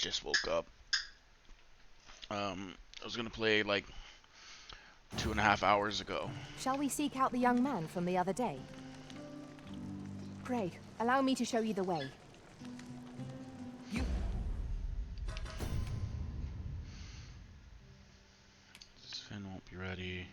just woke up. I was gonna play like 2.5 hours ago. Shall we seek out the young man from the other day? Pray, allow me to show you the way. Sven won't be ready.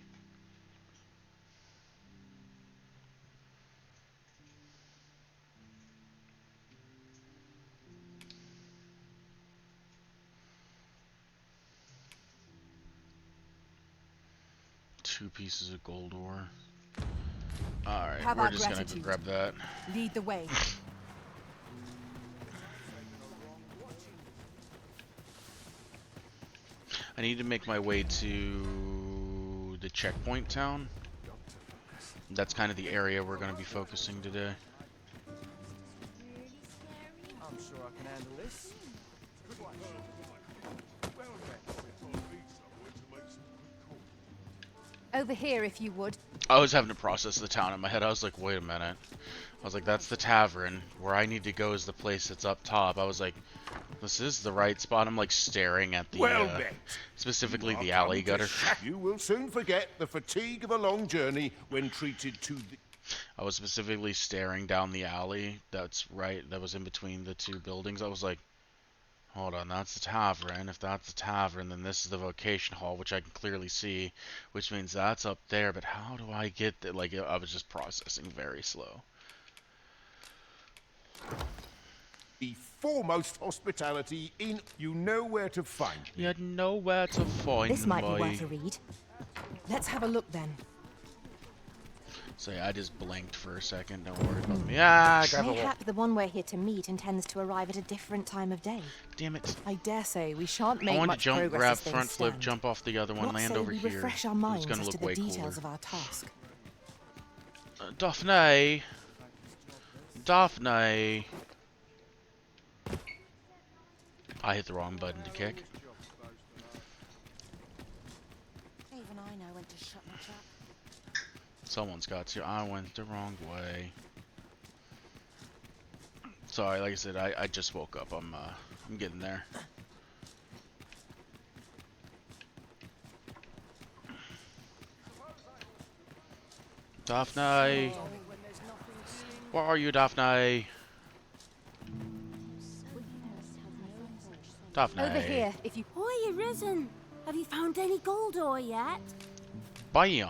Two pieces of gold ore. Alright, Have we're our just gonna gratitude. grab that. Lead the way. I need to make my way to the checkpoint town. That's kind of the area we're going to be focusing today. I'm sure I can handle this. Over here, if you would. I was having to process the town in my head. I was like, wait a minute. I was like, that's the tavern. Where I need to go is the place that's up top. I was like, this is the right spot. I'm like staring at the, specifically the alley gutter. You will soon forget the fatigue of a long journey when treated to the... I was specifically staring down the alley that's right, that was in between the two buildings. I was like, hold on, that's the tavern. If that's the tavern, then this is the vocation hall, which I can clearly see, which means that's up there. But how do I get there? Like, I was just processing very slow. The foremost hospitality in... You know where to find me. You know where to find This might me. be worth a read. Let's have a look then. So yeah, I just blinked for a second. Don't worry about me. Ah, grab a wall. Mayhap the one we're here to meet intends to arrive at a different time of day. Damn it. I dare say we shan't make I want to much jump, progress grab, as things front flip, stand. jump off the other one, What land say over we here. refresh our It's minds gonna as look to the way details cooler. of our task. Daphne. Daphne. I hit the wrong button to kick. Even I know when to shut my trap. Someone's got to. I went the wrong way. Sorry, like I said, I just woke up. I'm getting there. Daphne. Where are you, Daphne? Daphne. Over here, if you... Oi, you risen! Have you found any gold ore yet? Bam.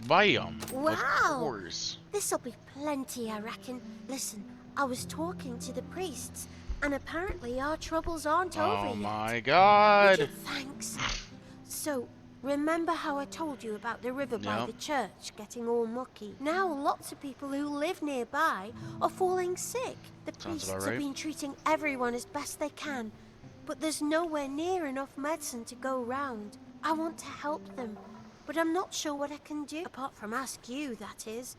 Bam. Wow. Of course. This'll be plenty, I reckon. Listen, I was talking to the priests, and apparently our troubles aren't over Oh yet. my Would god. you thanks? So, remember how I told you about the river by Yep. the church getting all mucky? Now lots of people who live nearby are falling sick. The Sounds priests about have right. been treating everyone as best they can, but there's nowhere near enough medicine to go round. I want to help them, but I'm not sure what I can do, apart from ask you, that is.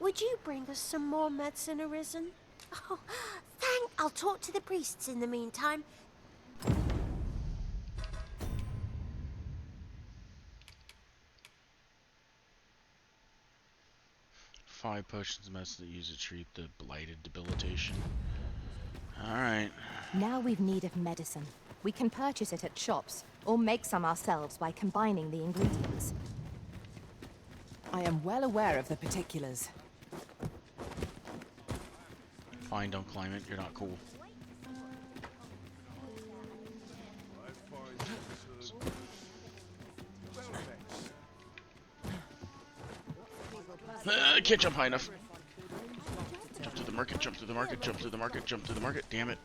Would you bring us some more medicine, Arisen? Oh, I'll talk to the priests in the meantime. 5 potions of medicine that use to treat the blighted debilitation. Alright. Now we've need of medicine. We can purchase it at shops, or make some ourselves by combining the ingredients. I am well aware of the particulars. Fine, don't climb it. You're not cool. Can't jump high enough. Jump to the market, jump to the market, jump to the market, jump to the market. Damn it.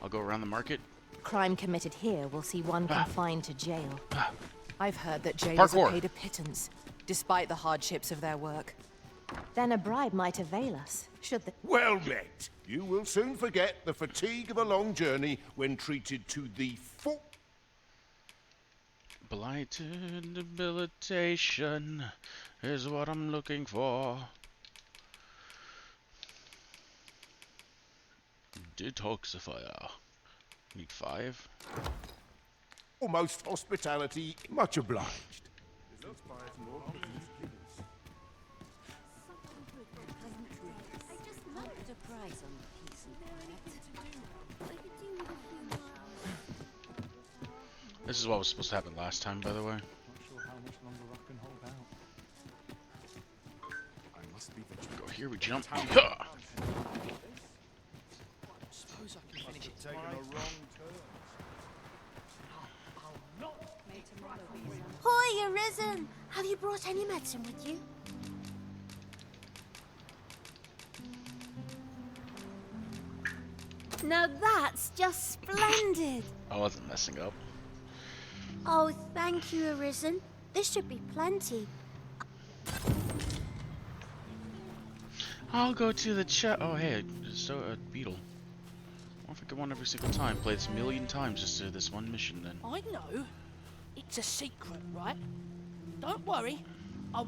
I'll go around the market. Crime committed here will see one confined to jail. I've heard that jailers Parkour. are paid a pittance, despite the hardships of their work. Then a bribe might avail us, should the... Well met. You will soon forget the fatigue of a long journey when treated to the full... Blighted debilitation is what I'm looking for. Detoxifier. Need 5. Almost hospitality. Much obliged. I just loved a prize on the piece and product. I could do with a few more This is what was supposed to happen last time, by the way. Not sure how much longer I can hold out. I must be vigilant. Go here, we jump. Tower. Yeah. Suppose I can finish it tomorrow. Hoy, Arisen! Have you brought any medicine with you? Now that's just splendid! I wasn't messing up. Oh, thank you, Arisen. This should be plenty. I'll go to the chat. Oh, hey, so a beetle. What if I get one every single time? Play this a million times just to do this one mission then. I know. It's a secret, right? Don't worry. I'll...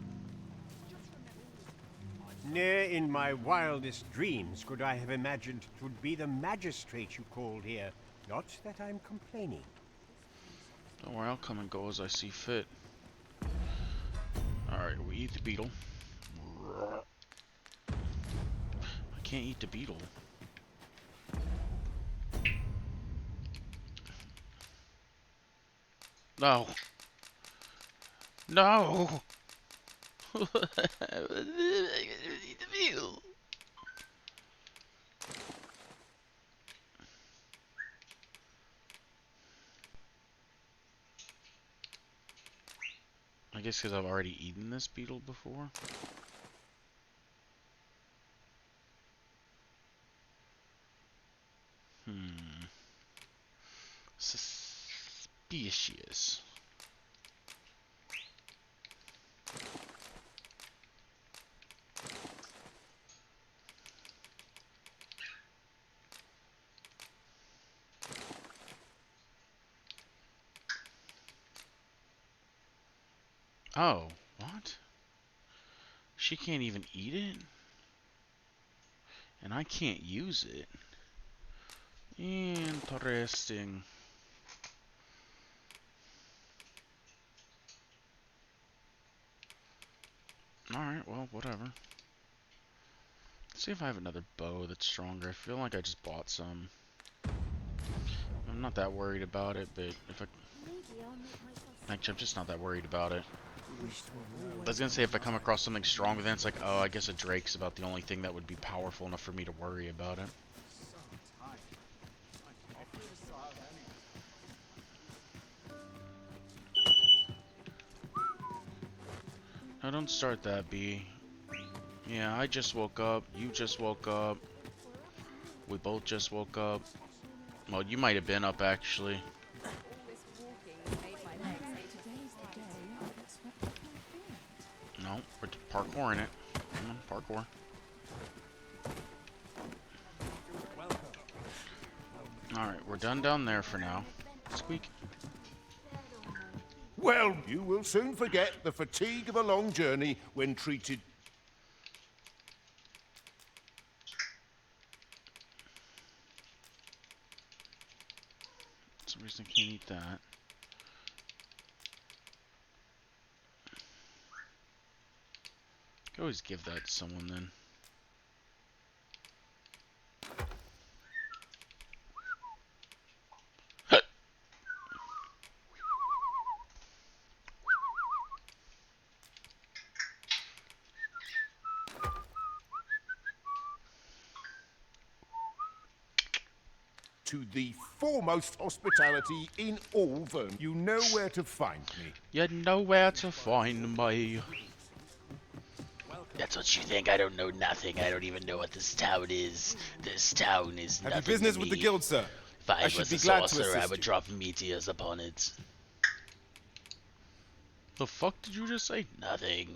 Ne'er in my wildest dreams could I have imagined it would be the magistrate you called here. Not that I'm complaining. Don't worry, I'll come and go as I see fit. Alright, we eat the beetle. I can't eat the beetle. No. No. I guess because I've already eaten this beetle before. Suspicious. Oh, what? She can't even eat it? And I can't use it. Interesting. Alright, well, whatever. Let's see if I have another bow that's stronger. I feel like I just bought some. I'm not that worried about it, but if I... Actually, I'm just not that worried about it. I was gonna say if I come across something stronger, then it's like, oh, I guess a drake's about the only thing that would be powerful enough for me to worry about it. No, don't start that, B. Yeah, I just woke up. You just woke up. We both just woke up. Well, you might have been up, actually. No, we're parkouring it. Come on, parkour. Alright, we're done down there for now. Squeak. Well, you will soon forget the fatigue of a long journey when treated. For some reason I can't eat that. I could always give that to someone then. To the foremost hospitality in all Vermund. You know where to find me. You know where to find me. That's what you think. I don't know nothing. I don't even know what this town is. This town is nothing. Have you business to with me. the guild, sir? If I should was be a glad to sorcerer, I assist would you. drop meteors upon it. The fuck did you just say? Nothing.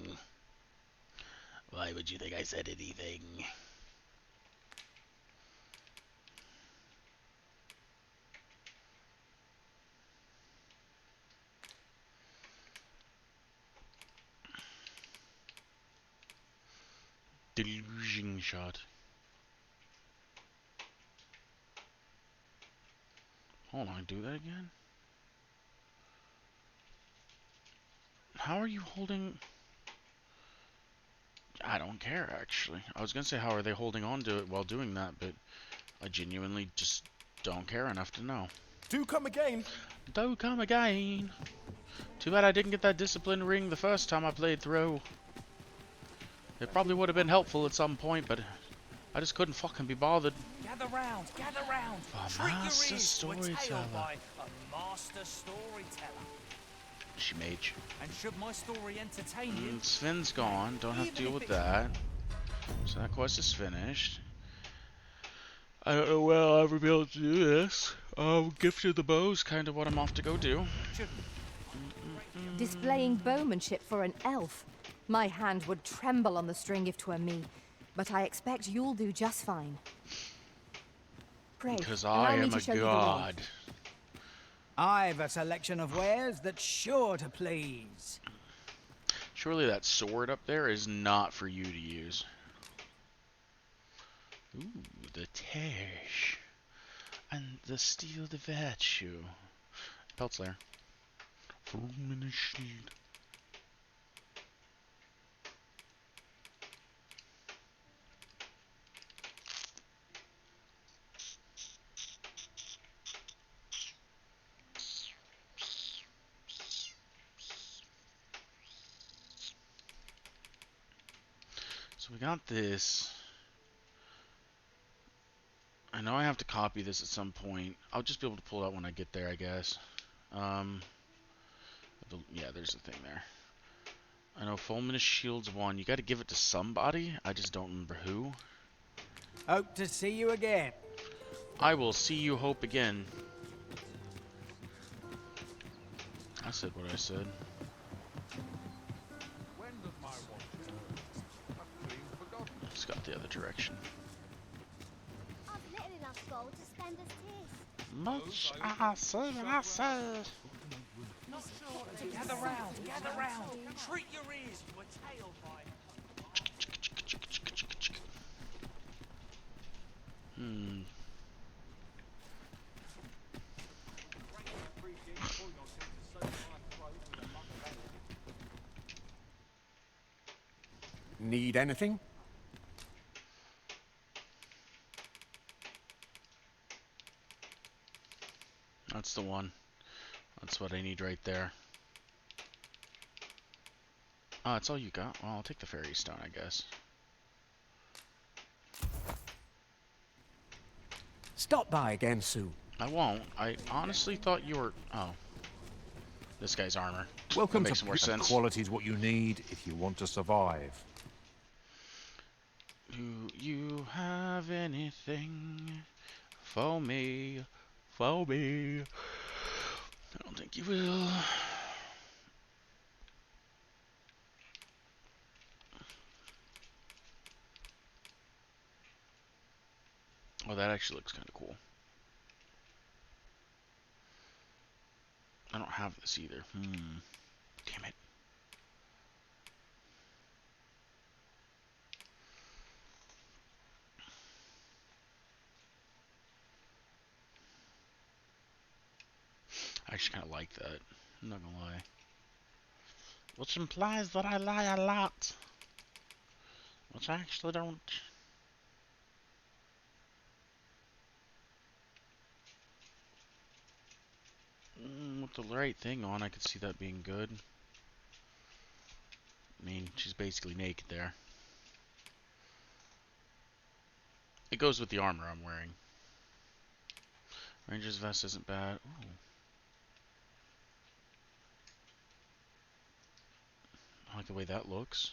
Why would you think I said anything? Delusion shot. Hold on, do that again? How are you holding... I don't care, actually. I was gonna say, how are they holding on to it while doing that, but I genuinely just don't care enough to know. Do come again. Do come again. Too bad I didn't get that discipline ring the first time I played through. It probably would have been helpful at some point, but I just couldn't fucking be bothered. Gather round, gather round. A Treat your master ears to a tale storyteller. by a master storyteller. She mage. And should my story entertain you, Sven's gone. Don't have to even deal if with it's- that. So that quest is finished. I don't know when I'll ever be able to do this. Gift of the bow is kind of what I'm off to go do. Displaying bowmanship for an elf. My hand would tremble on the string if 'twere me, but I expect you'll do just fine. Pray, Because allow I me am to a show you the way. god. I've a selection of wares that's sure to please. Surely that sword up there is not for you to use. Ooh, the Tash. And the Steel the Virtue. Pelt Slayer. Finish Shield. So we got this. I know I have to copy this at some point. I'll just be able to pull it out when I get there, I guess. Yeah, there's a thing there. I know Fulminous Shield's one. You gotta give it to somebody. I just don't remember who. Hope to see you again. I will see you, hope, again. I said what I said. Just got the other direction. I've little enough gold to spend as tis. Much I say. Gather round, gather round. Treat your ears to a tale by Need anything? That's the one. That's what I need right there. Oh, that's all you got? Well, I'll take the fairy stone, I guess. Stop by again soon. I won't. I honestly thought you were... Oh. This guy's armor. Welcome That makes to more sense. Quality is what you need if you want to survive. Do you have anything for me? For me? I don't think you will. Oh, that actually looks kind of cool. I don't have this either. Damn it. I actually kind of like that. I'm not gonna lie. Which implies that I lie a lot. Which I actually don't. With the right thing on, I could see that being good. I mean, she's basically naked there. It goes with the armor I'm wearing. Ranger's vest isn't bad. Ooh. I like the way that looks.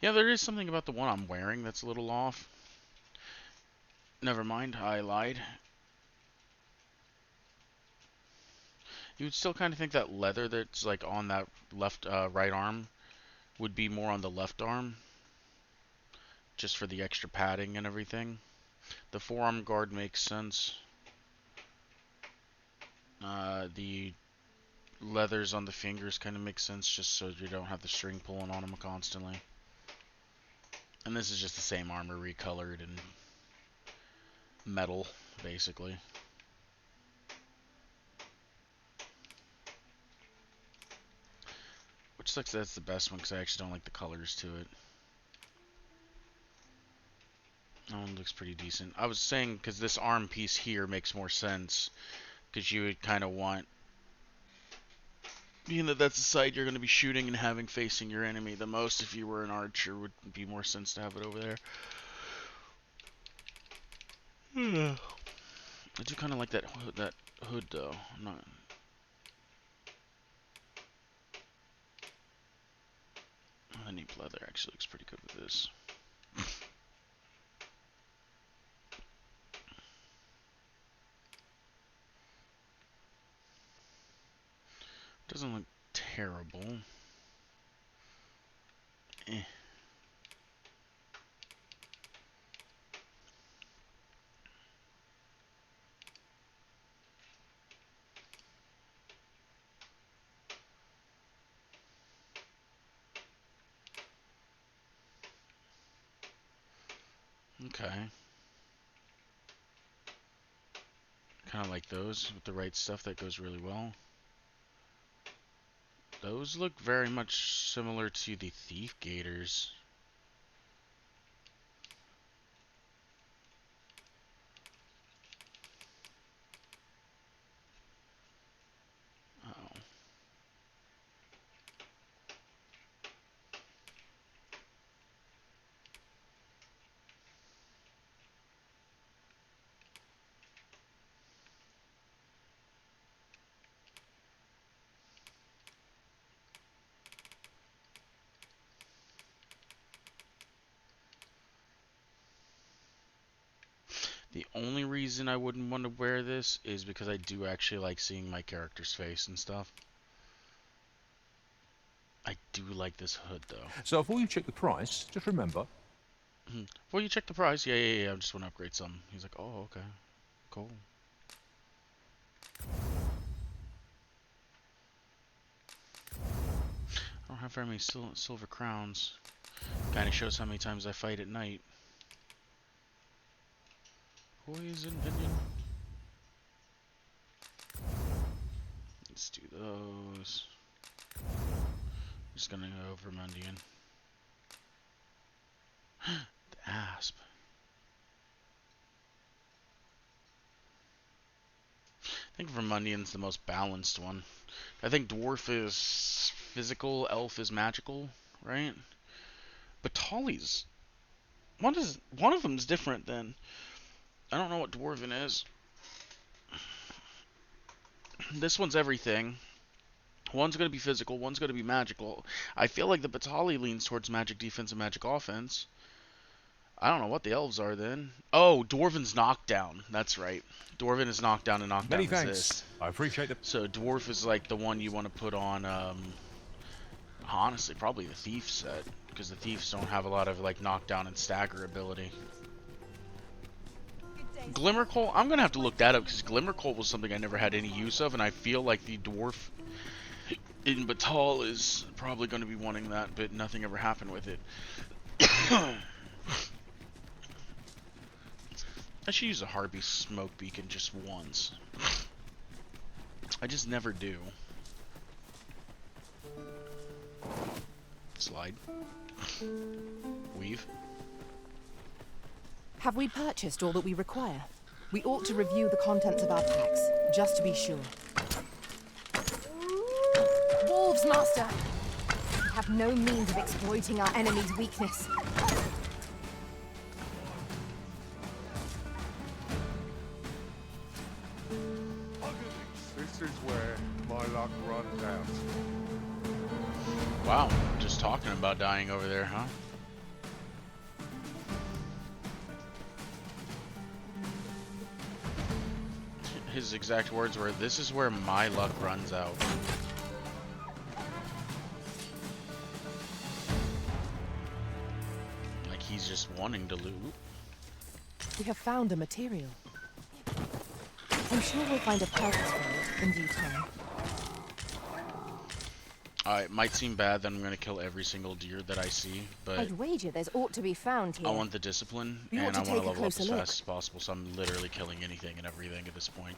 Yeah, there is something about the one I'm wearing that's a little off. Never mind, I lied. You would still kind of think that leather that's like on that left, right arm would be more on the left arm. Just for the extra padding and everything. The forearm guard makes sense. The leathers on the fingers kind of make sense just so you don't have the string pulling on them constantly. And this is just the same armor recolored and metal, basically. Which sucks that's the best one because I actually don't like the colors to it. That one looks pretty decent. I was saying because this arm piece here makes more sense, because you would kind of want, being that that's the side you're going to be shooting and having facing your enemy the most. If you were an archer, would be more sense to have it over there. I do kind of like that hood though. I'm not. The neat leather actually looks pretty good with this. Doesn't look terrible. Eh. Okay. Kind of like those with the right stuff. That goes really well. Those look very much similar to the thief gaiters. Uh-oh. The only reason I wouldn't want to wear this is because I do actually like seeing my character's face and stuff. I do like this hood though. So before you check the price, just remember. Before you check the price, yeah, I just want to upgrade some. He's like, oh, okay, cool. I don't have very many silver crowns. Kind of shows how many times I fight at night. Poison Pinion. Let's do those. Just gonna go Vermundian. The Asp. I think Vermundian's the most balanced one. I think Dwarf is physical, Elf is magical, right? But Tolly's one of them's different then. I don't know what Dwarven is. This one's everything. One's going to be physical, one's going to be magical. I feel like the Batali leans towards magic defense and magic offense. I don't know what the elves are then. Oh, Dwarven's knockdown. That's right. Dwarven is knockdown and knockdown Many thanks. resist. I appreciate it. So Dwarf is like the one you want to put on, honestly, probably the Thief set. Because the Thieves don't have a lot of like knockdown and stagger ability. Glimmercoal, I'm going to have to look that up because Glimmercoal was something I never had any use of. And I feel like the Dwarf in Batal is probably going to be wanting that, but nothing ever happened with it. I should use a Harpy smoke beacon just once. I just never do. Slide. Weave. Have we purchased all that we require? We ought to review the contents of our packs, just to be sure. Wolves, Master! We have no means of exploiting our enemy's weakness. This is where my luck runs out. Wow, just talking about dying over there, huh? His exact words were, "This is where my luck runs out." Like he's just wanting to loot. We have found a material. I'm sure we'll find a purpose for it in due time. It might seem bad that I'm going to kill every single deer that I see, but I'd wager there's ought to be found here. I want the discipline, We ought and to I want take to a level up as closer look. fast as possible, so I'm literally killing anything and everything at this point.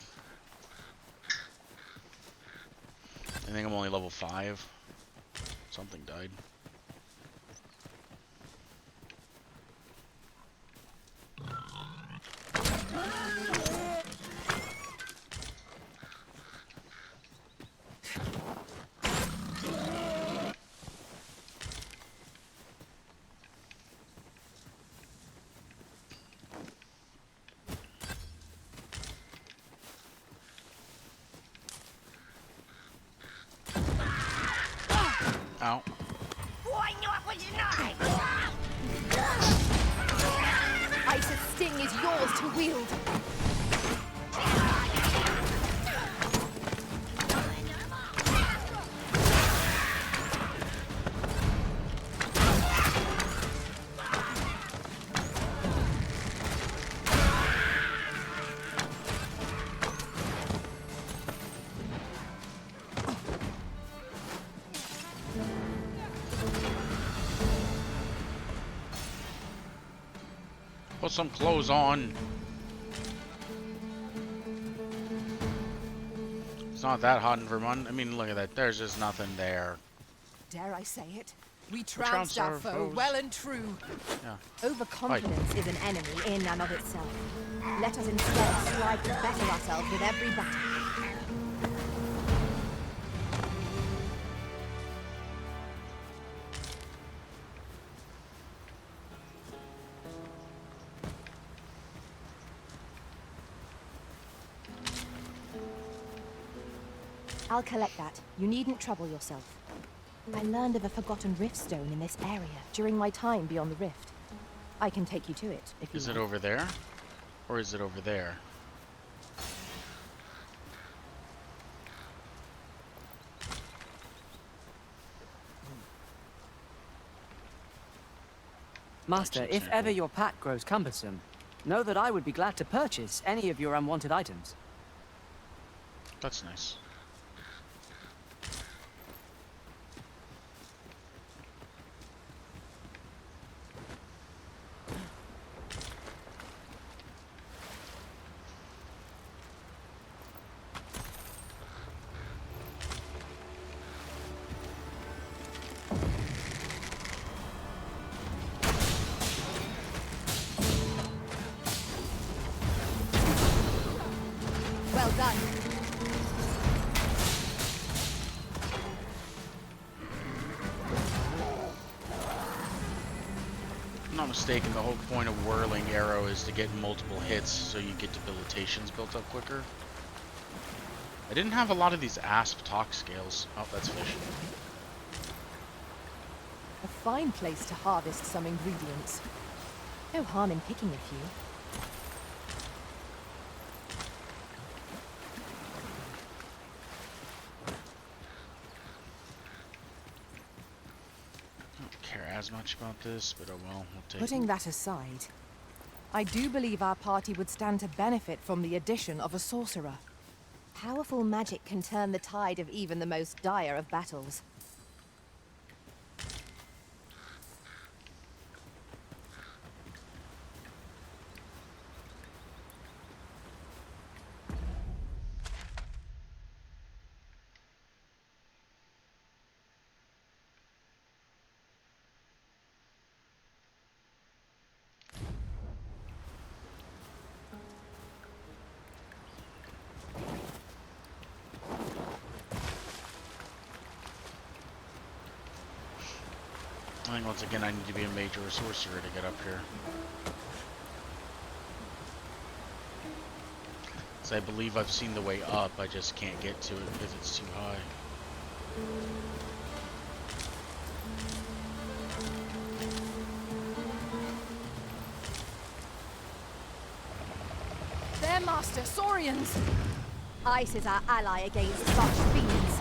I think I'm only level 5. Something died. Ow. Ice's sting is yours to wield. Put some clothes on. It's not that hot in Vermund. I mean, look at that. There's just nothing there. Dare I say it? We trounced trounced our our foe foes. well and true. Yeah. Overconfidence is an enemy in and of itself. Let us instead strive to better ourselves with every battle. I'll collect that. You needn't trouble yourself. I learned of a forgotten rift stone in this area during my time beyond the rift. I can take you to it if you Is it like. over there? Or is it over there? Master, if ever your pack grows cumbersome, know that I would be glad to purchase any of your unwanted items. That's nice. Well done. If I'm not mistaken, the whole point of whirling arrow is to get multiple hits so you get debilitations built up quicker. I didn't have a lot of these asp talk scales. Oh, that's fish. A fine place to harvest some ingredients. No harm in picking a few. I don't care as much about this, but oh well, we'll take Putting that aside, I do believe our party would stand to benefit from the addition of a sorcerer. Powerful magic can turn the tide of even the most dire of battles. I think once again I need to be a mage or a sorcerer to get up here. So I believe I've seen the way up, I just can't get to it because it's too high. There, Master, Saurians! Ice is our ally against such fiends.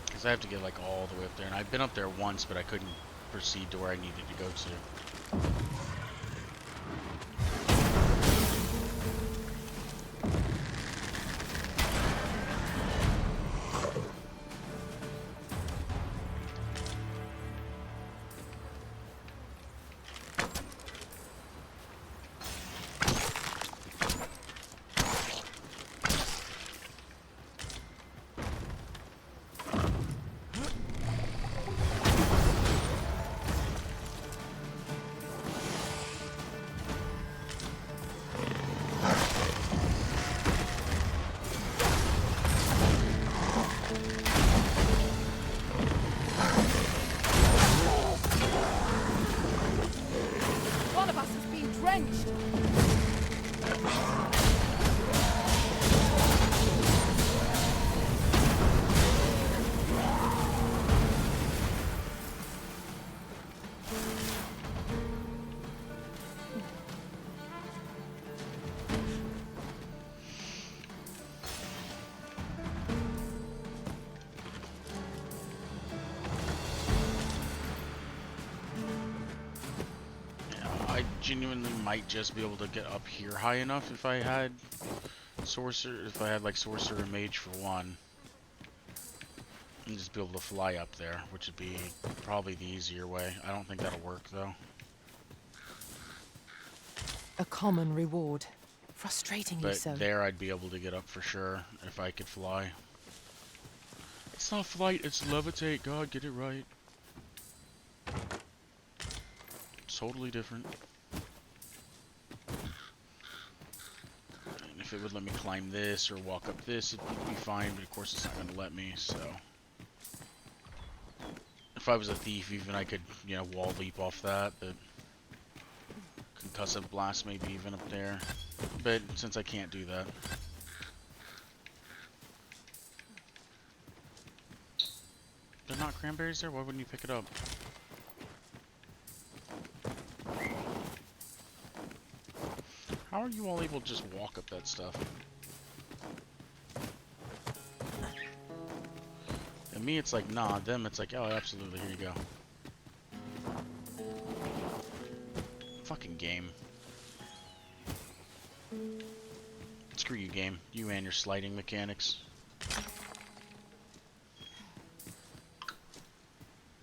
Because I have to get like all the way up there, and I've been up there once, but I couldn't proceed to where I needed to go to. drenched. I genuinely might just be able to get up here high enough if I had sorcerer, like sorcerer and mage for one, and just be able to fly up there, which would be probably the easier way. I don't think that'll work though. A common reward. Frustratingly But so. there I'd be able to get up for sure if I could fly. It's not flight, it's levitate. God, get it right. It's totally different. And if it would let me climb this or walk up this, it'd be fine, but of course it's not going to let me, so. If I was a thief, even I could, you know, wall leap off that, but concussive blast maybe even up there. But since I can't do that. There's not cranberries there? Why wouldn't you pick it up? How are you all able to just walk up that stuff? And me, it's like, nah. Them, it's like, oh, absolutely, here you go. Fucking game. Screw you, game. You and your sliding mechanics.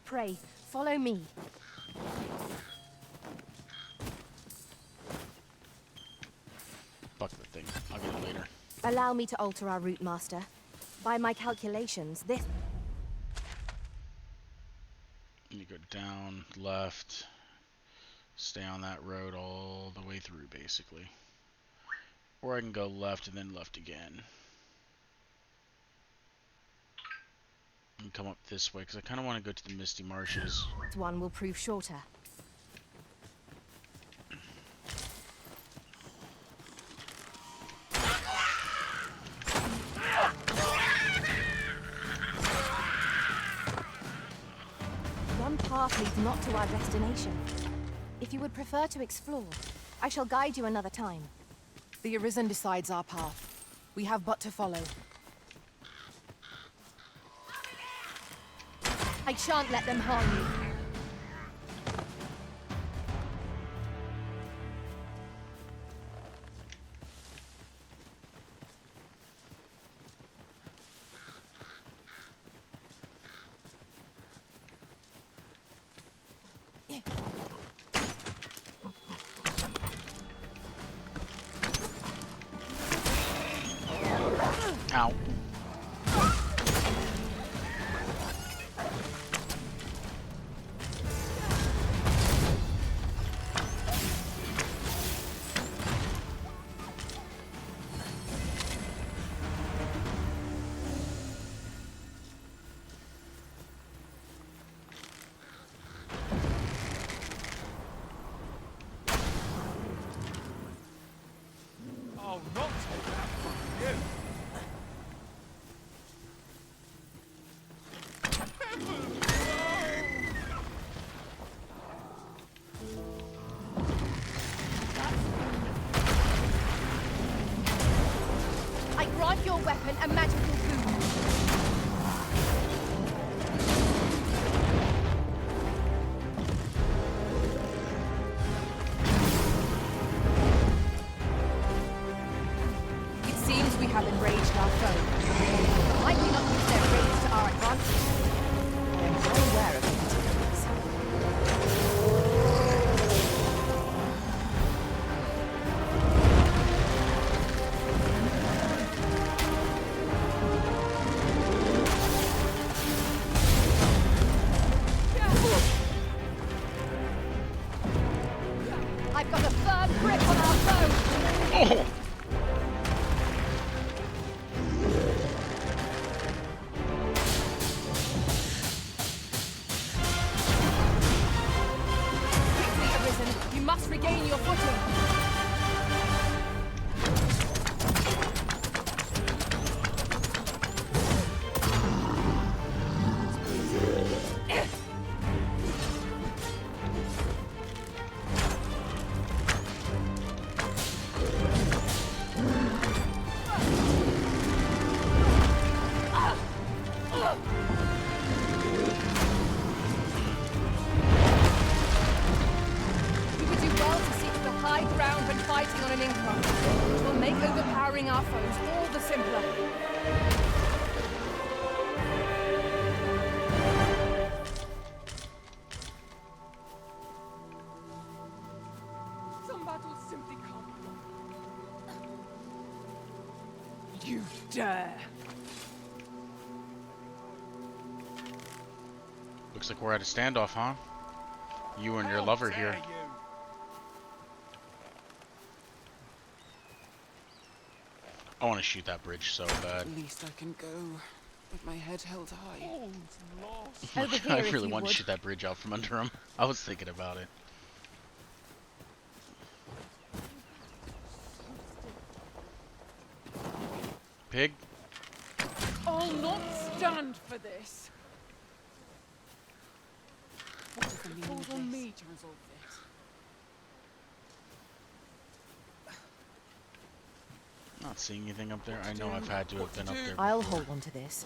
Pray, follow me. Fuck the thing. I'll get it later. Allow me to alter our route, Master. By my calculations, this... You go down, left, stay on that road all the way through, basically. Or I can go left and then left again. And come up this way, because I kind of want to go to the Misty Marshes. one will prove shorter. One path leads not to our destination. If you would prefer to explore, I shall guide you another time. The Arisen decides our path. We have but to follow. I shan't let them harm you. Ow. I'll not take that from you. I grant your weapon a magical boon. It seems we have enraged our foe. Might we not use their rage to our advantage? I am well aware of the particulars. I've got a firm grip on our foe. Oh! Quickly, Arisen, you must regain your footing. fighting on an incline, which will make overpowering our foes all the simpler. Some battles simply can't be won. You dare! Looks like we're at a standoff, huh? You and your lover here. Dare you? I want to shoot that bridge so bad. At least I can go with my head held high. All's lost. Over here, I if really you want to would. shoot that bridge out from under him. I was thinking about it. Pig? I'll not stand for this. What is the meaning Falls of on this? me to resolve this. Not seeing anything up there. I know I've had to have been up there before. I'll hold on to this.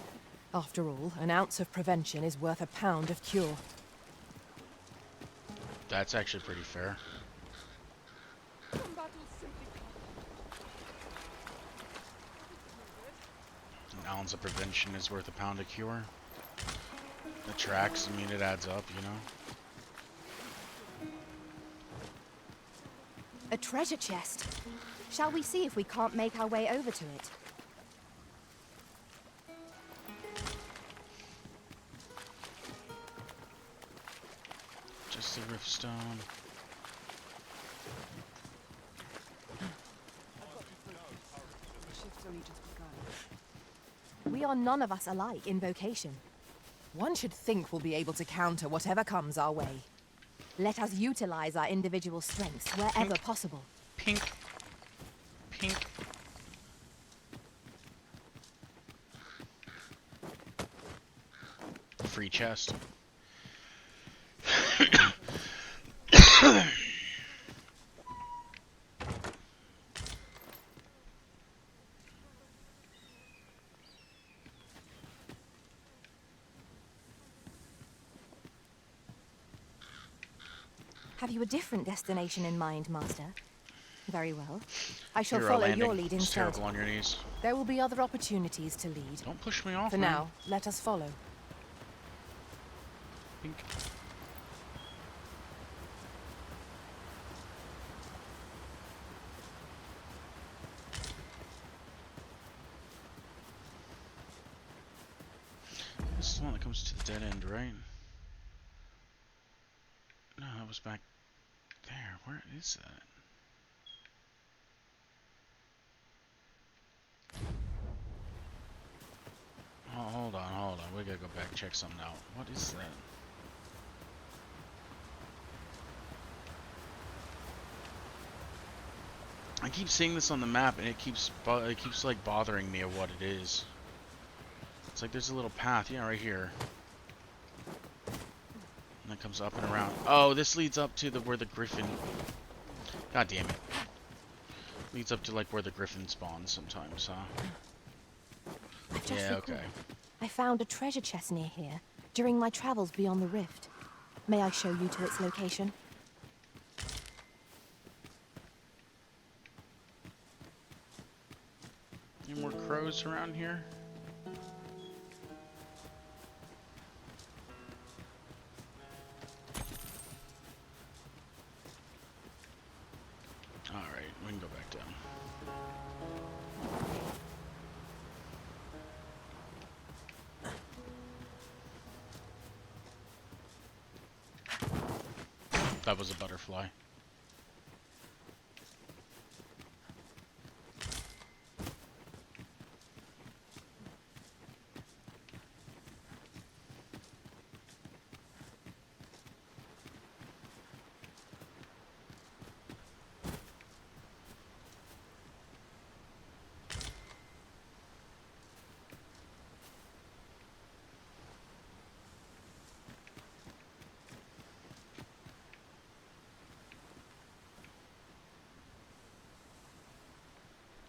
After all, an ounce of prevention is worth a pound of cure. That's actually pretty fair. Some battles simply can't. An ounce of prevention is worth a pound of cure. The tracks, I mean, it adds up, you know? A treasure chest. Shall we see if we can't make our way over to it? Just the riftstone. The shift's only just begun. We are none of us alike in vocation. One should think we'll be able to counter whatever comes our way. Let us utilize our individual strengths wherever possible. Pink. Pink. Free chest. Have you a different destination in mind, Master? Very well. I shall Hero follow landing. your lead It's instead. terrible on your knees. There will be other opportunities to lead. Don't push me off, For man. now, let us follow. Pink. This is the one that comes to the dead end, right? No, that was back there. Where is that? Oh, hold on, hold on. We gotta go back and check something out. What is that? I keep seeing this on the map, and it keeps like bothering me of what it is. It's like there's a little path, yeah, right here. And that comes up and around. Oh, this leads up to where the griffin. God damn it. Leads up to like where the griffin spawns sometimes, huh? I've just Yeah, recalled. okay. I found a treasure chest near here during my travels beyond the rift. May I show you to its location? Any more crows around here? Alright, we can go back down. That was a butterfly.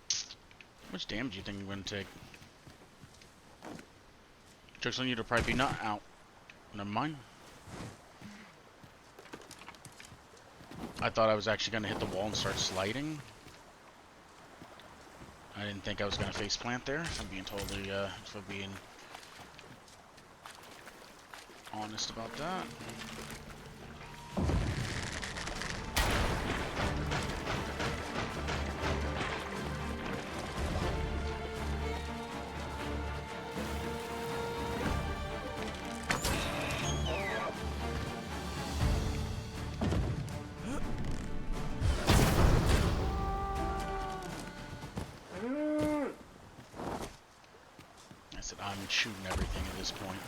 How much damage do you think you're going to take? Joke's on you to probably be not out. Never mind. I thought I was actually going to hit the wall and start sliding. I didn't think I was gonna face plant there. If I'm being totally, if I'm being honest about that. I said I'm shooting everything at this point.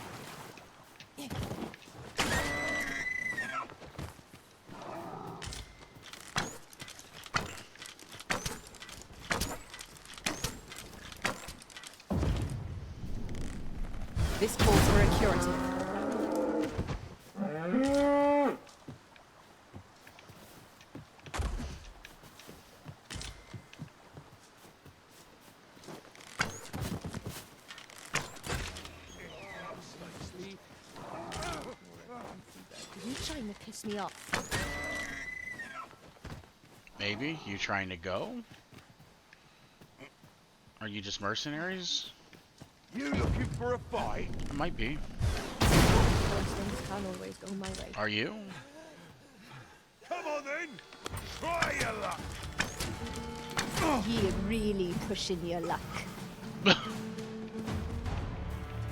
This calls for a curative. You trying to piss me off? Maybe you trying to go? Are you just mercenaries? You looking for a fight? It might be. Those things can't always go my way. Are you? Come on then! Try your luck! You're really pushing your luck.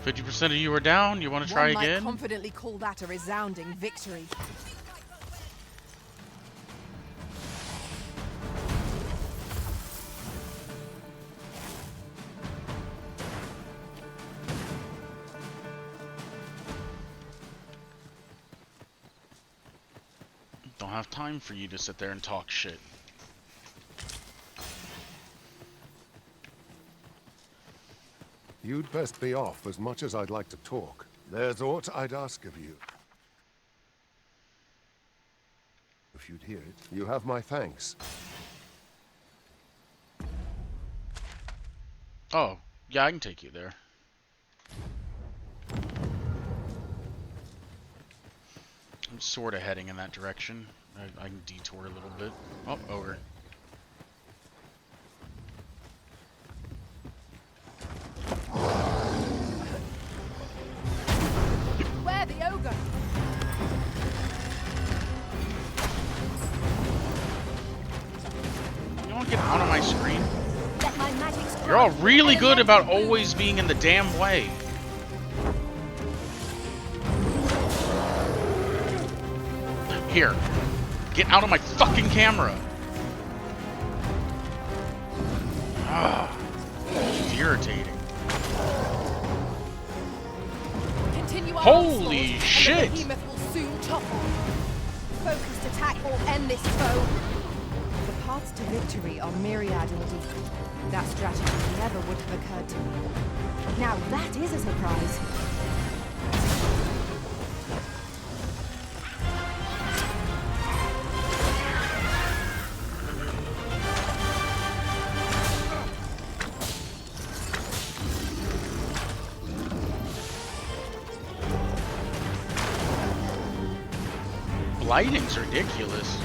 50% of you are down. You want to try One might again? confidently call that a resounding victory. Don't have time for you to sit there and talk shit. You'd best be off as much as I'd like to talk. There's aught I'd ask of you. If you'd hear it, you have my thanks. Oh, yeah, I can take you there. I'm sort of heading in that direction. I can detour a little bit. Oh, ogre. Where the ogre? You want to get out of my screen? Let my magic strike. You're all really good about always being in the damn way. Here. Get out of my fucking camera. Ah, it's irritating. Continue our Holy onslaught, shit! And the behemoth will soon topple. Focused attack will end this foe. The paths to victory are myriad indeed. That strategy never would have occurred to me. Now that is a surprise. Blighting's ridiculous.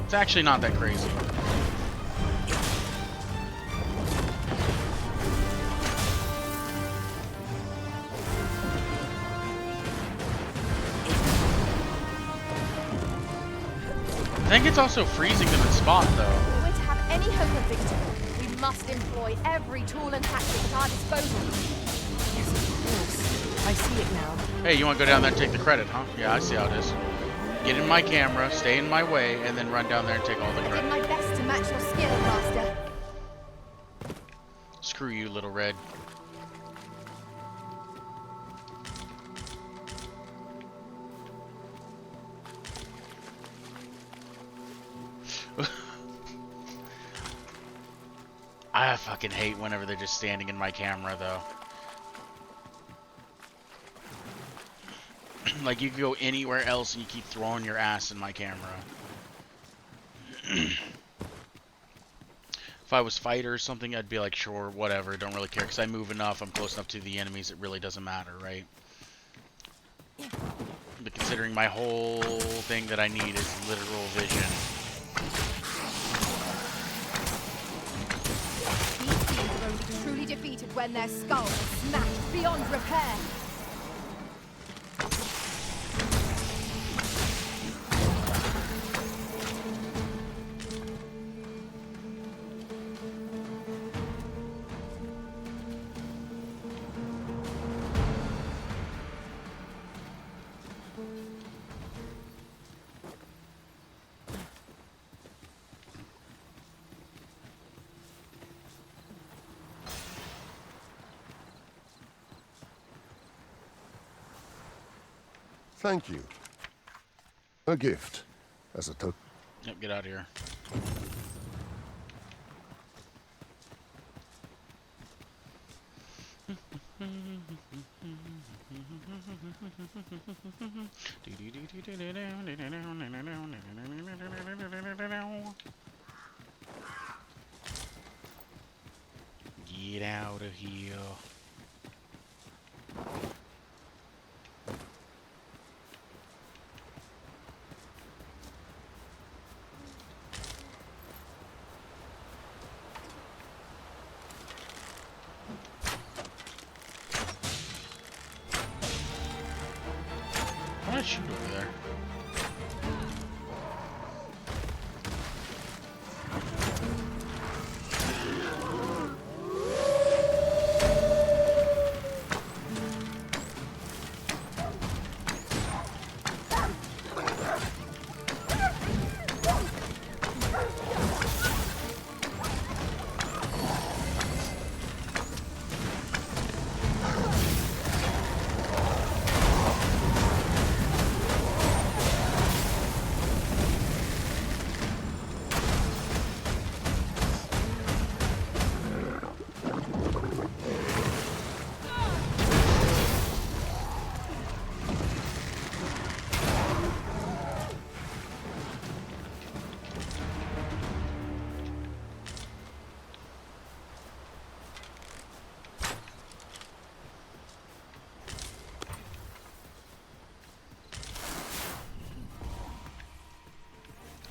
It's actually not that crazy. I think it's also freezing them in spot, though. If we're to have any hope of victory, we must employ every tool and tactic at our disposal. Yes, of course. I see it now. Hey, you want to go down there and take the credit, huh? Yeah, I see how it is. Get in my camera, stay in my way, and then run down there and take all the I did credit. my best to match your skill, Master. Screw you, little red. I fucking hate whenever they're just standing in my camera, though. Like, you could go anywhere else and you keep throwing your ass in my camera. If I was fighter or something, I'd be like, sure, whatever, don't really care, because I move enough, I'm close enough to the enemies, it really doesn't matter, right? But considering my whole thing that I need is literal vision. when their skulls are smashed beyond repair. Thank you. A gift, as a token. Yep, get out of here. Get out of here. Why did I shoot over there?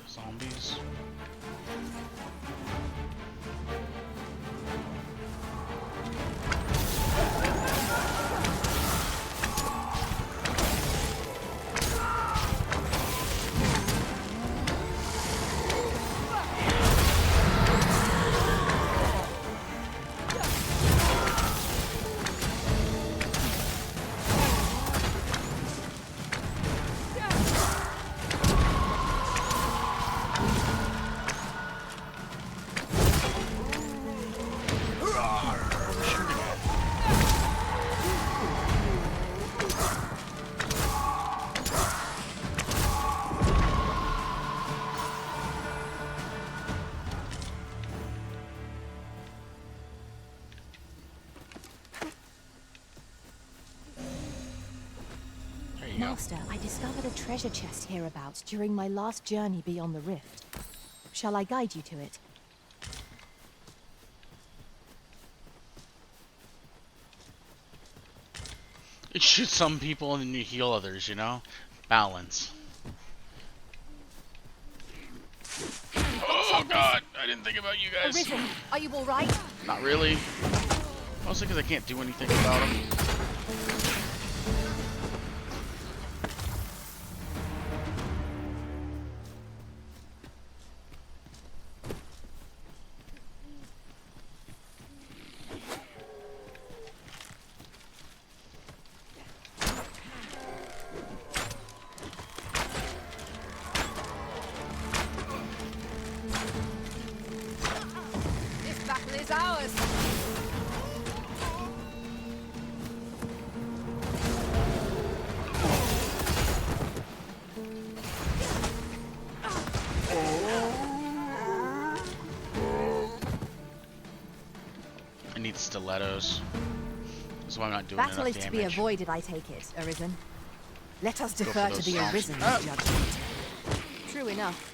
Zombies. Master, I discovered a treasure chest hereabouts during my last journey beyond the rift. Shall I guide you to it? You shoot some people and then you heal others, you know? Balance. Oh god, I didn't think about you guys. Arisen, are you alright? Not really. Mostly because I can't do anything about them. This battle is ours. I need stilettos. That's why I'm not doing Battle enough is to be damage. avoided, I take it, Arisen. Let us Go for defer to those the stomps. Arisen's Ah! judgment. True enough.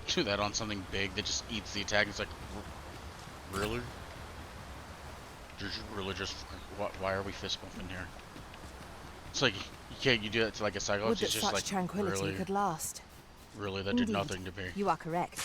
Do that on something big that just eats the attack. It's like, really? Just religious. Why are we fist bumping here? It's like you do that to like a cyclops. Would that It's just such like tranquility really, could last. really that did Indeed, nothing to me. You are correct.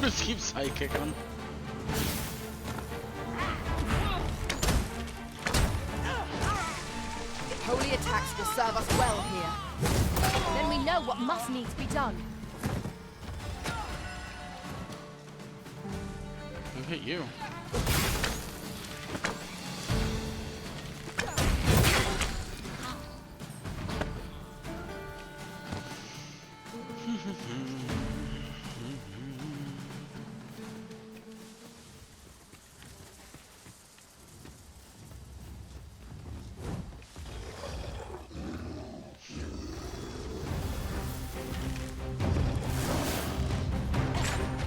Just keep sidekicking him. Holy attacks will serve us well here. Then we know what must needs be done. Who hit you?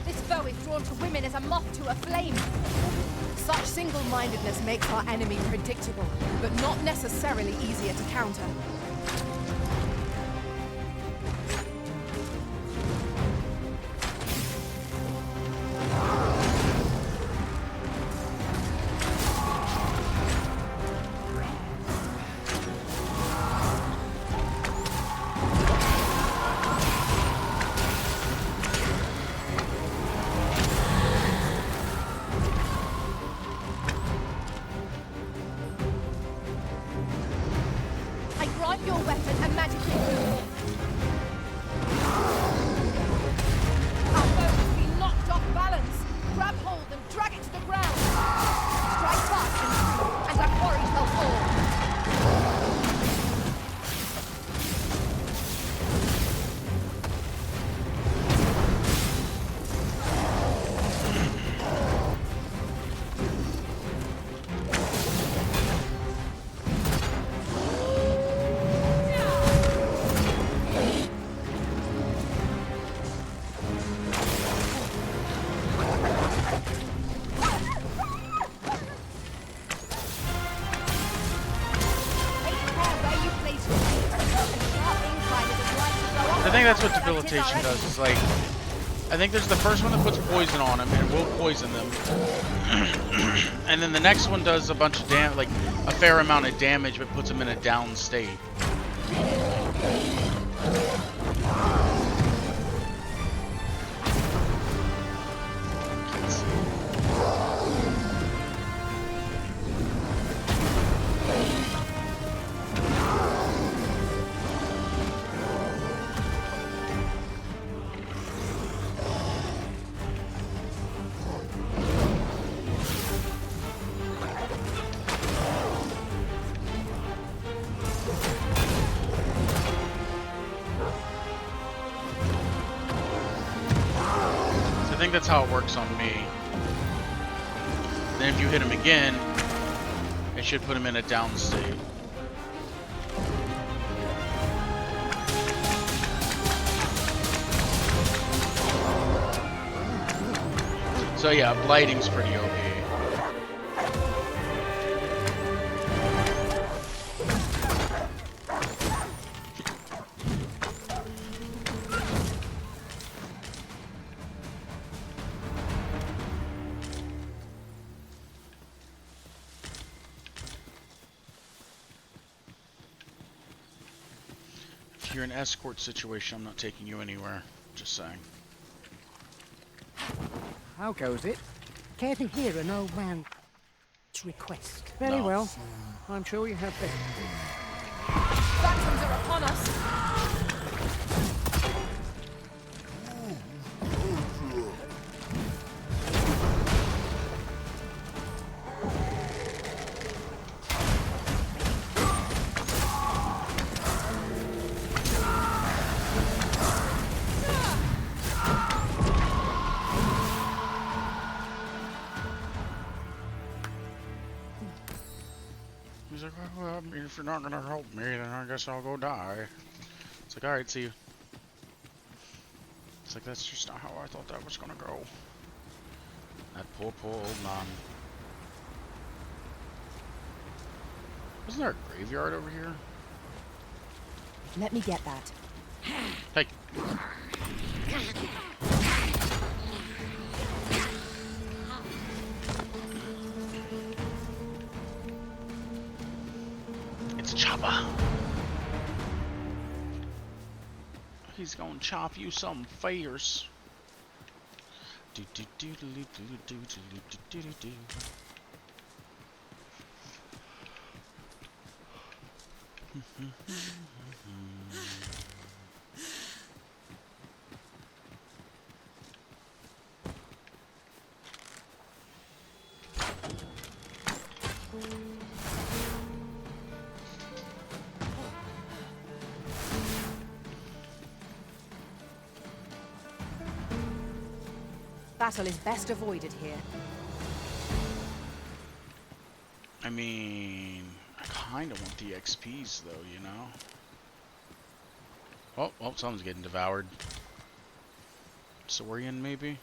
This foe is drawn to women as a moth to a flame. Such single-mindedness makes our enemy predictable, but not necessarily easier to counter. I grant your weapon a magical use. Our foe has been knocked off balance. Grab hold and drag it to the ground. Strike fast and true, and our quarry shall fall. I think that's what debilitation does. Is like, I think there's the first one that puts poison on them and will poison them, and then the next one does a bunch of like a fair amount of damage, but puts them in a down state. I think that's how it works on me. Then if you hit him again, it should put him in a down state. So yeah, blighting's pretty OP. If you're in an escort situation, I'm not taking you anywhere. Just saying. How goes it? Care to hear an old man's request? Very No. well. I'm sure you have been. Phantoms are upon us. if you're not gonna help me, then I guess I'll go die. It's like, alright, see you. It's like, that's just not how I thought that was gonna go. That poor old man. Wasn't there a graveyard over here? Let me get that. Hey. It's a chopper. He's gonna chop you some fierce. Do do do do do do do do do do. Battle is best avoided here. I mean, I kind of want the XPs though, you know? Oh, someone's getting devoured. Saurian, maybe?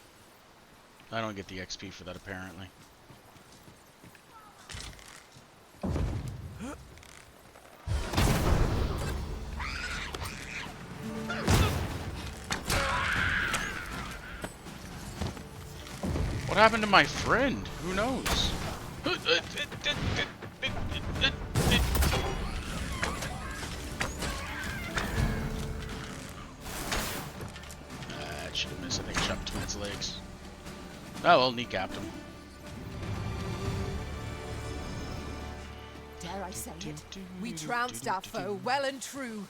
I don't get the XP for that, apparently. What happened to my friend? Who knows? That should have missed. I think I shot between its legs. Oh well, kneecapped him. Dare I say it? We trounced our foe well and true.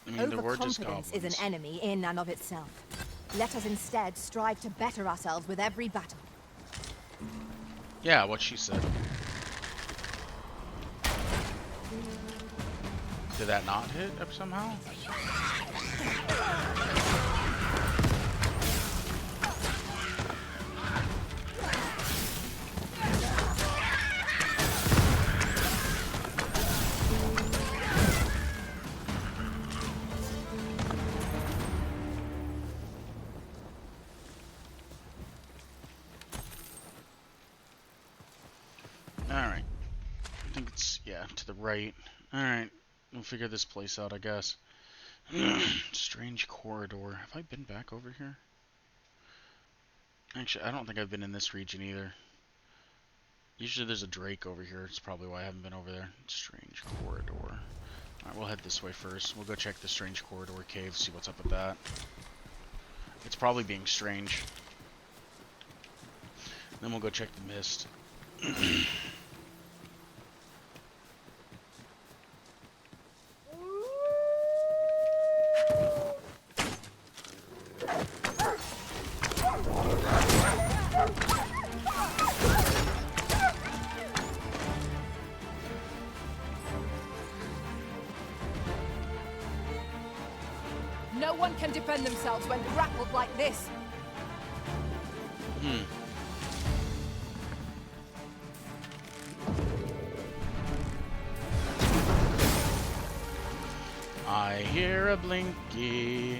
I mean, there were just Overconfidence is an goblins. enemy in and of itself. Let us instead strive to better ourselves with every battle. Yeah, what she said. Did that not hit up somehow? Alright. I think it's, yeah, to the right. Alright. We'll figure this place out, I guess. Strange corridor. Have I been back over here? Actually, I don't think I've been in this region either. Usually there's a Drake over here. It's probably why I haven't been over there. Strange corridor. Alright, we'll head this way first. We'll go check the Strange Corridor cave, see what's up with that. It's probably being strange. Then we'll go check the mist. No one can defend themselves when grappled like this. I hear a blinky.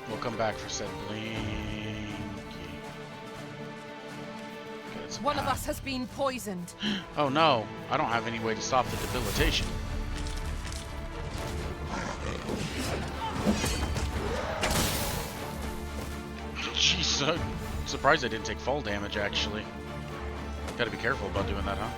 We'll come back for said blinky. Okay, that's a One of path. us has been poisoned. Oh no, I don't have any way to stop the debilitation. Jeez, I'm surprised I didn't take fall damage, actually. Gotta be careful about doing that, huh?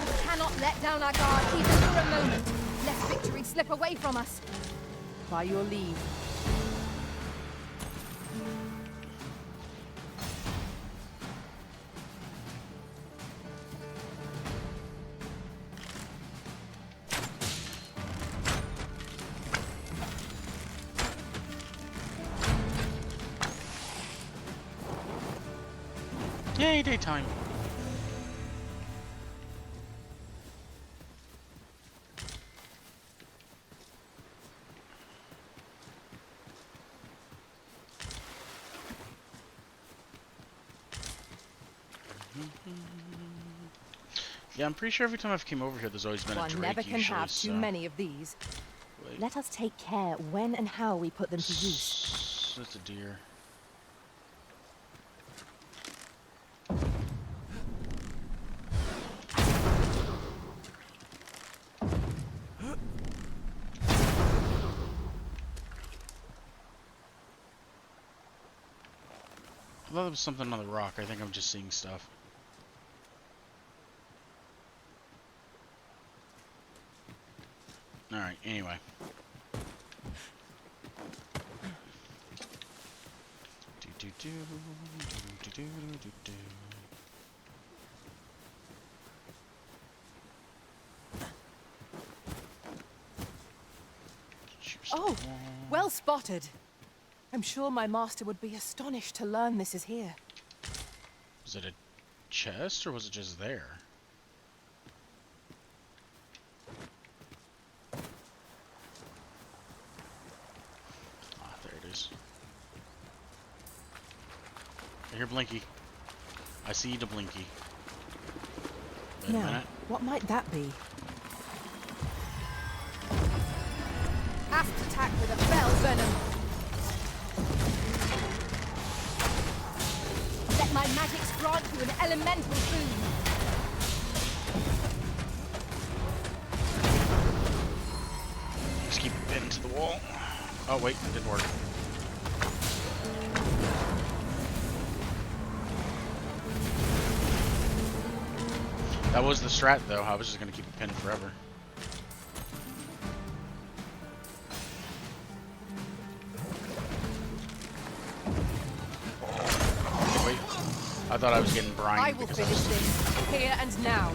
We cannot let down our guard even for a moment. Let victory slip away from us. By your leave. Yay, daytime. Yeah, I'm pretty sure every time I've came over here, there's always been a One Drake never can usually, have too so- many of these. Wait. Let us take care when and how we put them to use. That's a deer. I thought there was something on the rock. I think I'm just seeing stuff. Alright, anyway. Oh, well spotted. I'm sure my master would be astonished to learn this is here. Was it a chest or was it just there? Ah, there it is. I hear Blinky. I see the Blinky. Wait a Now, minute. what might that be? Aft attack with a fell venom. Let my magics grant you an elemental boon. Just keep it pinned to the wall. Oh wait, it didn't work. That was the strat though. I was just gonna keep it pinned forever. Wait, I thought I was getting brine. I will finish this, here and now.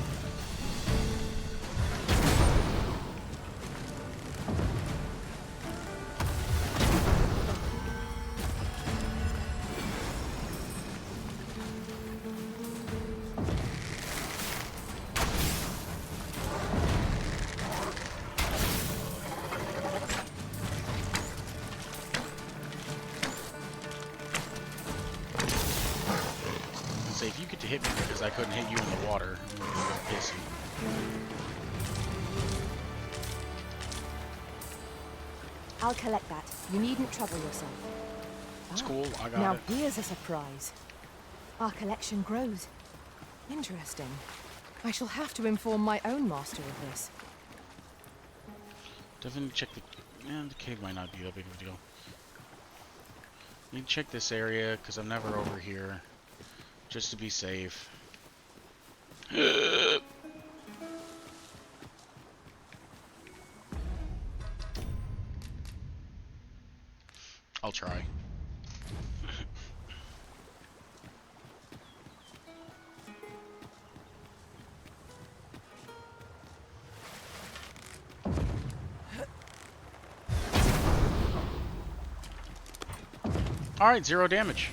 Say if you get to hit me because I couldn't hit you in the water, I'm gonna go pissy. I'll collect that. You needn't trouble yourself. It's cool, I got now it. here's a surprise. Our collection grows. Interesting. I shall have to inform my own master of this. Definitely check the... Yeah, the cave might not be that big of a deal. Need to check this area, because I'm never over here. Just to be safe. I'll try. Alright, 0 damage.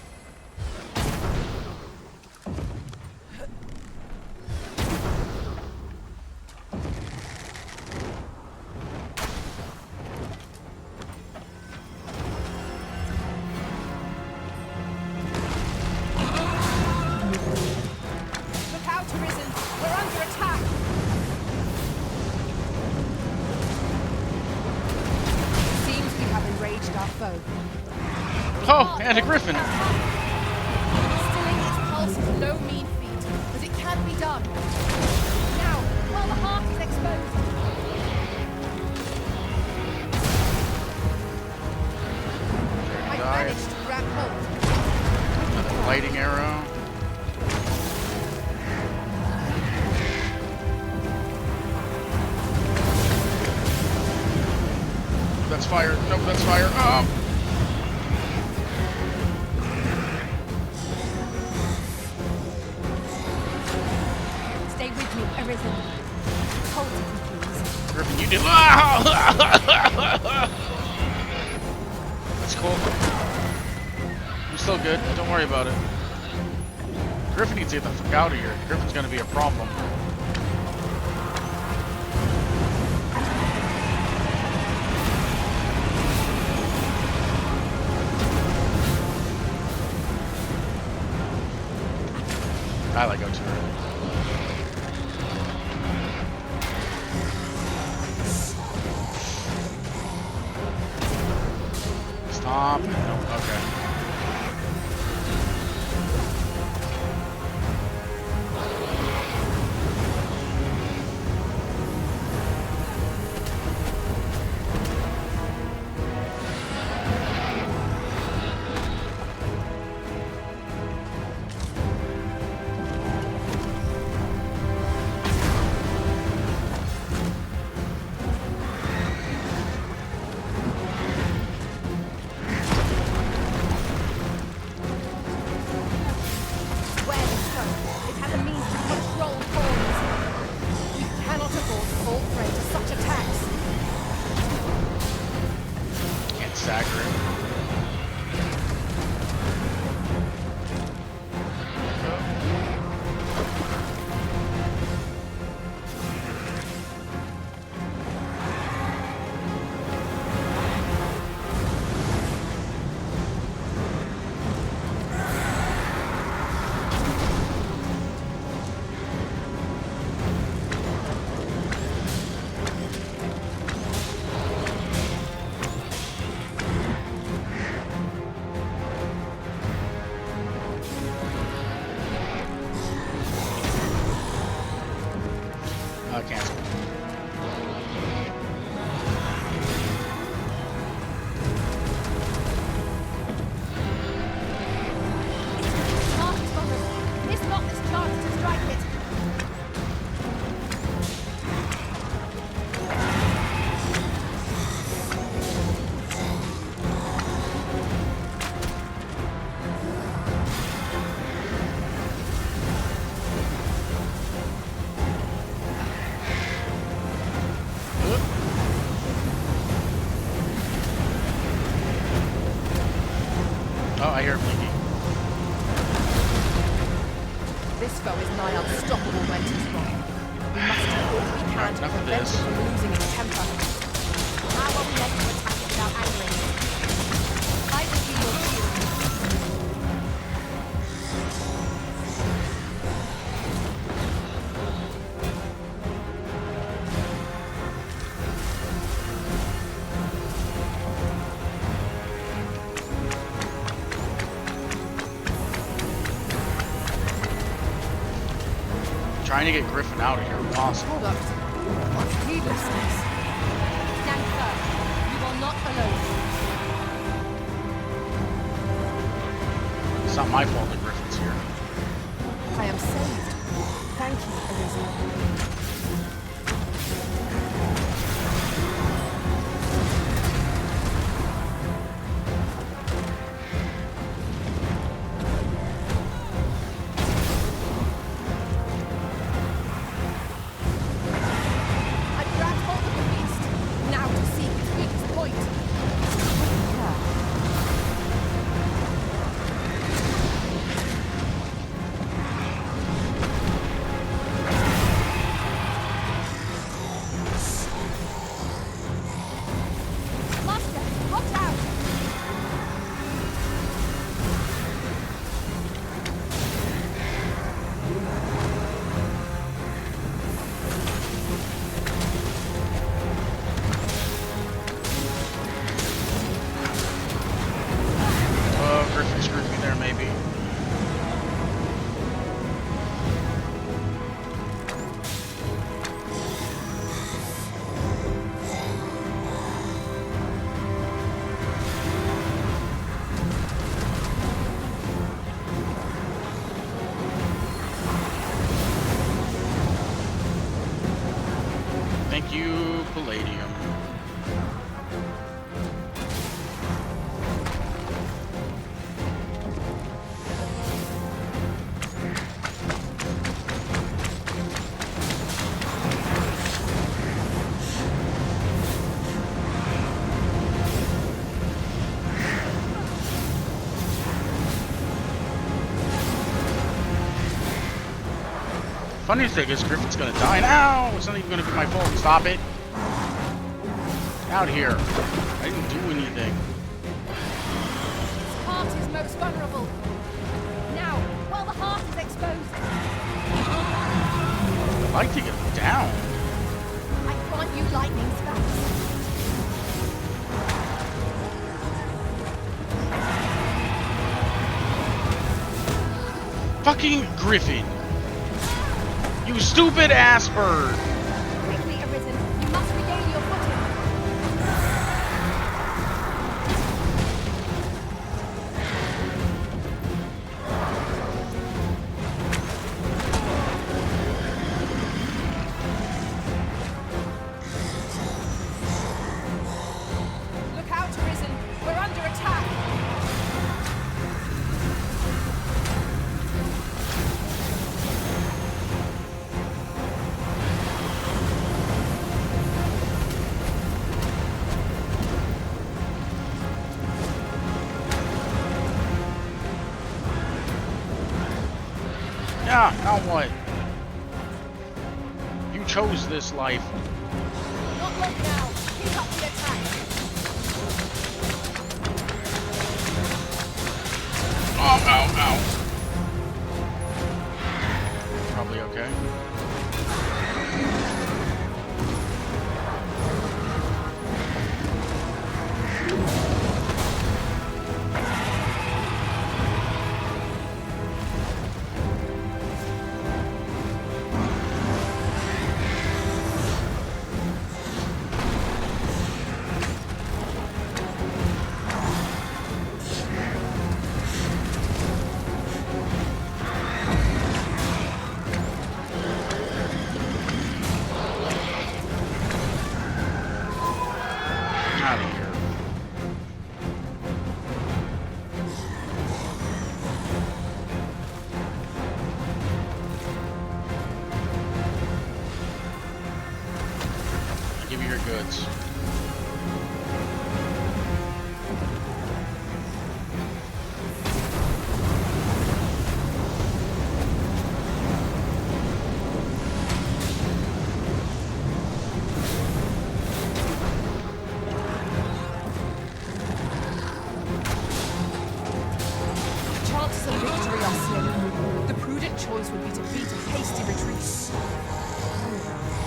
Look out, Risen! We're under attack! Seems we have enraged our foe. Oh, and a griffin! Stilling its pulse is no mean feat, but it can be done. Now, while the heart is exposed. I managed to grab hold. Another lighting arrow. That's fire. Nope, that's fire. Oh! Stay with me, Arisen. Hold it, please. Griffin, you did. That's cool. I'm still good. Don't worry about it. Griffin needs to get the fuck out of here. Griffin's gonna be a problem. I let go too early. Stop. No, okay. Cancel. It's not this chance to strike it. Oh, I hear it blinking. This foe is nigh unstoppable when 'tis wrong. We must do all we can to enough of prevent it this. from losing its temper. How are we meant to attack it without angering it? I will be your shield. Trying to get Griffin out of here if possible. Hold up. What needlessness. Stand firm. You are not alone. It's not my fault that Griffin's here. I am saved. Thank you, Elizabeth. I grabbed hold of the beast. Now to seek its weakest point. Master, watch out! Oh, Griffin screwed me there, maybe. Thank you, Palladium. Funny thing is, Griffin's gonna die now. It's not even gonna be my fault. Stop it. Out here. I didn't do anything. His heart is most vulnerable. Now, while the heart is exposed, I'd like to get down. I grant you lightning spells. Fucking Griffin. You stupid ass bird. Quickly, Arisen. You must regain your footing. Look out, Arisen. We're under attack. Yeah, now what? You chose this life. Not long now. Keep up the attack. Oh, ow, ow. Probably okay. Out of here. Give me your goods. Chances of victory are slim. The prudent choice would be to beat a hasty retreat.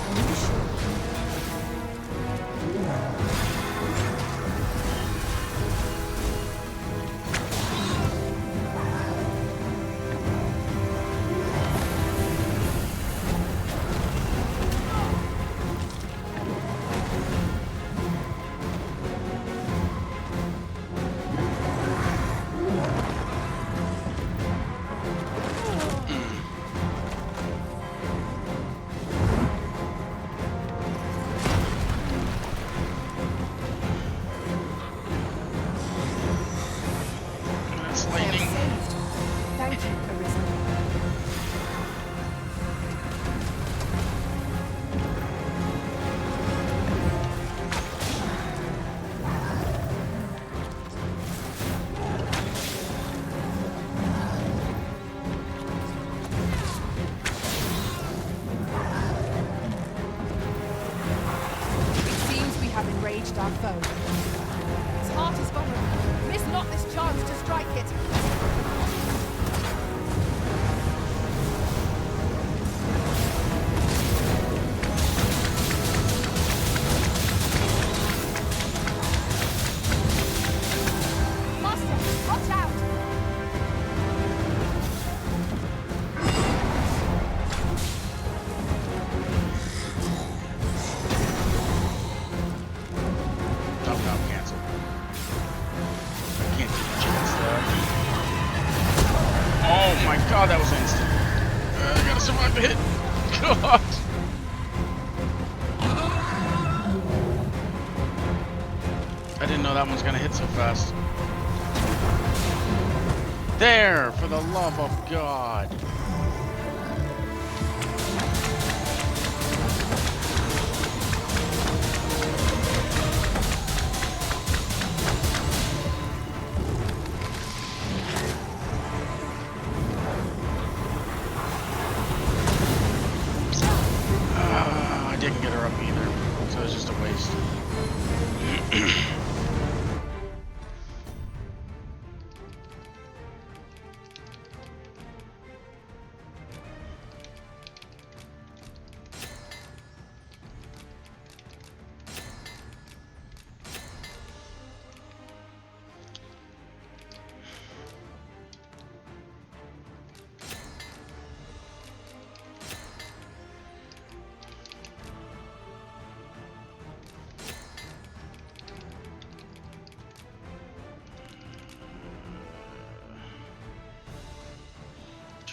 Are you sure? That's I am lightning. saved. Thank you, Arisen. It seems we have enraged our foe. His heart is vulnerable. Miss not this chance to strike it. Master, watch out! No, cancel. I can't give a chance there. Oh my god, that was instant. I gotta survive the hit. God. I didn't know that one's gonna hit so fast. There, for the love of God.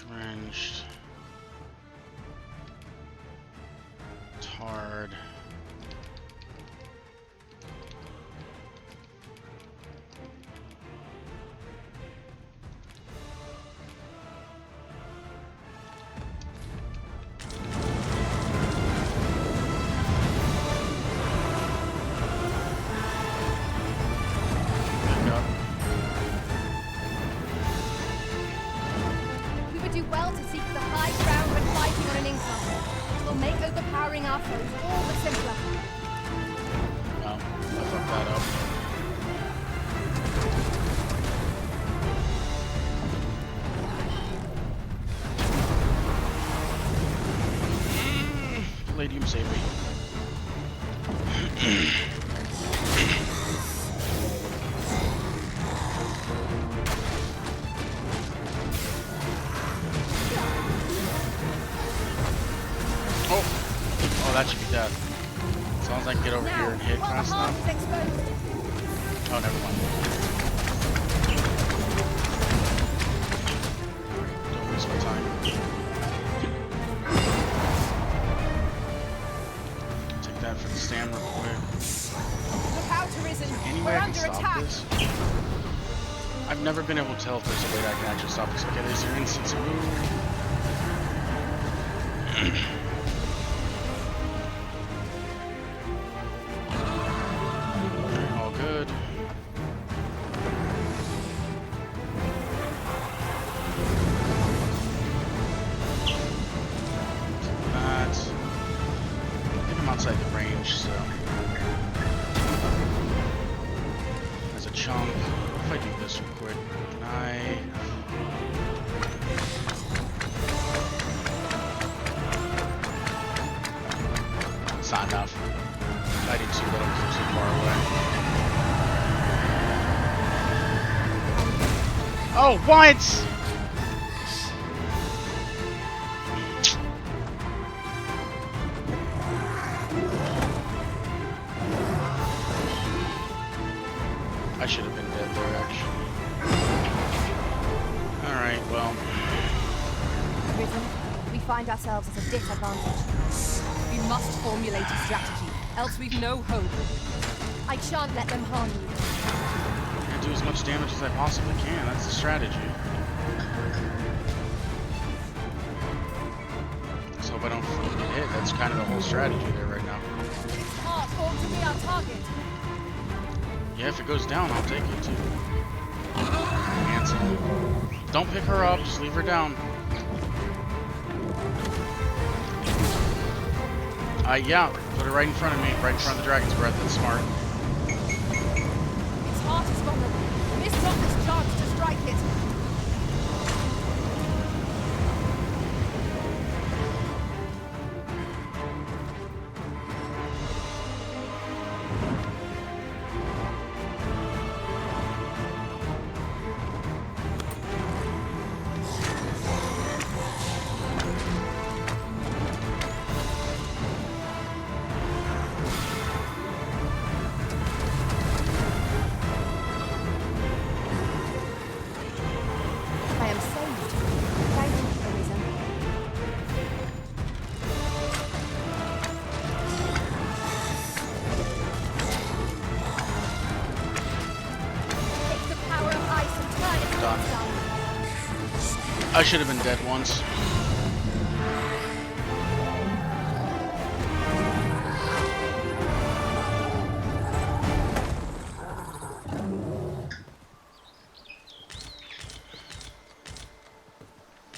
Drenched. Tarred. We would do well to seek the high ground when fighting on an incline. It will make overpowering our foes all the simpler. Well, I fucked that up. Palladium save me. Oh, that should be death. As long as I can get over here and hit While the fast heart enough. is exposed, Oh, never mind. Don't waste my time. Take that for the stamina real quick. look out, Arisen. Any We're way I can under stop attack. this? I've never been able to tell if there's a way that I can actually stop this. Okay, there's your instance move. All good. That. I think I'm outside the range, so. As a chunk. If I do this real quick, can I? It's not enough. I did too little because I'm too far away. Oh, what? I should have been dead there, actually. Alright, well. Arisen, we find ourselves at a disadvantage. We must formulate a strategy, else we've no hope. I shan't let them harm you. I'm gonna do as much damage as I possibly can. That's the strategy. So if I don't get hit, that's kind of the whole strategy there right now. Heart ought to be our target. Yeah, if it goes down, I'll take it too. Cancel. Don't pick her up, just leave her down. Yeah, put her right in front of me, right in front of the dragon's breath. That's smart. Its heart is vulnerable. Miss not this chance to strike it. I am saved. Thank you, Arisen. Take the power of ice and turn it Done. upside. I should have been dead once.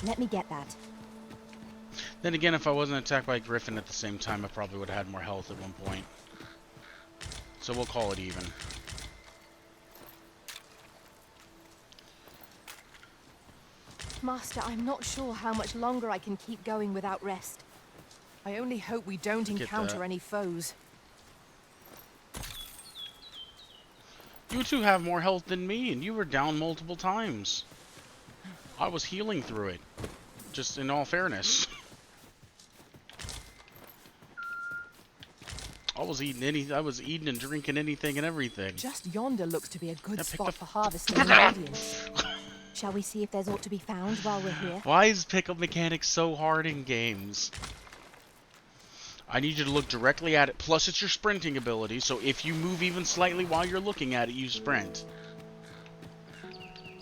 Let me get that. Then again, if I wasn't attacked by a griffin at the same time, I probably would have had more health at one point. So we'll call it even. Master, I'm not sure how much longer I can keep going without rest. I only hope we don't Get encounter that. any foes. You two have more health than me, and you were down multiple times. I was healing through it. Just in all fairness. I was eating and drinking anything and everything. Just yonder looks to be a good Yeah, pick spot the for harvesting ingredients. Shall we see if there's aught to be found while we're here? Why is pickup mechanics so hard in games? I need you to look directly at it. Plus, it's your sprinting ability, so if you move even slightly while you're looking at it, you sprint.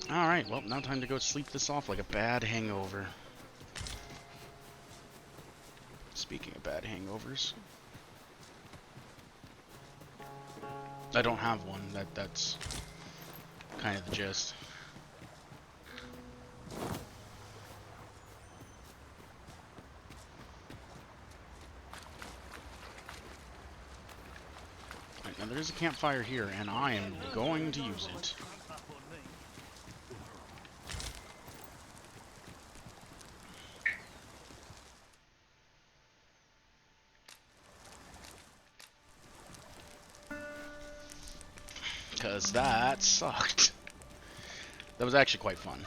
Alright, well, now time to go sleep this off like a bad hangover. Speaking of bad hangovers. I don't have one. That's kind of the gist. Right, now there is a campfire here, and I am going to use it. Because that sucked. That was actually quite fun.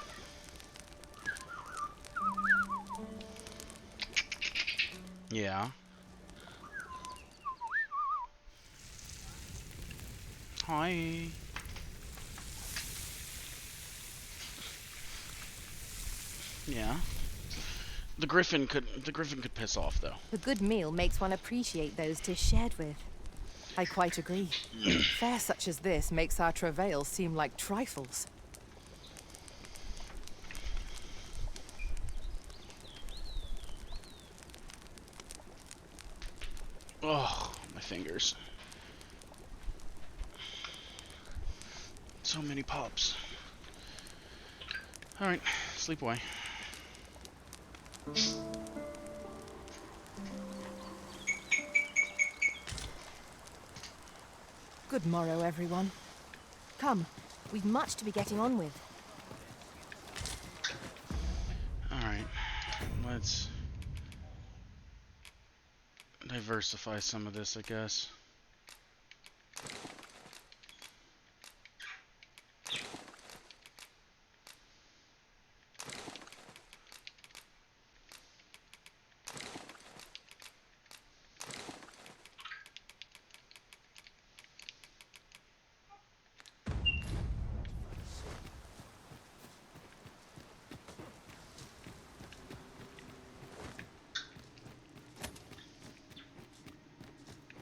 Yeah. Hi. Yeah. The griffin could piss off though. A good meal makes one appreciate those 'tis shared with. I quite agree. Fare such as this makes our travails seem like trifles. Oh, my fingers. So many pups. Alright, sleep away. Good morrow, everyone. Come, we've much to be getting on with. Alright, let's diversify some of this, I guess.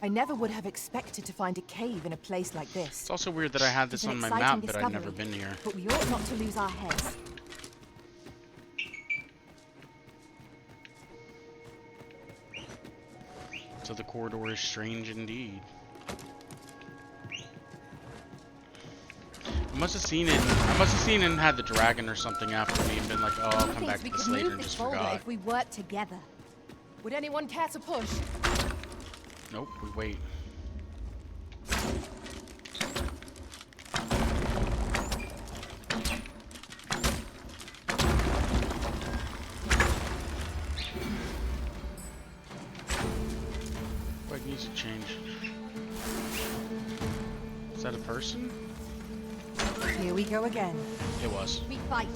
I never would have expected to find a cave in a place like this. It's also weird that I had this It's an on my exciting map, but I'd never discovery, been here. But we ought not to lose our heads. So the corridor is strange indeed. I must have seen it. I must have seen it and had the dragon or something after me and been like, oh, I'll come back to this later and just forgot. If we work together. Would anyone care to push? Nope, we wait. Like music change. Is that a person? Here we go again. It was. We fight.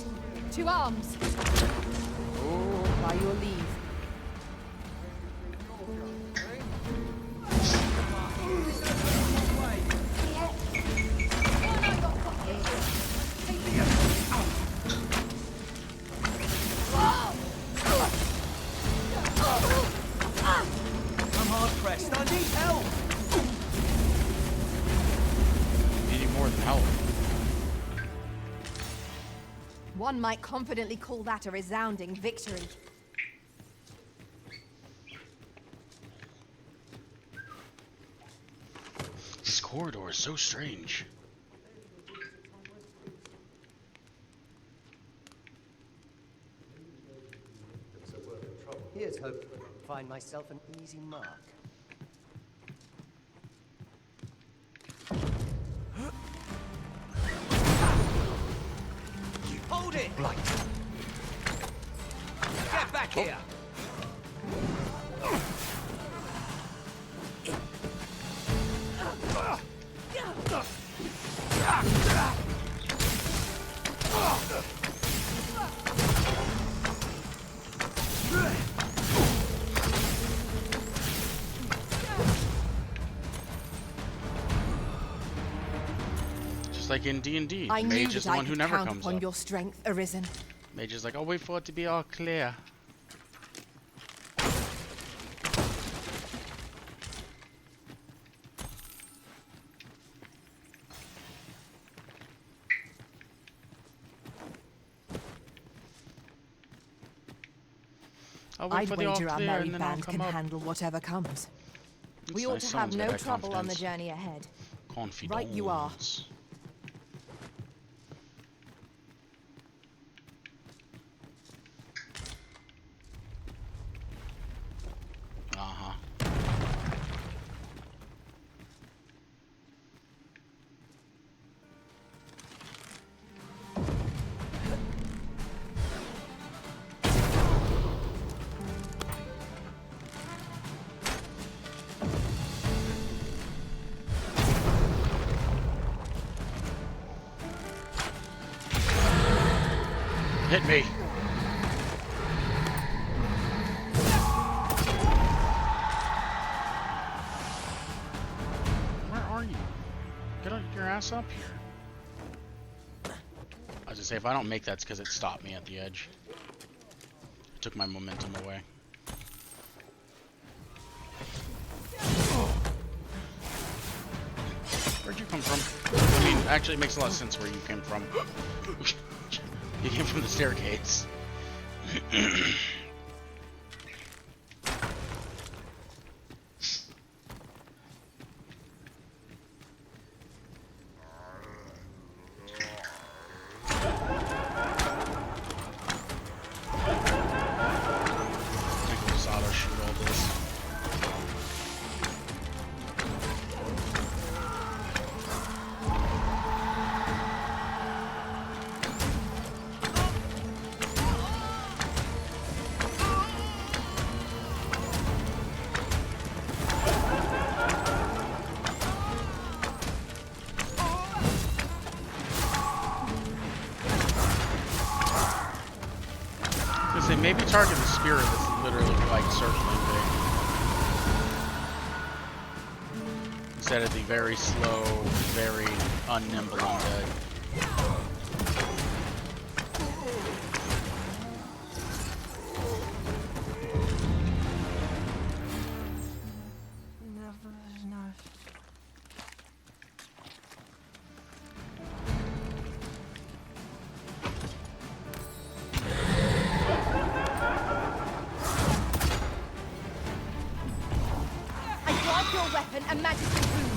To arms. Oh, by your leave. I'm hard pressed. I need help. Needing more than help. One might confidently call that a resounding victory. This corridor is so strange. Here's hope to find myself an easy mark. Hold it! Blight. Get back here! like in D&D. I knew Mage is that the I one who could never count comes upon up. your strength, Arisen. Mage is like, I'll wait for it to be all clear. I'll wait I'd for the all wager our clear merry and then I'll band come can up. handle whatever comes. It's We ought nice, to have someone's no got that trouble on the confidence. journey ahead. Confidence. Right you are. Uh-huh. Hit me. Where are you? Get your ass up here. I was gonna say, if I don't make that, it's because it stopped me at the edge. It took my momentum away. Where'd you come from? I mean, actually, it makes a lot of sense where you came from. You came from the staircase. I think we'll just auto shoot all this. Say maybe target the spirit that's literally like circling big. Instead of the very slow, very unnimble undead. Your weapon and magic room.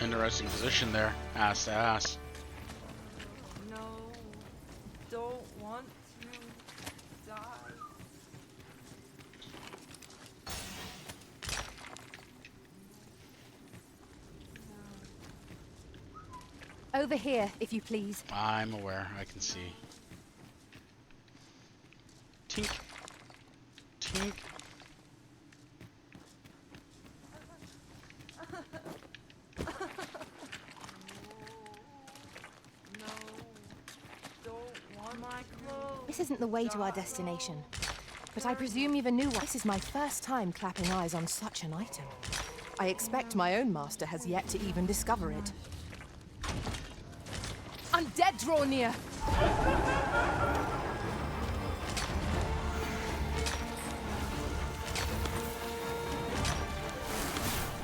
Interesting position there, ass to ass. Don't want to die. Over here, if you please. I'm aware, I can see. Tink. Tink. This isn't the way to our destination. But I presume you've a new one. This is my first time clapping eyes on such an item. I expect my own master has yet to even discover it. Undead draw near.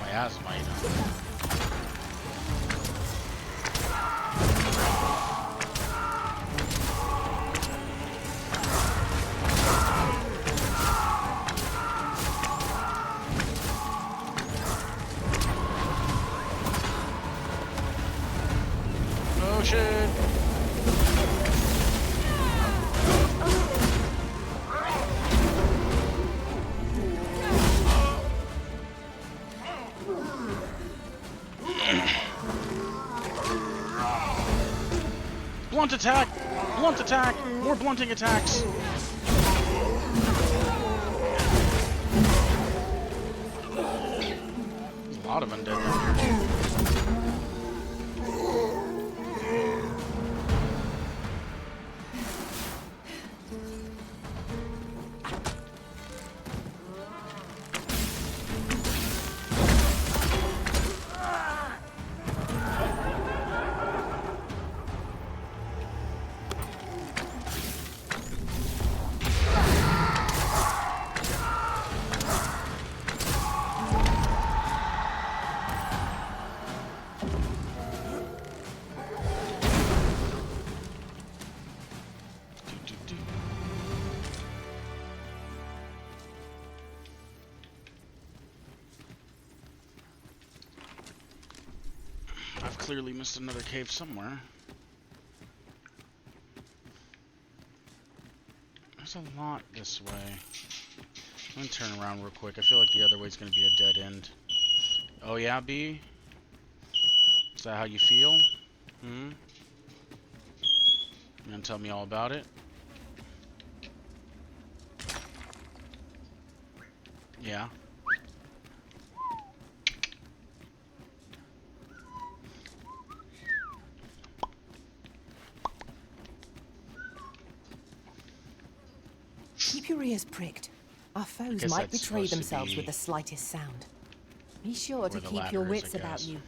Miasmite. Oh shit! Blunt attack! Blunt attack! More blunting attacks! lot of undead down here. I've clearly missed another cave somewhere. There's a lot this way. I'm gonna turn around real quick. I feel like the other way's gonna be a dead end. Oh yeah, B? Is that how you feel? Hmm? You gonna tell me all about it? Yeah. Keep your ears pricked. Our foes Guess might that's betray supposed to themselves be with the slightest sound. Be sure where to the keep your ladder is, wits I about guess. you.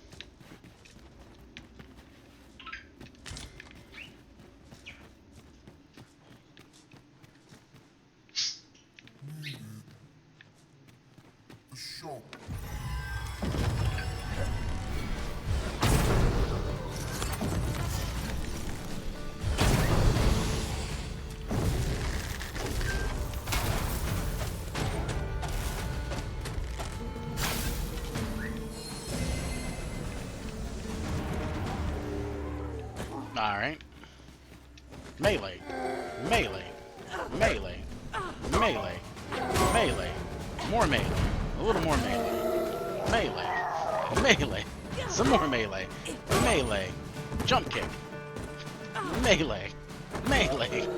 Alright. Melee. Melee. Melee. Melee. Melee. More melee. A little more melee. Melee. Melee. Some more melee. Melee. Jump kick. Melee. Melee.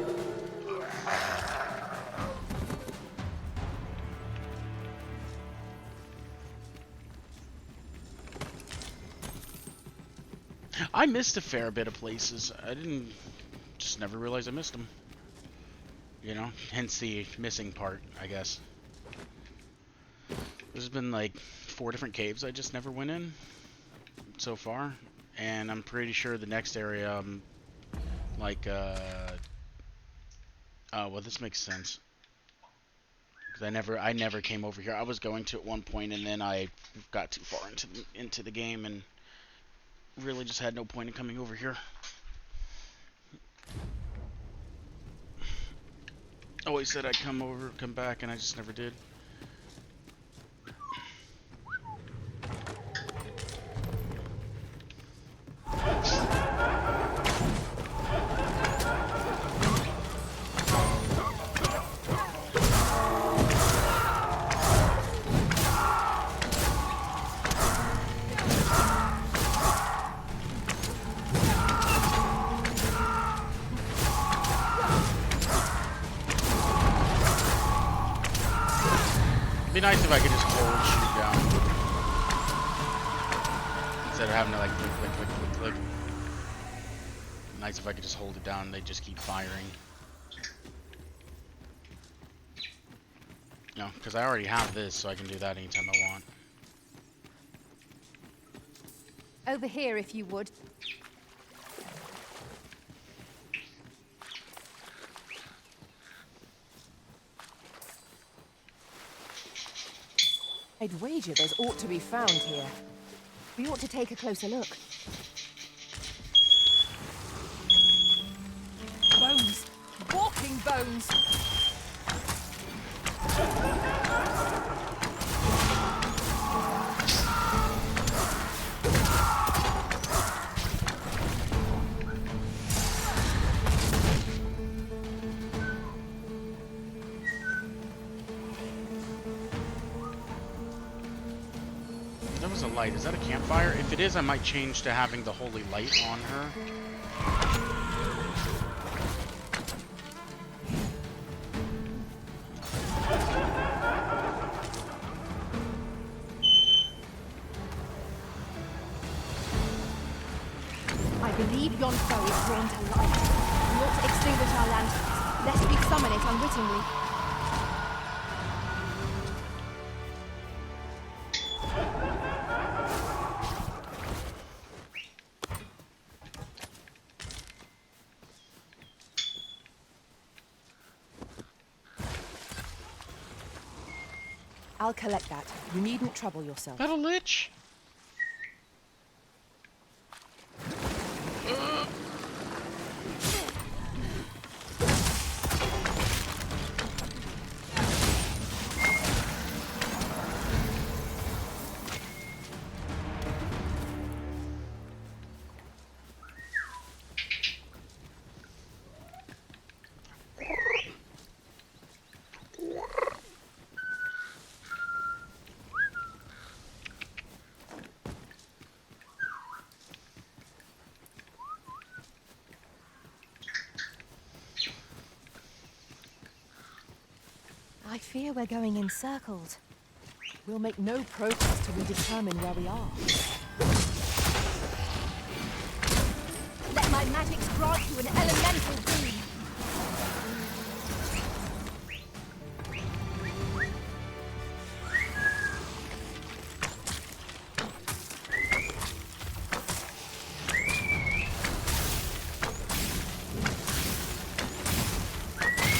I missed a fair bit of places. I just never realized I missed them. You know, hence the missing part, I guess. There's been like 4 different caves I just never went in so far, and I'm pretty sure the next area, well, this makes sense. Because I never came over here. I was going to at one point, and then I got too far into the game, and really just had no point in coming over here. Always said I'd come back, and I just never did. It'd be nice if I could just hold shoot down instead of having to like click, click, click, click, click. Nice if I could just hold it down and they just keep firing. No, because I already have this, so I can do that anytime I want. Over here, if you would. I'd wager there's ought to be found here. We ought to take a closer look. Bones! Walking bones! There was a light. Is that a campfire? If it is, I might change to having the holy light on her. believe yon foe is drawn to light. We ought to extinguish our lanterns, lest we summon it unwittingly. I'll collect that. You needn't trouble yourself. That a lich? I fear we're going in circles. We'll make no progress till we determine where we are. Let my magics grant you an elemental boon.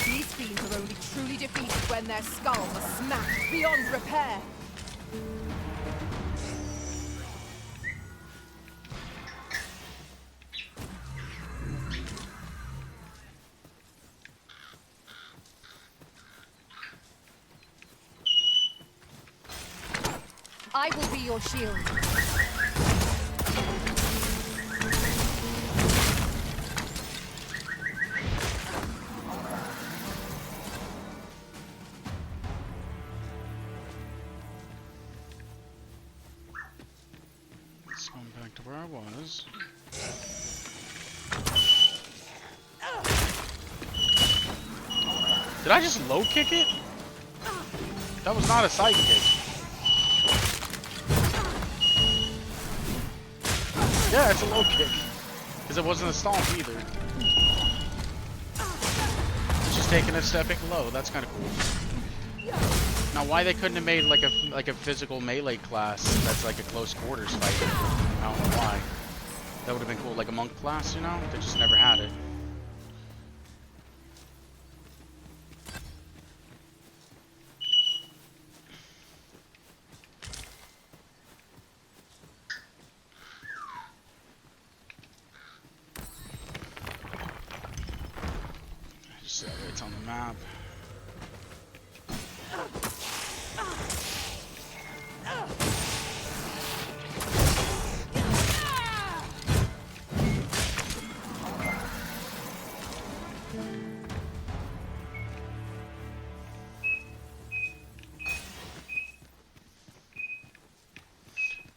These fiends are only truly defeated when their skulls are smashed beyond repair. I will be your shield. Let's go back to where I was. Did I just low kick it? That was not a side kick. Yeah, it's a low kick. Because it wasn't a stomp either. It's just taking a stepping low. That's kind of cool. Now, why they couldn't have made like a physical melee class that's like a close quarters fight? I don't know why. That would have been cool, like a monk class, you know? They just never had it. Just that way it's on the map.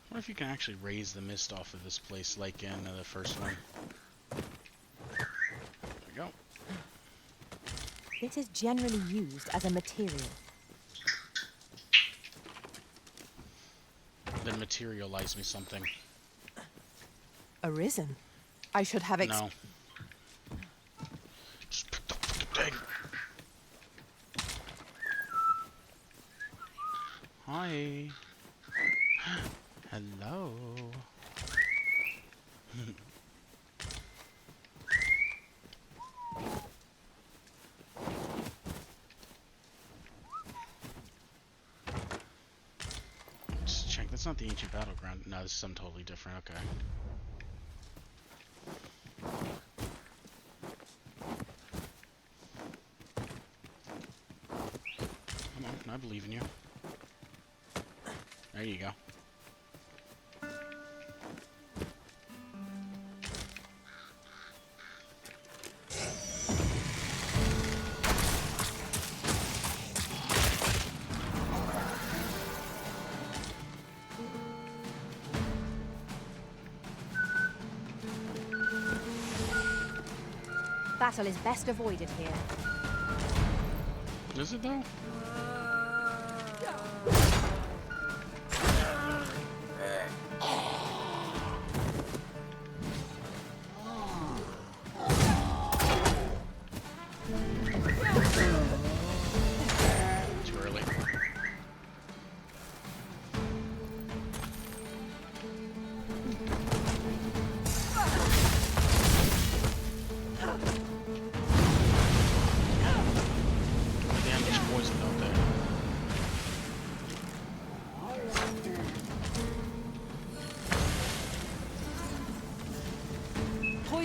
I wonder if you can actually raise the mist off of this place like in the first one. There we go. This is generally used as a material. Then materialize me something. Arisen. I should have No. Just pick the fucking thing. Hi. Hello. Just check. That's not the ancient battleground. No, this is something totally different. Okay. Come on, I believe in you. There you go. Battle is best avoided here. Is it though?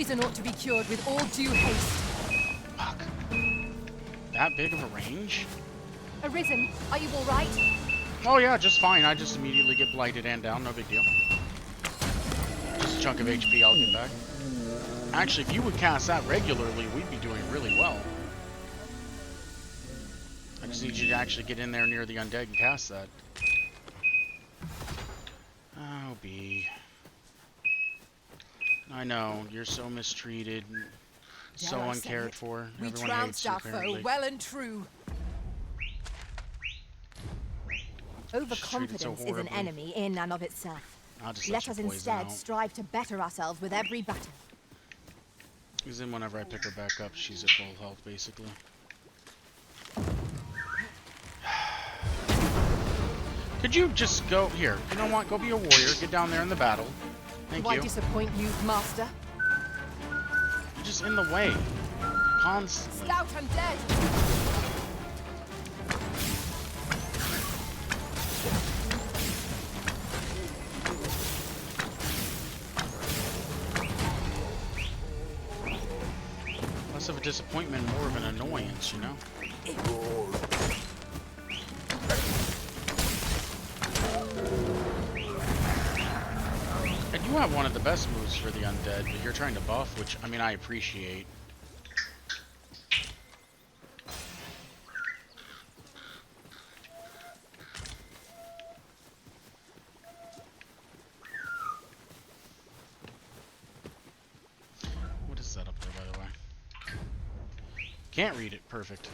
poison ought to be cured with all due haste. Fuck. That big of a range? Arisen, are you all right? Oh yeah, just fine. I just immediately get blighted and down. No big deal. Just a chunk of HP I'll get back. Actually, if you would cast that regularly, we'd be doing really well. I just need you to actually get in there near the undead and cast that. Oh, B. I know, you're so mistreated, so Dare I say uncared it? for. We Everyone hates trounced you, our foe apparently. well and true. Overconfidence so is an horribly. enemy in and of itself. I'll just Let let us you poison instead out. strive to better ourselves with every battle. Because then whenever I pick her back up, she's at full health, basically. Could you just go... Here, you know what? Go be a warrior. Get down there in the battle. Thank Do I you. disappoint you, Master? You're just in the way. Constantly. Scout undead! Less of a disappointment, more of an annoyance, you know? And you have one of the best moves for the undead, but you're trying to buff, which, I mean, I appreciate. What is that up there, by the way? Can't read it. Perfect.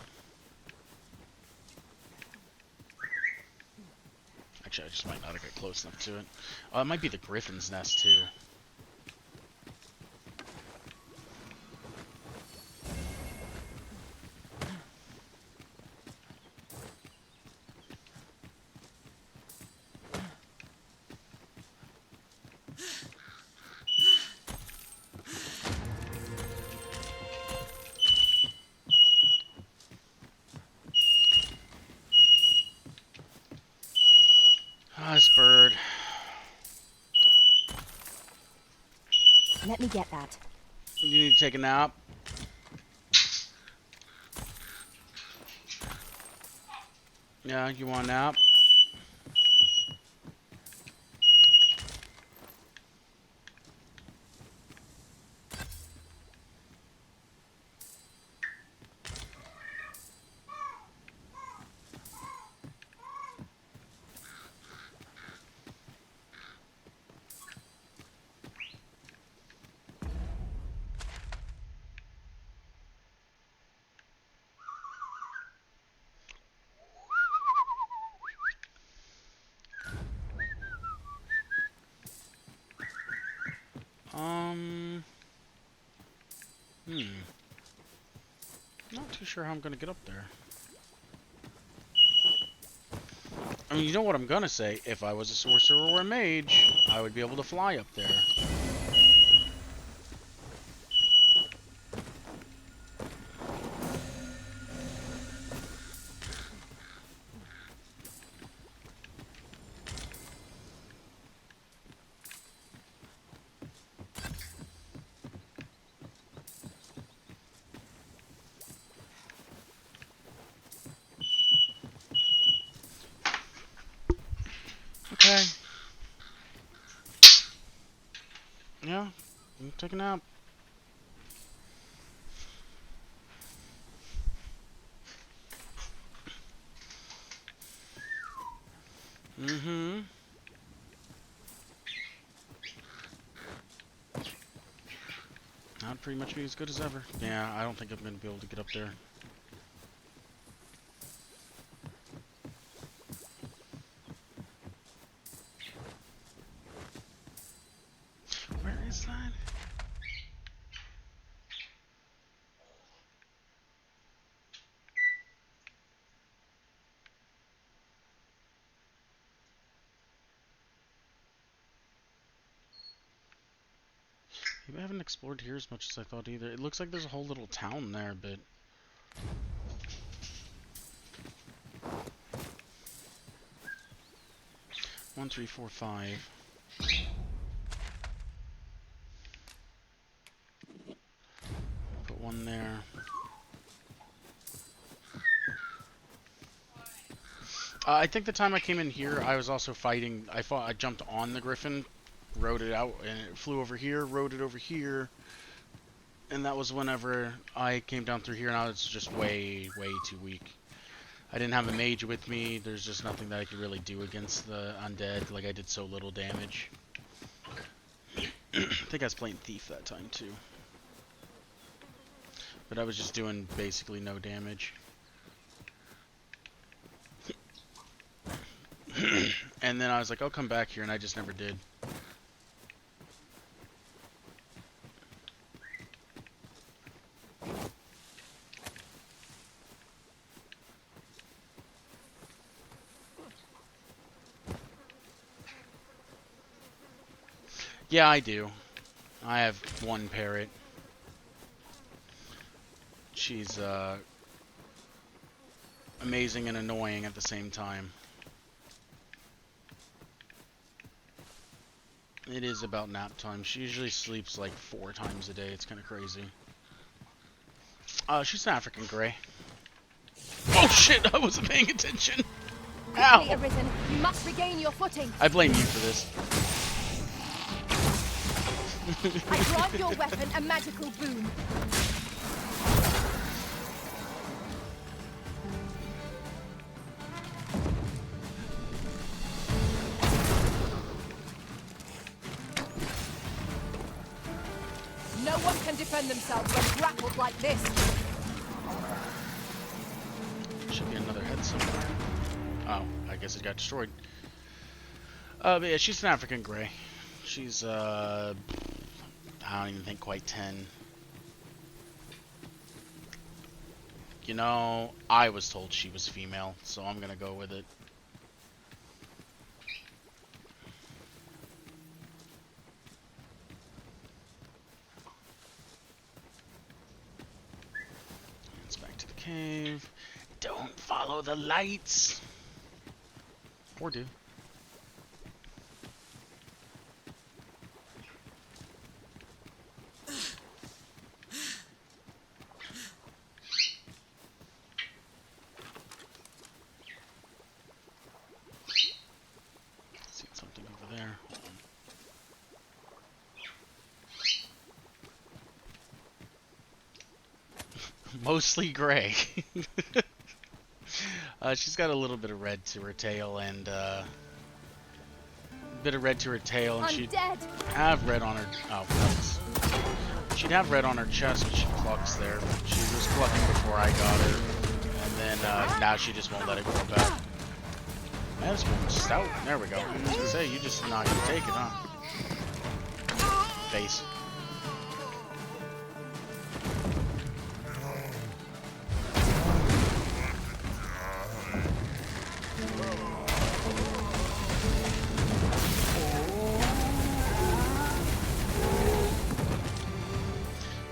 Actually, I just might not have got close enough to it. It might be the Griffin's Nest, too. Ah, this bird. Let me get that. You need to take a nap. Yeah, you want a nap? Not too sure how I'm gonna get up there. I mean, you know what I'm gonna say? If I was a sorcerer or a mage, I would be able to fly up there. Okay. Yeah, take a nap. Mm-hmm. That'd pretty much be as good as ever. Yeah, I don't think I'm gonna be able to get up there. Where is that? Maybe I haven't explored here as much as I thought either. It looks like there's a whole little town there, but... One, three, four, five. one there. I think the time I came in here, I was also fighting. I jumped on the Griffin, rode it out, and it flew over here, rode it over here. And that was whenever I came down through here, and I was just way, way too weak. I didn't have a mage with me. There's just nothing that I could really do against the undead. Like, I did so little damage. I think I was playing Thief that time, too. But I was just doing basically no damage. And then I was like, I'll come back here, and I just never did. Yeah, I do. I have one parrot. She's amazing and annoying at the same time. It is about nap time. She usually sleeps like 4 times a day. It's kind of crazy. She's an African Grey. Oh shit! I wasn't paying attention. Quickly, Ow! Arisen. You must regain your footing. I blame you for this. I grant your weapon a magical boon. No one can defend themselves when grappled like this. Should be another head somewhere. Oh, I guess it got destroyed. But yeah, she's an African Grey. She's, I don't even think quite 10. You know, I was told she was female, so I'm gonna go with it. Let's back to the cave. Don't follow the lights! Or do. See something over there. Mostly gray. She's got a little bit of red to her tail and she'd have red on her. Oh, that's, she'd have red on her chest when she clucks there. She was clucking before I got her, and then now she just won't let it grow back. Man, this one's stout. There we go. I was gonna say, you just not gonna take it, huh? Face.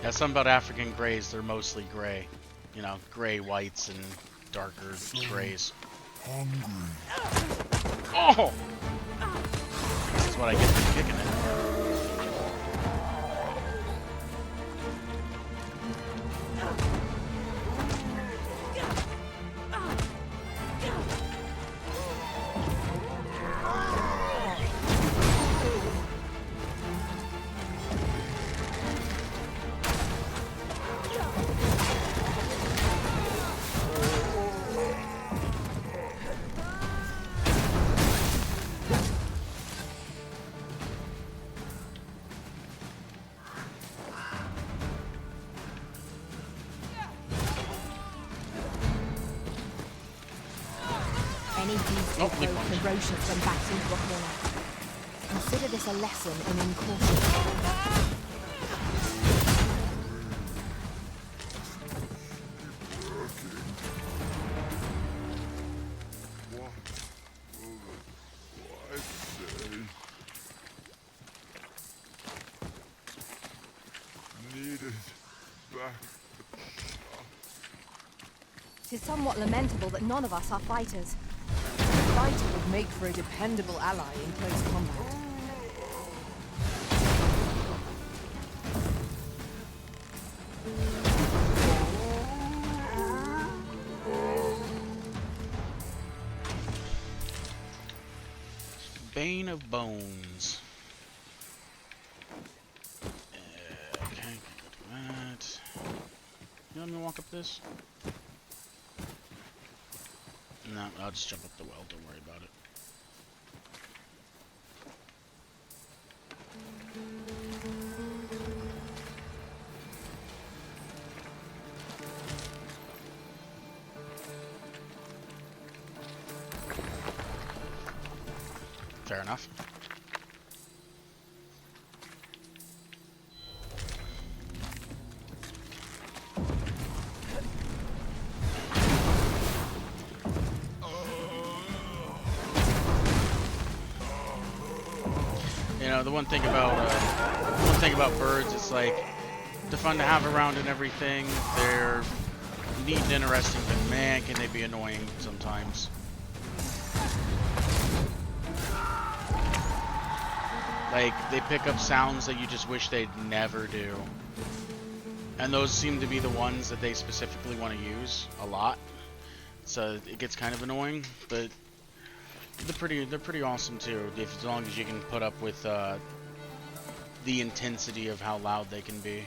Yeah, something about African Greys, they're mostly gray. You know, gray whites and darker grays. Oh! This is what I get for kicking it. Ferocious when backed into a corner. Consider this a lesson in caution. It is somewhat lamentable that none of us are fighters. A fighter would make for a dependable ally in close combat. Bane of Bones. Okay, do that. You let me walk up this? No, I'll just jump up the well. Don't worry about it. Fair enough. You know, the one thing about birds, it's like they're fun to have around and everything. They're neat and interesting, but man, can they be annoying sometimes. Like, they pick up sounds that you just wish they'd never do. And those seem to be the ones that they specifically want to use a lot. So it gets kind of annoying, but they're pretty awesome too, as long as you can put up with the intensity of how loud they can be.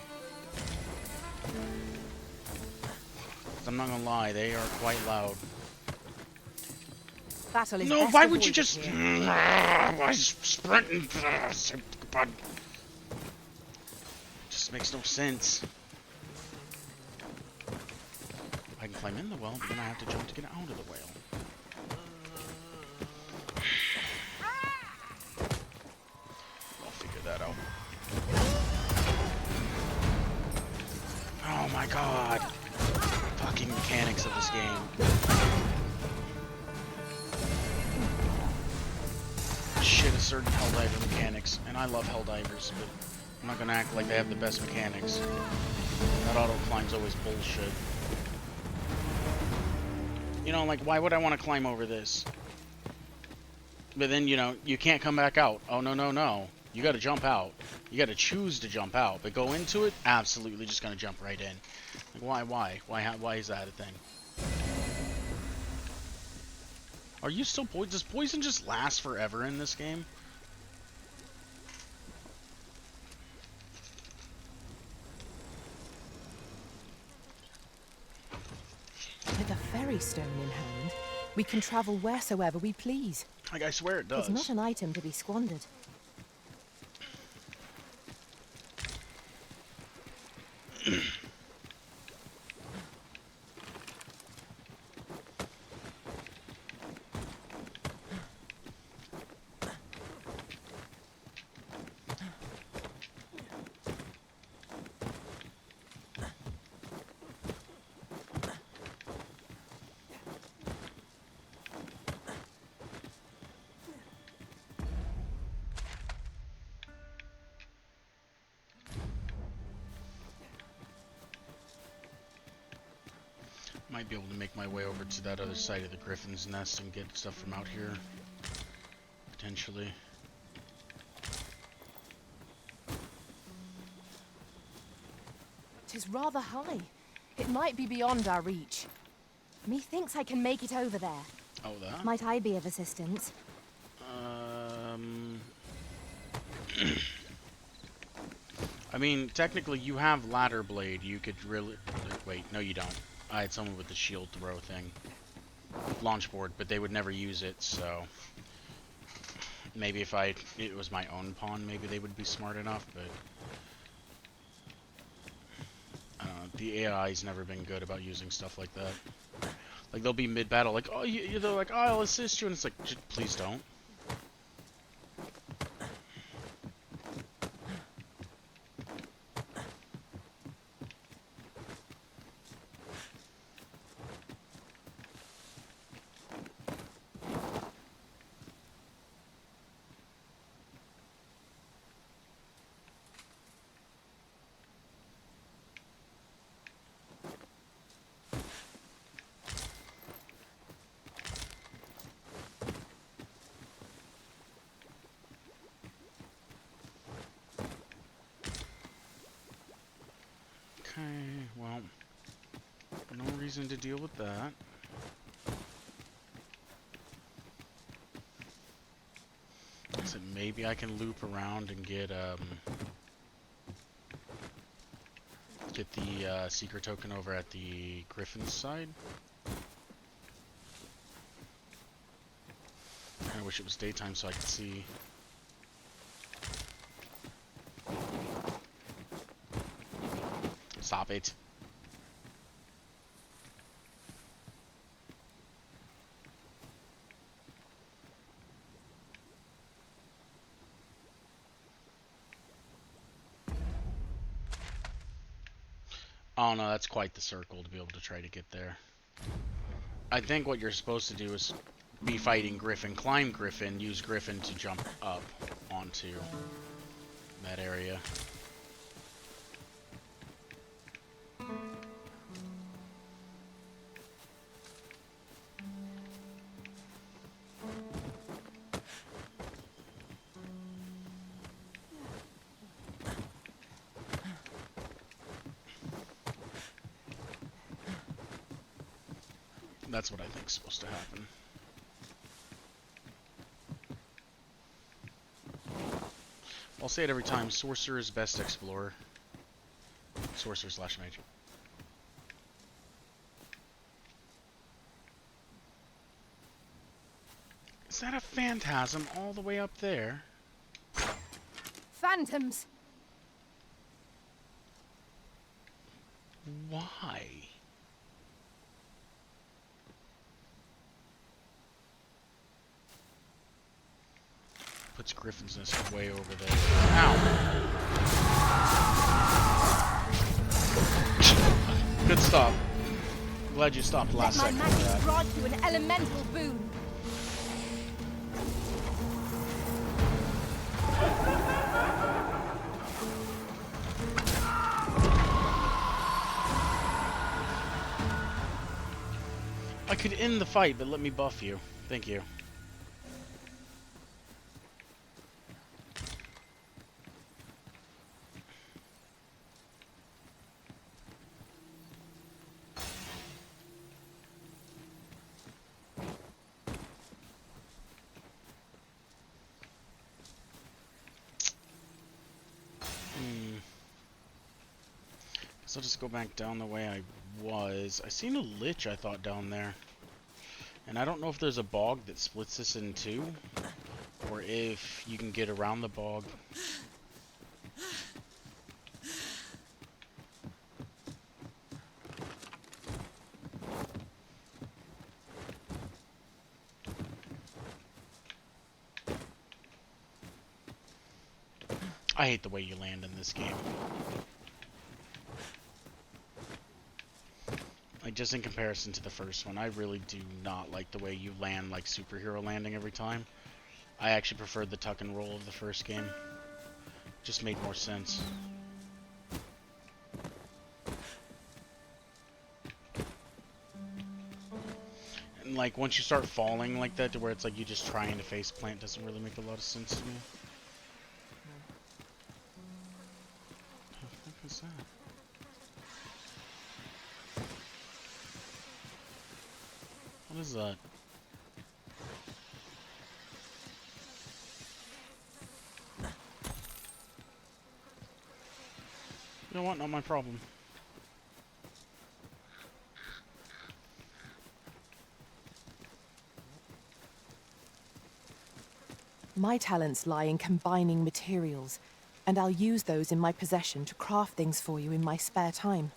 I'm not gonna lie, they are quite loud. Battle is no, best why would you avoided just... here. Why sprinting? Just makes no sense. I can climb in the well, but then I have to jump to get out of the well. I'll figure that out. Oh my god! Fucking mechanics of this game. Shit, a certain Helldiver mechanics, and I love Helldivers, but I'm not gonna act like they have the best mechanics. That auto climb's always bullshit. You know, like, why would I want to climb over this? But then, you know, you can't come back out. Oh, no, no, no. You gotta jump out. You gotta choose to jump out. But go into it, absolutely just gonna jump right in. Like, why is that a thing? Are you still poisoned? Does poison just last forever in this game? With a fairy stone in hand, we can travel wheresoever we please. Like, I swear it does. It's not an item to be squandered. Might be able to make my way over to that other side of the Griffin's Nest and get stuff from out here. Potentially. Tis rather high. It might be beyond our reach. Methinks I can make it over there. Oh, that? Might I be of assistance? I mean, technically, you have Ladder Blade. You could really... Wait, no you don't. I had someone with the shield throw thing. Launch board, but they would never use it, so... Maybe if it was my own pawn, maybe they would be smart enough, but... I don't know, the AI's never been good about using stuff like that. Like, they'll be mid-battle, like, oh, they're like, oh, I'll assist you, and it's like, please don't. Okay, well, no reason to deal with that. maybe I can loop around and get the secret token over at the Griffin's side. I wish it was daytime so I could see. Stop it. Oh no, that's quite the circle to be able to try to get there. I think what you're supposed to do is be fighting Griffin, climb Griffin, use Griffin to jump up onto that area. That's what I think is supposed to happen. I'll say it every time, Sorcerer is best Explorer. Sorcerer / Mage. Is that a phantasm all the way up there? Phantoms! Why? Puts Griffin's Nest way over there. Ow! Good stop. I'm glad you stopped last Let second my for magic that. grant you an elemental boon. I could end the fight, but let me buff you. Thank you. So I'll just go back down the way I was. I seen a lich, I thought, down there. And I don't know if there's a bog that splits this in two, or if you can get around the bog. I hate the way you land in this game. Like, just in comparison to the first one, I really do not like the way you land like superhero landing every time. I actually preferred the tuck and roll of the first game. Just made more sense. And like, once you start falling like that to where it's like you just trying to face plant doesn't really make a lot of sense to me. What the fuck is that? What is that? You know what? Not my problem. My talents lie in combining materials, and I'll use those in my possession to craft things for you in my spare time.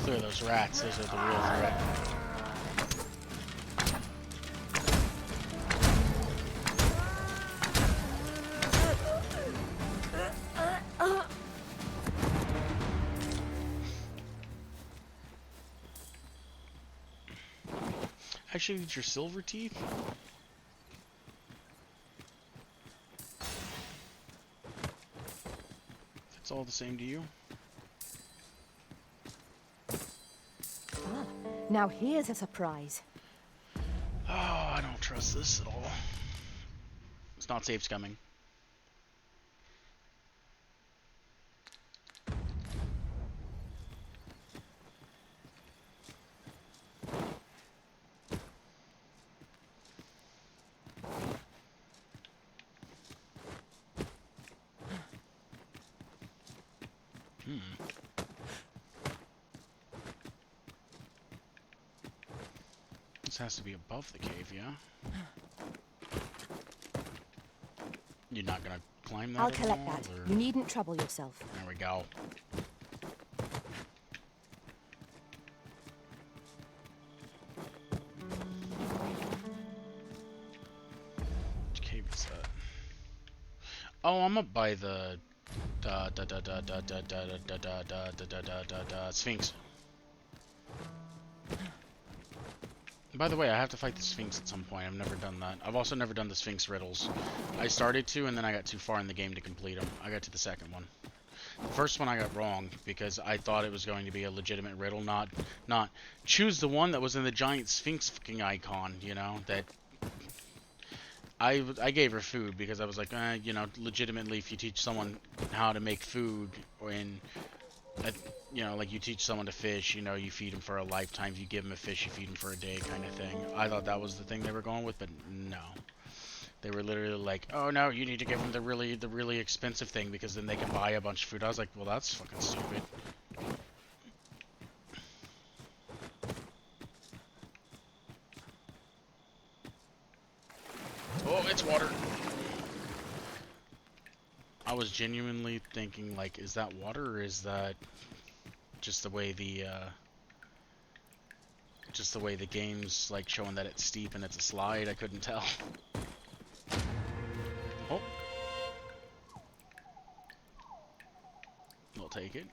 Clear those rats, those are the real threat. Actually, need your silver teeth? it's all the same to you. Ah, now here's a surprise. Oh, I don't trust this at all. It's not safe scumming. This has to be above the cave, yeah? You're not gonna climb that I'll at collect all, that. or- You needn't trouble yourself. There we go. Which cave is that? Oh, I'm up by the Sphinx. By the way, I have to fight the Sphinx at some point. I've never done that. I've also never done the Sphinx riddles. I started to, and then I got too far in the game to complete them. I got to the second one. The first one I got wrong, because I thought it was going to be a legitimate riddle, not choose the one that was in the giant Sphinx fucking icon, you know, that... I gave her food, because I was like, you know, legitimately, if you teach someone how to make food, you know, like you teach someone to fish, you know, you feed them for a lifetime. If you give them a fish, you feed them for a day, kind of thing. I thought that was the thing they were going with, but no. They were literally like, oh no, you need to give them the really expensive thing because then they can buy a bunch of food. I was like, well, that's fucking stupid. Oh, it's water. I was genuinely thinking, like, is that water or is that just the way the game's like showing that it's steep and it's a slide? I couldn't tell. Oh. We'll take it.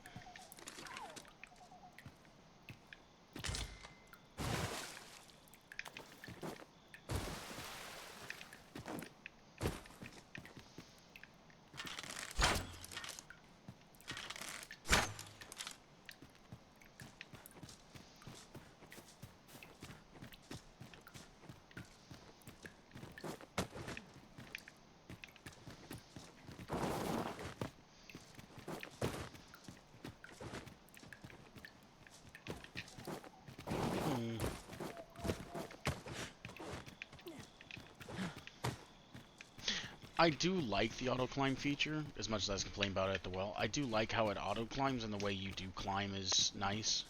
I do like the auto climb feature, as much as I was complaining about it at the well. I do like how it auto climbs, and the way you do climb is nice.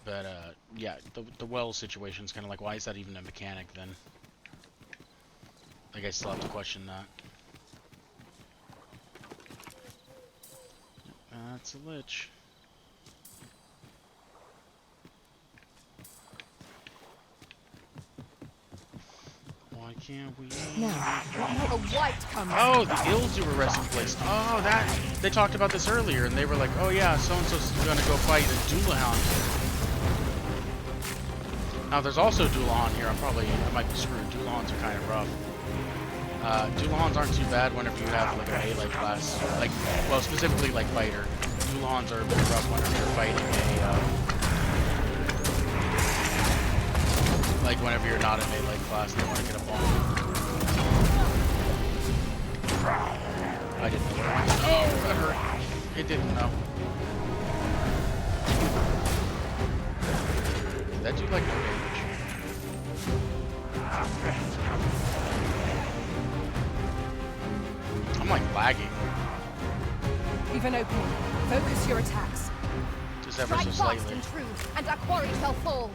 But yeah, the well situation is kind of like, why is that even a mechanic then? Like, I still have to question that. That's a lich. Why can't we? Now, a white comes. Oh, the guilds were resting place. Oh, that they talked about this earlier, and they were like, "Oh yeah, so and so's gonna go fight a Doulahan." Now, there's also Doulahan here. I might be screwed. Doulahans are kind of rough. Doulahans aren't too bad whenever you have like a melee class, like, well, specifically like fighter. Doulahans are a bit rough whenever you're fighting like whenever you're not a melee class, they want to get a bomb. I didn't know where it went. Oh, that hurt. It didn't know. Did that do like no damage? I'm like lagging. We've an opening. Focus your attacks. Just ever so Strike fast slightly. and true, and our quarry shall fall.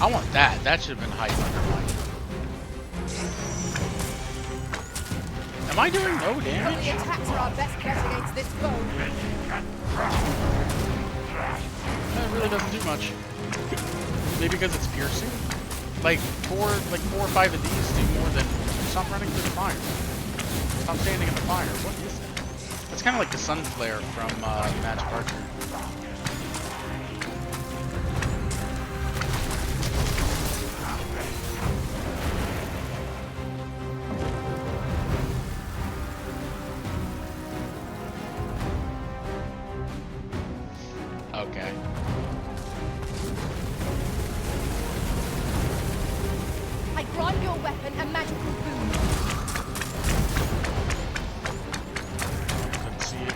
I want that. That should have been hype under mine. Am I doing no damage? The attacks are our best bet against this foe. That really doesn't do much. Maybe because it's piercing? Like four or five of these do more than... Stop running through the fire. Stop standing in the fire. What is that? It's kind of like the sun flare from Magic Archer. Okay. I grant your weapon a magical boon. Couldn't see it.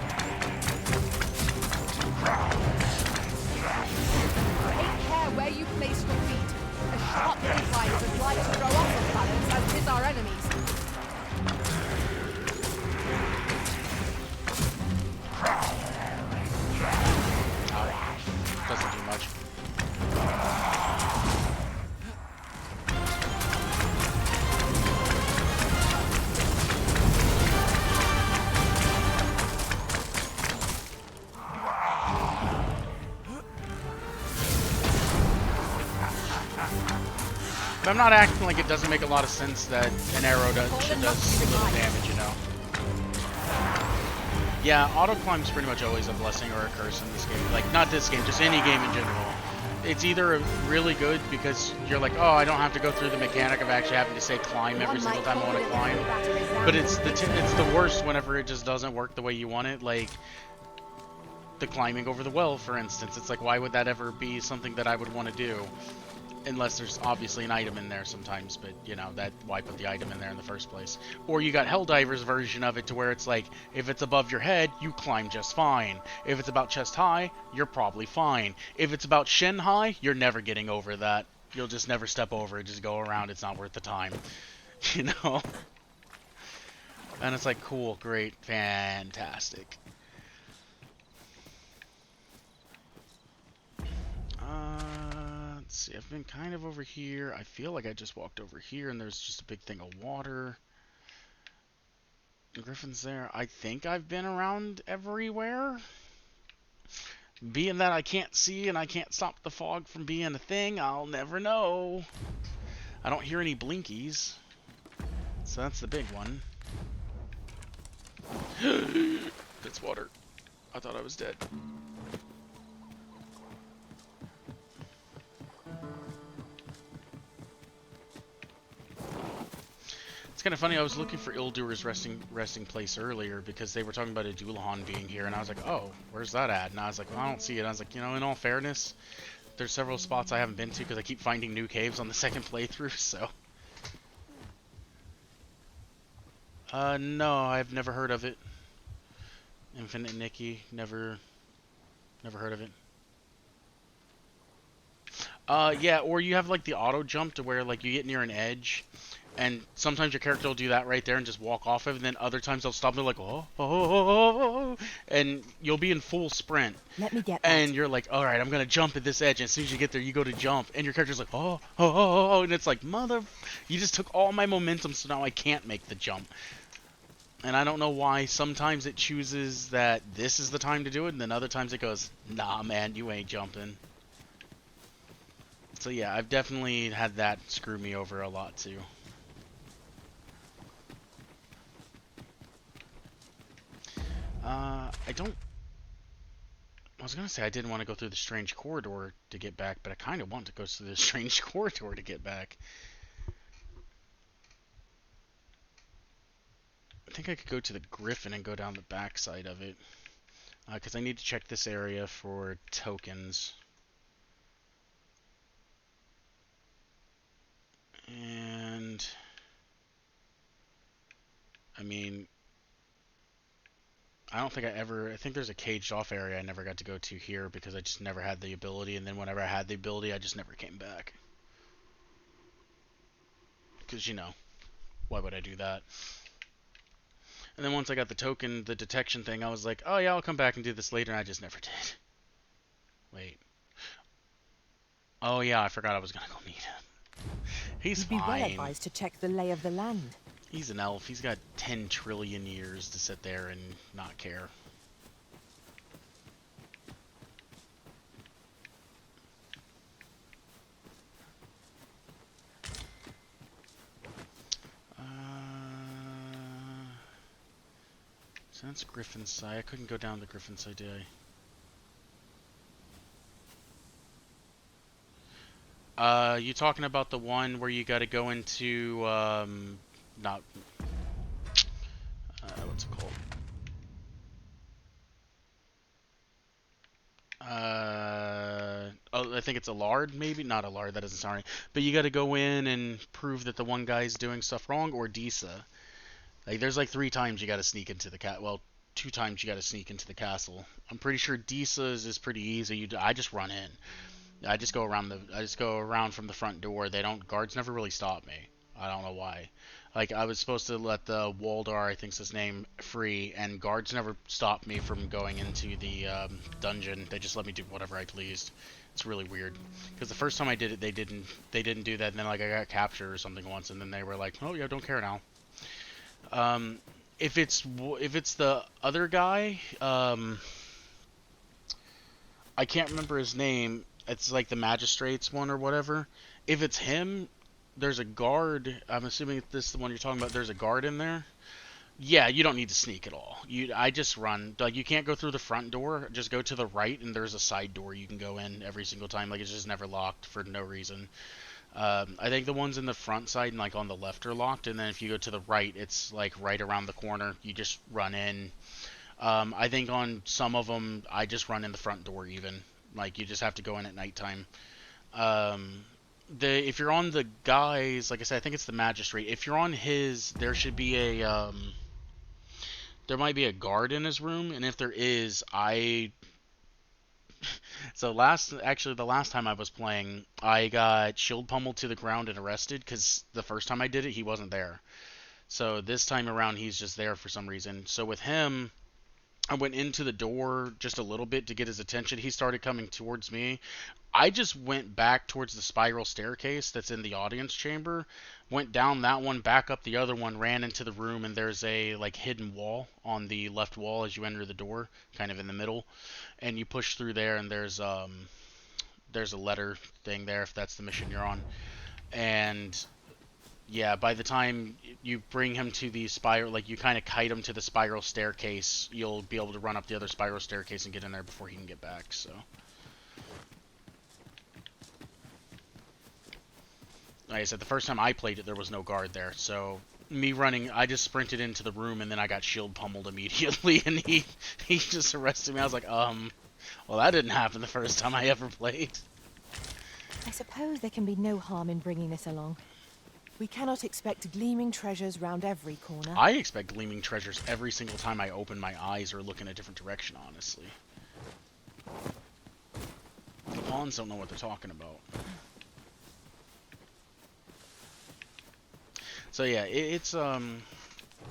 Take care where you place your feet. A sharp incline is as light to throw us off balance as it is our enemies. Doesn't do much. But I'm not acting like it doesn't make a lot of sense that an arrow does little damage, you know? Yeah, auto climb's pretty much always a blessing or a curse in this game. Like, not this game, just any game in general. It's either really good because you're like, oh, I don't have to go through the mechanic of actually having to say climb every single time I want to climb. But it's the worst whenever it just doesn't work the way you want it. Like, the climbing over the well, for instance. It's like, why would that ever be something that I would want to do? Unless there's obviously an item in there sometimes, but, you know, that why put the item in there in the first place. Or you got Helldiver's version of it to where it's like, if it's above your head, you climb just fine. If it's about chest high, you're probably fine. If it's about shin high, you're never getting over that. You'll just never step over it, just go around, it's not worth the time. You know? And it's like, cool, great, fantastic. Let's see, I've been kind of over here. I feel like I just walked over here and there's just a big thing of water. The Griffin's there. I think I've been around everywhere. Being that I can't see and I can't stop the fog from being a thing, I'll never know. I don't hear any blinkies. So that's the big one. That's water. I thought I was dead. It's kind of funny, I was looking for Ildur's resting place earlier because they were talking about a Dullahan being here, and I was like, oh, where's that at? And I was like, well, I don't see it. I was like, you know, in all fairness, there's several spots I haven't been to because I keep finding new caves on the second playthrough, so. No, I've never heard of it. Infinite Nikki, never heard of it. Yeah, or you have like the auto jump to where like you get near an edge, and sometimes your character will do that right there and just walk off of it, and then other times they'll stop and they're like, oh, and you'll be in full sprint. Let me get that. And you're like, all right, I'm gonna jump at this edge, and as soon as you get there, you go to jump, and your character's like, oh, and it's like, you just took all my momentum, so now I can't make the jump. And I don't know why. Sometimes it chooses that this is the time to do it, and then other times it goes, nah, man, you ain't jumping. So yeah, I've definitely had that screw me over a lot too. I was gonna say I didn't want to go through the strange corridor to get back, but I kind of want to go through the strange corridor to get back. I think I could go to the Griffin and go down the backside of it. Because I need to check this area for tokens. And I mean, I don't think I think there's a caged off area I never got to go to here because I just never had the ability, and then whenever I had the ability I just never came back. Because, you know, why would I do that? And then once I got the token, the detection thing, I was like, oh yeah, I'll come back and do this later, and I just never did. Wait. Oh yeah, I forgot I was gonna go meet him. He's You'd be well fine. advised to check the lay of the land. He's an elf. He's got 10 trillion years to sit there and not care. So that's Griffin's side. I couldn't go down the Griffin's side, did I? You talking about the one where you got to go into, not, what's it called? I think it's a lard, maybe not a lard. That doesn't sound right. But you got to go in and prove that the one guy's doing stuff wrong, or Disa. Like there's like 3 times you got to sneak into the well, 2 times you got to sneak into the castle. I'm pretty sure Disa's is pretty easy. I just run in. I just go around from the front door. Guards never really stop me. I don't know why. Like I was supposed to let the Waldar, I think's his name, free, and guards never stopped me from going into the dungeon. They just let me do whatever I pleased. It's really weird. Because the first time I did it, they didn't do that, and then like I got captured or something once, and then they were like, oh yeah, don't care now. If it's the other guy, I can't remember his name. It's like the magistrate's one or whatever. If it's him, there's a guard. I'm assuming this is the one you're talking about. There's a guard in there. Yeah, you don't need to sneak at all. I just run. Like you can't go through the front door. Just go to the right, and there's a side door you can go in every single time. Like it's just never locked for no reason. I think the ones in the front side and like on the left are locked, and then if you go to the right, it's like right around the corner. You just run in. I think on some of them, I just run in the front door even. Like you just have to go in at nighttime. If you're on the guys, like I said, I think it's the magistrate. If you're on his, there should be a there might be a guard in his room, and if there is, so the last time I was playing, I got shield pummeled to the ground and arrested because the first time I did it, he wasn't there. So this time around, he's just there for some reason. So with him, I went into the door just a little bit to get his attention. He started coming towards me. I just went back towards the spiral staircase that's in the audience chamber, went down that one, back up the other one, ran into the room, and there's a like hidden wall on the left wall as you enter the door, kind of in the middle, and you push through there, and there's a letter thing there if that's the mission you're on. And yeah, by the time you bring him to the spiral, like you kind of kite him to the spiral staircase, you'll be able to run up the other spiral staircase and get in there before he can get back, so. Like I said, the first time I played it, there was no guard there, so me running, I just sprinted into the room and then I got shield pummeled immediately, and he just arrested me. I was like, well that didn't happen the first time I ever played. I suppose there can be no harm in bringing this along. We cannot expect gleaming treasures round every corner. I expect gleaming treasures every single time I open my eyes or look in a different direction, honestly. The pawns don't know what they're talking about. So yeah, it's yeah,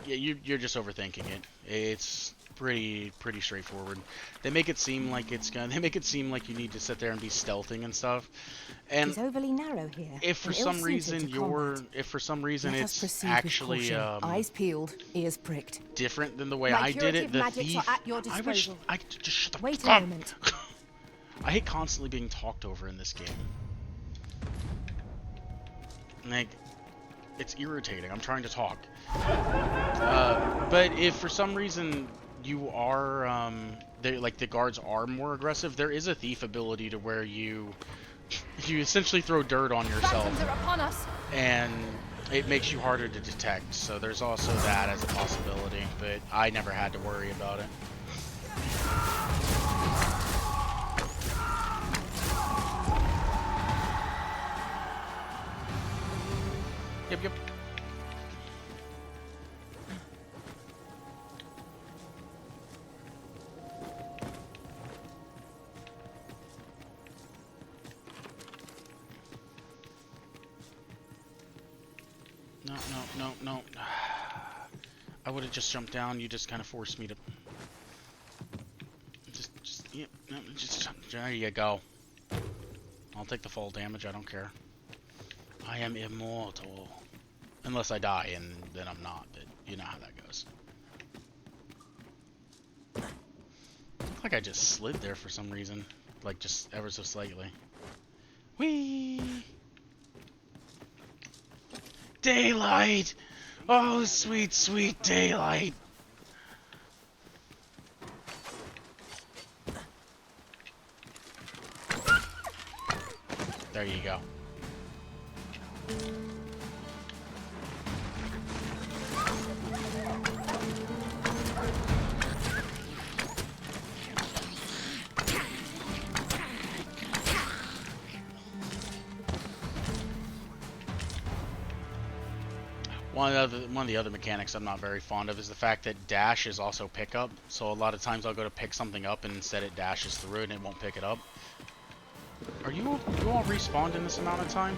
you're just overthinking it. It's pretty straightforward. They make it seem like they make it seem like you need to sit there and be stealthing and stuff. And it's overly narrow here. If for some reason it's actually eyes peeled, ears pricked, different than the way I did it, the thief. I just shut the Wait a fuck. moment. I hate constantly being talked over in this game. Like, it's irritating. I'm trying to talk. But if for some reason you are, like the guards are more aggressive, there is a thief ability to where you essentially throw dirt on yourself, Are upon us. and it makes you harder to detect. So there's also that as a possibility, but I never had to worry about it. Yep. No. I would have just jumped down. You just kind of forced me to. Just there you go. I'll take the fall damage. I don't care. I am immortal. Unless I die, and then I'm not, but you know how that goes. Looks like I just slid there for some reason. Like, just ever so slightly. Whee! Daylight! Oh, sweet, sweet daylight! There you go. One of the other mechanics I'm not very fond of is the fact that dash is also pickup. So a lot of times I'll go to pick something up and instead it dashes through it and it won't pick it up. Are you all respawned in this amount of time?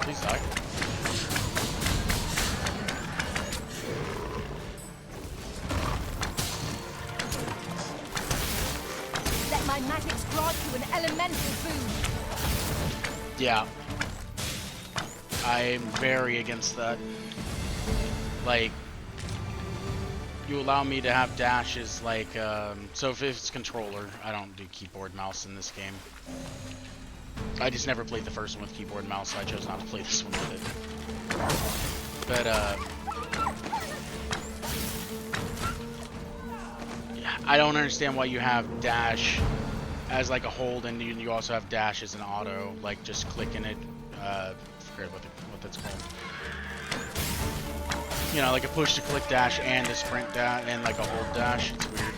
Please die. Let my magics grant you an elemental boon. Yeah. I'm very against that. Like, you allow me to have dashes like, so if it's controller, I don't do keyboard mouse in this game. I just never played the first one with keyboard and mouse, so I chose not to play this one with it. But, yeah, I don't understand why you have dash as like a hold, and you also have dash as an auto, like just clicking it, I forget what that's called. You know, like a push to click dash and a sprint dash, and like a hold dash. It's weird.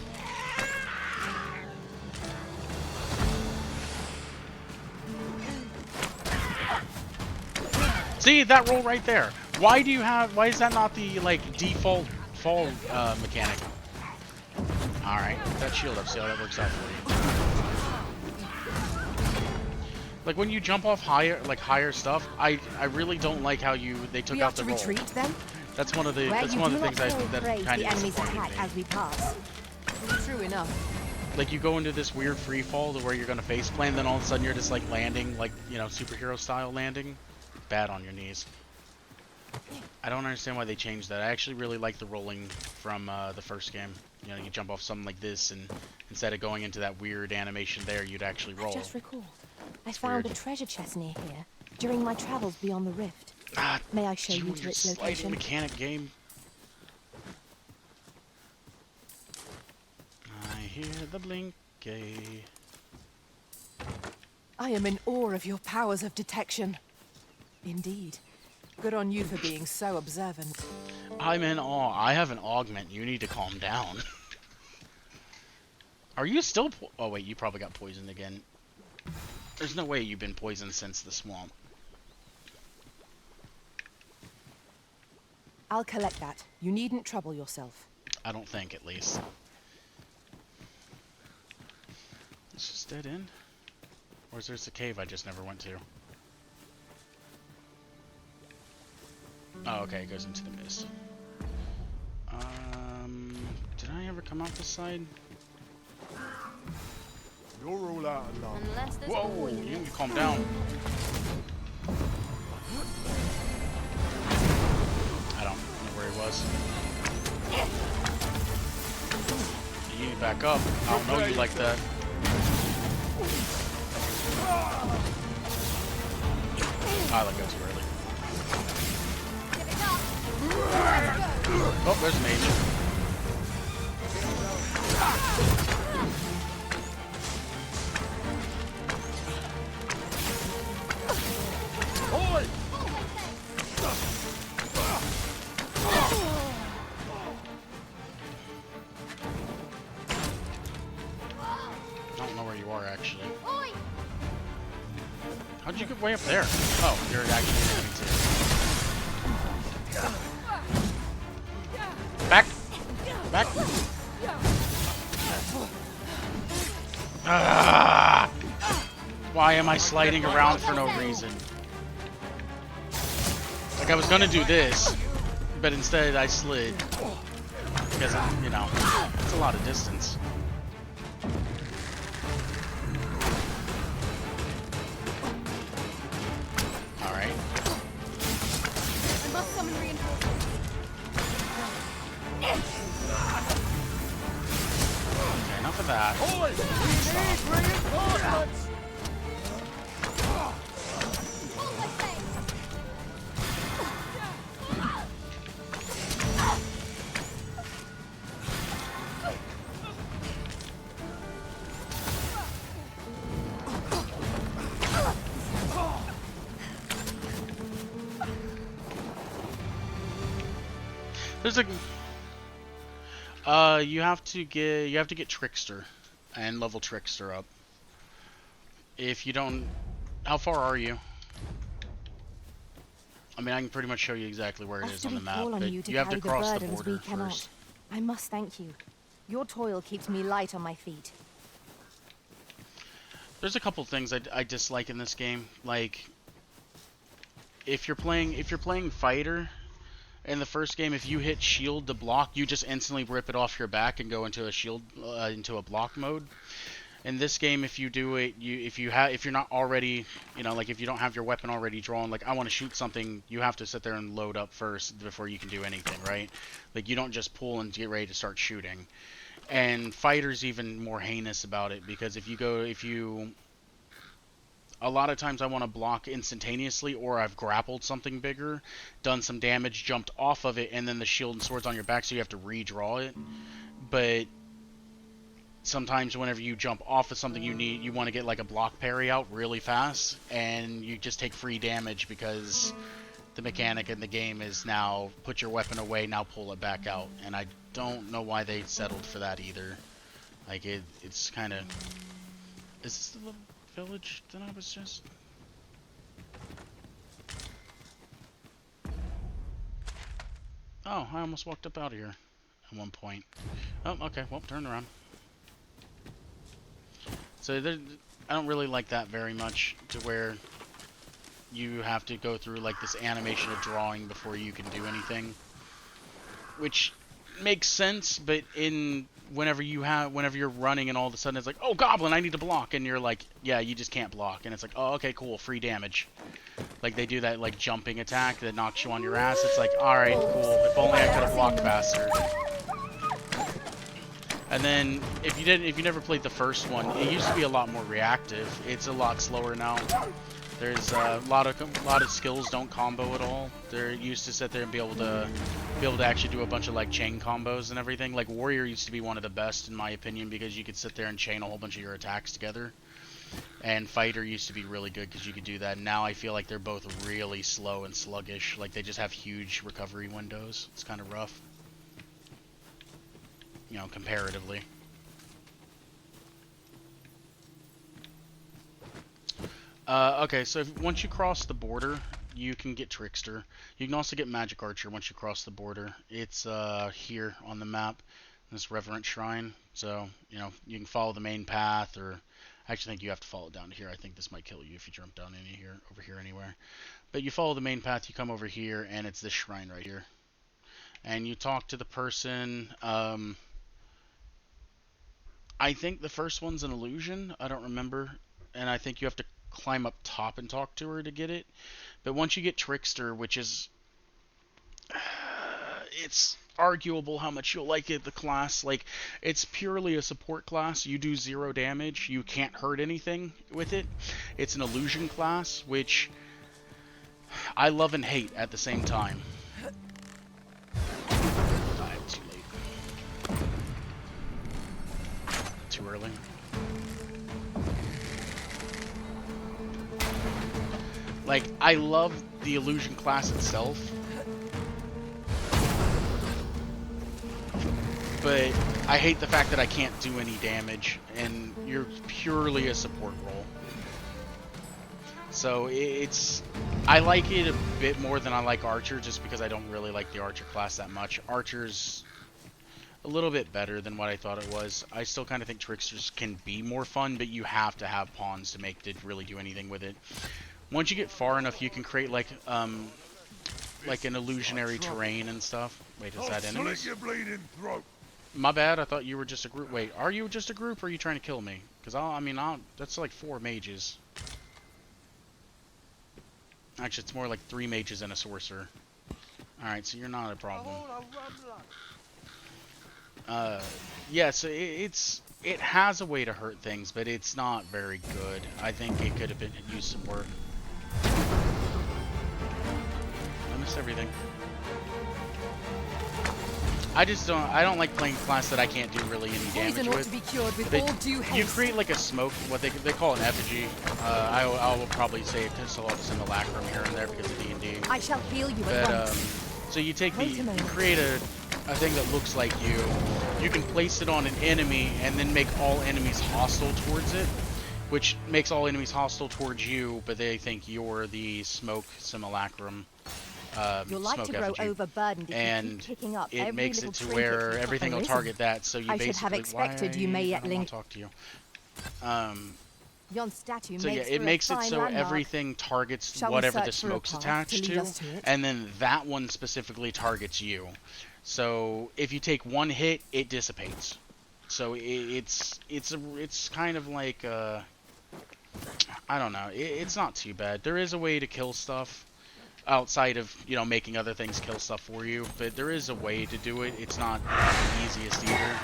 See, that roll right there. Why is that not the, like, default fall mechanic? Alright, that shield up, see how that works out for you. Like, when you jump off higher stuff, I really don't like how they took out the roll. Retreat, then? That's one of the things that kind of disappointed me. As we pass. True enough. Like, you go into this weird free fall to where you're gonna face plant, then all of a sudden you're just like landing, like, you know, superhero style landing. Bad on your knees. I don't understand why they changed that. I actually really like the rolling from the first game. You know, you jump off something like this, and instead of going into that weird animation there, you'd actually roll. I just recall, I found a treasure chest near here during my travels beyond the rift. May I show you to its location? Mechanic game. I hear the blinky. I am in awe of your powers of detection. Indeed. Good on you for being so observant. I'm in awe. I have an augment. You need to calm down. Are you still oh wait, you probably got poisoned again. There's no way you've been poisoned since the swamp. I'll collect that. You needn't trouble yourself. I don't think, at least. This is dead end? Or is there a cave I just never went to? Oh, okay, it goes into the mist. Did I ever come out this side? You're all out of luck. Whoa, you need to calm down. I don't know where he was. You need to back up. I don't know you like that. I let go too early. Oh, there's Mage. I don't know where you are, actually. How'd you get way up there? Oh, you're actually an enemy too. Back! Back! Ah! Why am I sliding around for no reason? Like, I was gonna do this, but instead I slid. Because, you know, it's a lot of distance. Alright. I must summon reinforcements. Okay, enough of that. There's a you have to get Trickster and level Trickster up. If you don't, how far are you? I mean, I can pretty much show you exactly where it is on the map, but you have to cross the border first. I must thank you. Your toil keeps me light on my feet. There's a couple things I dislike in this game. Like, if you're playing fighter in the first game, if you hit shield to block, you just instantly rip it off your back and go into a shield into a block mode. In this game, if you do it, if you're not already, like if you don't have your weapon already drawn, like I want to shoot something, you have to sit there and load up first before you can do anything, right? Like you don't just pull and get ready to start shooting. And fighter's even more heinous about it, because a lot of times I want to block instantaneously, or I've grappled something bigger, done some damage, jumped off of it, and then the shield and sword's on your back, so you have to redraw it. But sometimes whenever you jump off of something, you want to get like a block parry out really fast, and you just take free damage because the mechanic in the game is now put your weapon away, now pull it back out. And I don't know why they settled for that either. Like it's kind of... Is this the little village that I was just... Oh, I almost walked up out of here at one point. Oh, okay, well, turn around. So I don't really like that very much, to where you have to go through like this animation of drawing before you can do anything, which makes sense. But whenever you're running and all of a sudden it's like, oh, goblin, I need to block, and you're like, yeah, you just can't block, and it's like, oh, okay, cool, free damage. Like they do that like jumping attack that knocks you on your ass. It's like, all right, cool. If only I could have blocked faster. And then, if you never played the first one, it used to be a lot more reactive. It's a lot slower now. There's a lot of skills don't combo at all. They're used to sit there and be able to actually do a bunch of like chain combos and everything. Like Warrior used to be one of the best in my opinion, because you could sit there and chain a whole bunch of your attacks together. And Fighter used to be really good because you could do that. Now I feel like they're both really slow and sluggish. Like they just have huge recovery windows. It's kind of rough, comparatively. Okay, so once you cross the border, you can get Trickster. You can also get Magic Archer once you cross the border. It's here on the map, this Reverent Shrine. So, you can follow the main path, or I actually think you have to follow down here. I think this might kill you if you jump down over here anywhere. But you follow the main path, you come over here, and it's this shrine right here. And you talk to the person. I think the first one's an illusion. I don't remember. And I think you have to climb up top and talk to her to get it. But once you get Trickster, which is... it's arguable how much you'll like it, the class. Like, it's purely a support class. You do 0 damage. You can't hurt anything with it. It's an illusion class, which I love and hate at the same time. Too late. Too early. Like, I love the illusion class itself, but I hate the fact that I can't do any damage, and you're purely a support role. So I like it a bit more than I like Archer, just because I don't really like the Archer class that much. Archer's a little bit better than what I thought it was. I still kind of think Tricksters can be more fun, but you have to have pawns to really do anything with it. Once you get far enough, you can create like an illusionary terrain and stuff. Wait, is that enemies? Your bleeding throat. My bad. I thought you were just a group. Wait, are you just a group, or are you trying to kill me? Because that's like 4 mages. Actually, it's more like 3 mages and a sorcerer. All right, so you're not a problem. Yeah, so it has a way to hurt things, but it's not very good. I think it could have used some work. I missed everything. I don't like playing class that I can't do really any damage with. You create like a smoke, what they call an effigy. I will probably say a simulacrum here and there because of D&D. I shall heal you at once. So you take the, you create a thing that looks like you. You can place it on an enemy and then make all enemies hostile towards it, which makes all enemies hostile towards you, but they think you're the smoke simulacrum. You're like smoke to grow effigy. overburdened if And you keep picking up it every makes little it to trinket where you everything will arisen. target that. So you I basically should have expected you may yet I don't want to talk to you. Yon statue So yeah, makes it for a makes it fine so landmark. everything targets Shall we whatever the search for a smoke's path attached to lead us to it? and then that one specifically targets you. So if you take one hit, it dissipates. So it's kind of like I don't know. It's not too bad. There is a way to kill stuff outside of, you know, making other things kill stuff for you, but there is a way to do it. It's not the easiest either.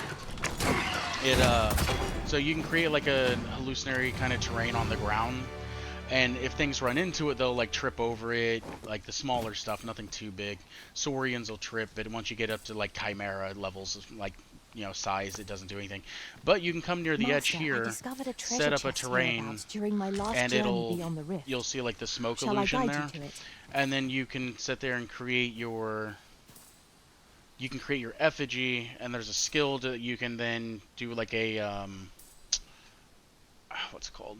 So you can create like a hallucinatory kind of terrain on the ground, and if things run into it, they'll like trip over it, like the smaller stuff, nothing too big. Saurians will trip, but once you get up to like Chimera levels, like, you know, size, it doesn't do anything. But you can come near the edge here, set up a terrain, during my last and journey beyond the rift. you'll see like the smoke Shall illusion I guide there, you to it? and then you can sit there and create your. You can create your effigy, and there's a skill that you can then do like a what's it called?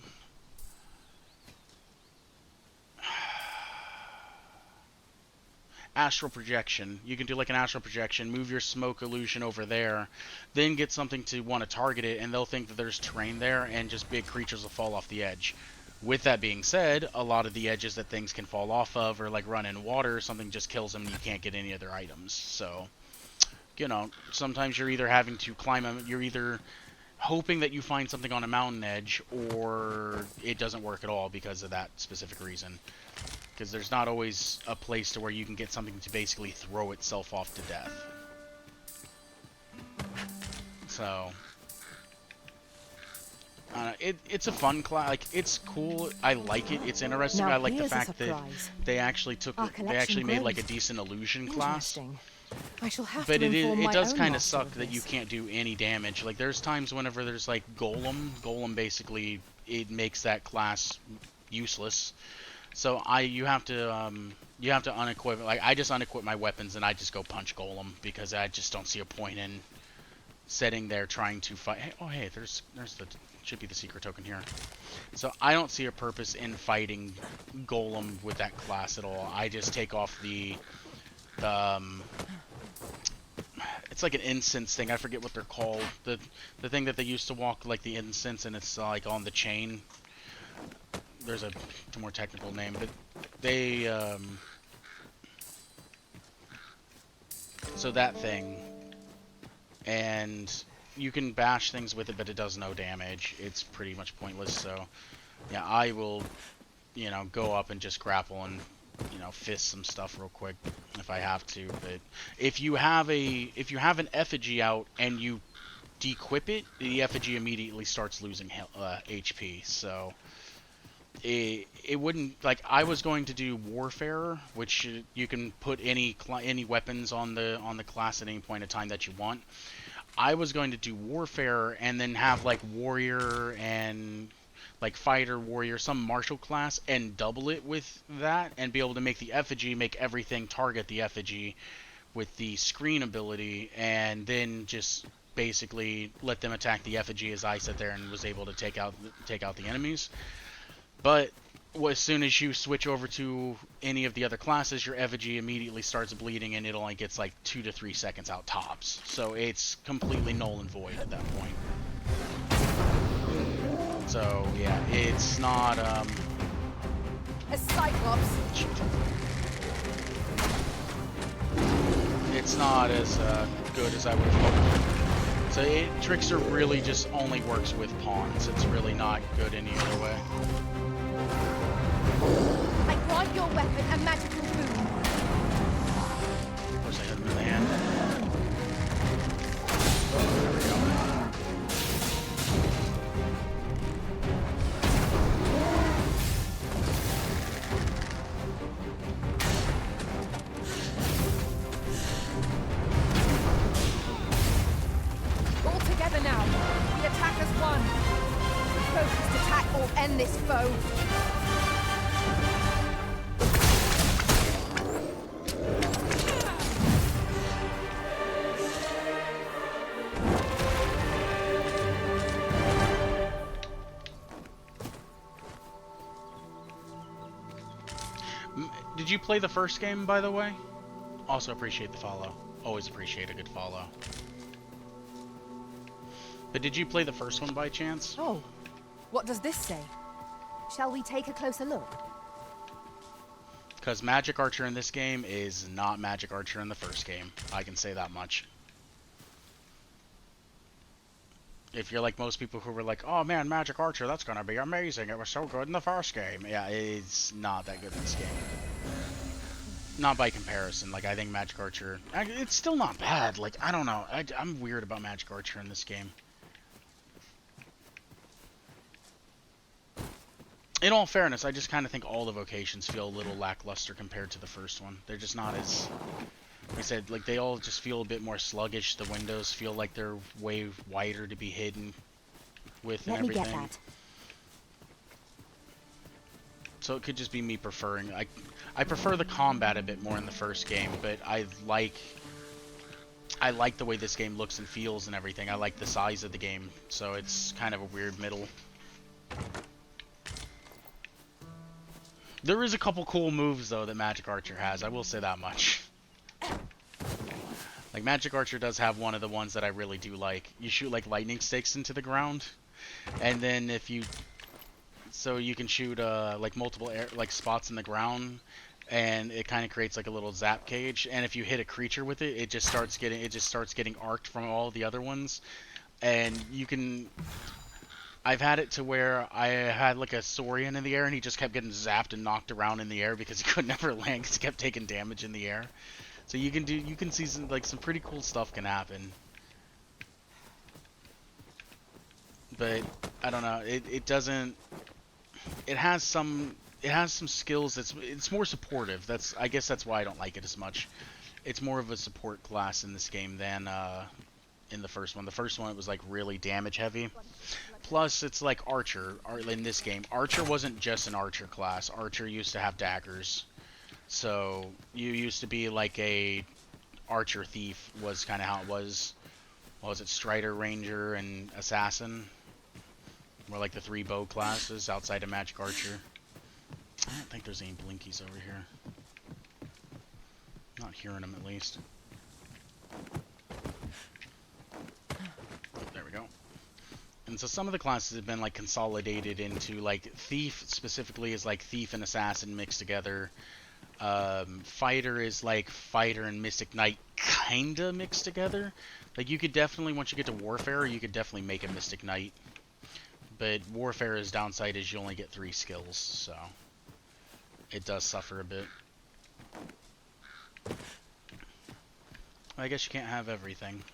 Astral projection. You can do like an astral projection, move your smoke illusion over there, then get something to want to target it, and they'll think that there's terrain there, and just big creatures will fall off the edge. With that being said, a lot of the edges that things can fall off of, or like run in water, or something just kills them and you can't get any other items. So, you know, sometimes you're either having to climb them, you're either hoping that you find something on a mountain edge, or it doesn't work at all because of that specific reason. Because there's not always a place to where you can get something to basically throw itself off to death. So, it's a fun class. Like, it's cool. I like it. It's interesting. Now I like the here's a fact that surprise. they actually made like a decent illusion class. I shall have But to inform it my does own kind of master suck that you can't do any damage. Like, there's times whenever there's like Golem basically, it makes that class useless. So you have to unequip. Like, I just unequip my weapons and I just go punch Golem because I just don't see a point in sitting there trying to fight. Hey, oh hey, there's the should be the secret token here. So I don't see a purpose in fighting Golem with that class at all. I just take off the it's like an incense thing. I forget what they're called. The thing that they used to walk like the incense, and it's like on the chain. There's a more technical name, but they so that thing, and you can bash things with it, but it does no damage. It's pretty much pointless. So yeah, I will, you know, go up and just grapple and, you know, fist some stuff real quick if I have to. But if you have an effigy out and you dequip it, the effigy immediately starts losing HP. So it wouldn't, like, I was going to do Warfare, which you can put any weapons on the class at any point in time that you want. I was going to do Warfare and then have like Warrior and like Fighter, Warrior, some martial class, and double it with that, and be able to make the effigy, make everything target the effigy with the screen ability, and then just basically let them attack the effigy as I sat there and was able to take out the enemies. But as soon as you switch over to any of the other classes, your effigy immediately starts bleeding, and it only gets like 2 to 3 seconds out tops. So it's completely null and void at that point. So yeah, it's not A Cyclops. It's not as good as I would have hoped. So Trickster really just only works with pawns. It's really not good any other way. I grant your weapon a magical boon. Of course I hit him in the hand. There we go. All together now. We attack as one. Focused attack or end this foe. Did you play the first game, by the way? Also appreciate the follow. Always appreciate a good follow. But did you play the first one by chance? Oh, what does this say? Shall we take a closer look? Because Magic Archer in this game is not Magic Archer in the first game. I can say that much. If you're like most people who were like, oh man, Magic Archer, that's gonna be amazing. It was so good in the first game. Yeah, it's not that good in this game. Not by comparison. Like, I think Magic Archer... it's still not bad. Like, I don't know. I'm weird about Magic Archer in this game. In all fairness, I just kind of think all the vocations feel a little lackluster compared to the first one. They're just not as... Like I said, like, they all just feel a bit more sluggish. The windows feel like they're way wider to be hidden with and everything. Let me get that. So it could just be me preferring... I prefer the combat a bit more in the first game, but I like the way this game looks and feels and everything. I like the size of the game, so it's kind of a weird middle. There is a couple cool moves, though, that Magic Archer has. I will say that much. Like, Magic Archer does have one of the ones that I really do like. You shoot, like, lightning sticks into the ground, and then if you... So you can shoot, like, multiple spots in the ground, and it kind of creates, like, a little zap cage, and if you hit a creature with it, it just starts getting arced from all the other ones, and you can... I've had it to where I had like a Saurian in the air and he just kept getting zapped and knocked around in the air because he could never land because he kept taking damage in the air. So you can see some pretty cool stuff can happen. But I don't know, it has some skills it's more supportive. I guess that's why I don't like it as much. It's more of a support class in this game than in the first one. The first one, it was like really damage heavy. Plus, it's like Archer in this game. Archer wasn't just an Archer class. Archer used to have daggers. So, you used to be like a Archer Thief was kind of how it was. What was it? Strider, Ranger, and Assassin were like the 3 bow classes outside of Magic Archer. I don't think there's any blinkies over here. Not hearing them, at least. There we go. And so some of the classes have been like consolidated into like Thief specifically is like Thief and Assassin mixed together. Fighter is like Fighter and Mystic Knight kinda mixed together. Like you could definitely, once you get to Warfare, you could definitely make a Mystic Knight. But Warfare's downside is you only get 3 skills, so it does suffer a bit. I guess you can't have everything.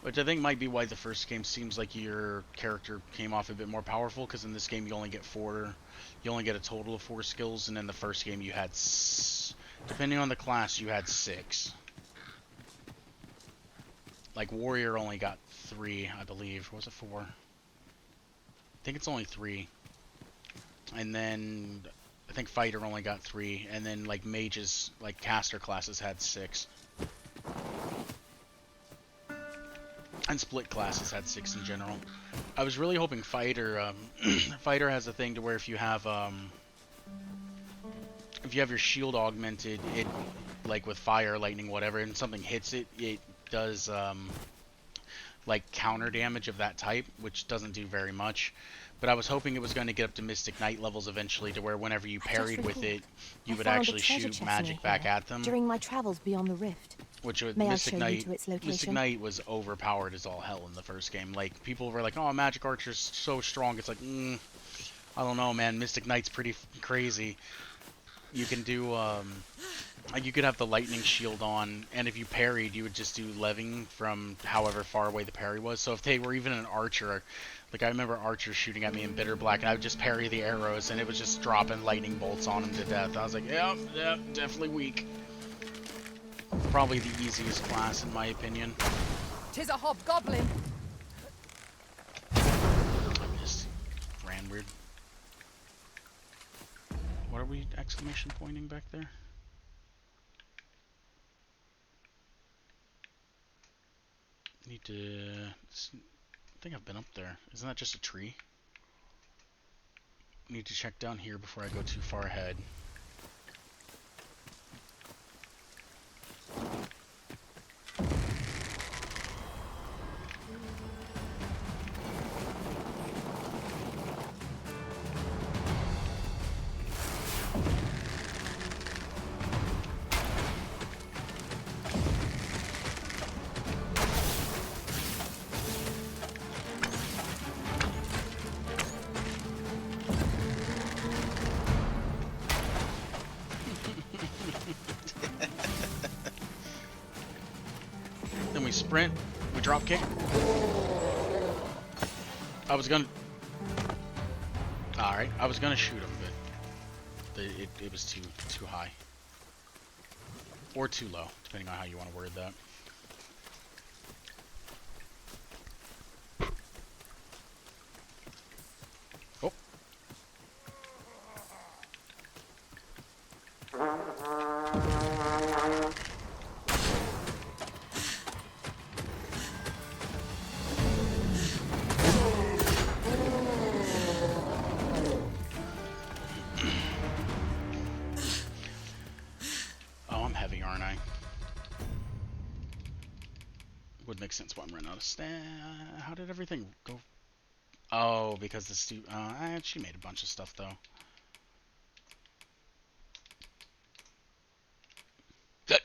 Which I think might be why the first game seems like your character came off a bit more powerful, because in this game you only get 4. You only get a total of 4 skills, and in the first game you had, depending on the class, you had 6. Like Warrior only got 3, I believe. Or was it 4? I think it's only 3. And then I think Fighter only got 3, and then like Mages, like Caster classes had 6. And Split classes had 6 in general. I was really hoping Fighter, Fighter has a thing to where if you have your shield augmented, it, like with fire, lightning, whatever, and something hits it, it does, like counter damage of that type, which doesn't do very much. But I was hoping it was going to get up to Mystic Knight levels eventually, to where whenever you parried with it, you would actually shoot magic back at them. During my travels beyond the rift. Which with May Mystic I show Knight, you to its location? Mystic Knight was overpowered as all hell in the first game. Like, people were like, oh, Magic Archer's so strong. It's like, I don't know, man. Mystic Knight's pretty crazy. You can do, like, you could have the lightning shield on, and if you parried, you would just do leving from however far away the parry was. So if they were even an archer, like, I remember archers shooting at me in Bitter Black, and I would just parry the arrows, and it was just dropping lightning bolts on them to death. I was like, yep, definitely weak. Probably the easiest class, in my opinion. 'Tis a hobgoblin. I missed. Ran weird. What are we exclamation pointing back there? Need to... I think I've been up there. Isn't that just a tree? Need to check down here before I go too far ahead. Then we sprint, we drop kick. I was gonna shoot him, but it was too high. Or too low, depending on how you want to word that. Oh. Aren't I? Would make sense why I'm running out of stamina. How did everything go? Oh, because the she made a bunch of stuff though. Good.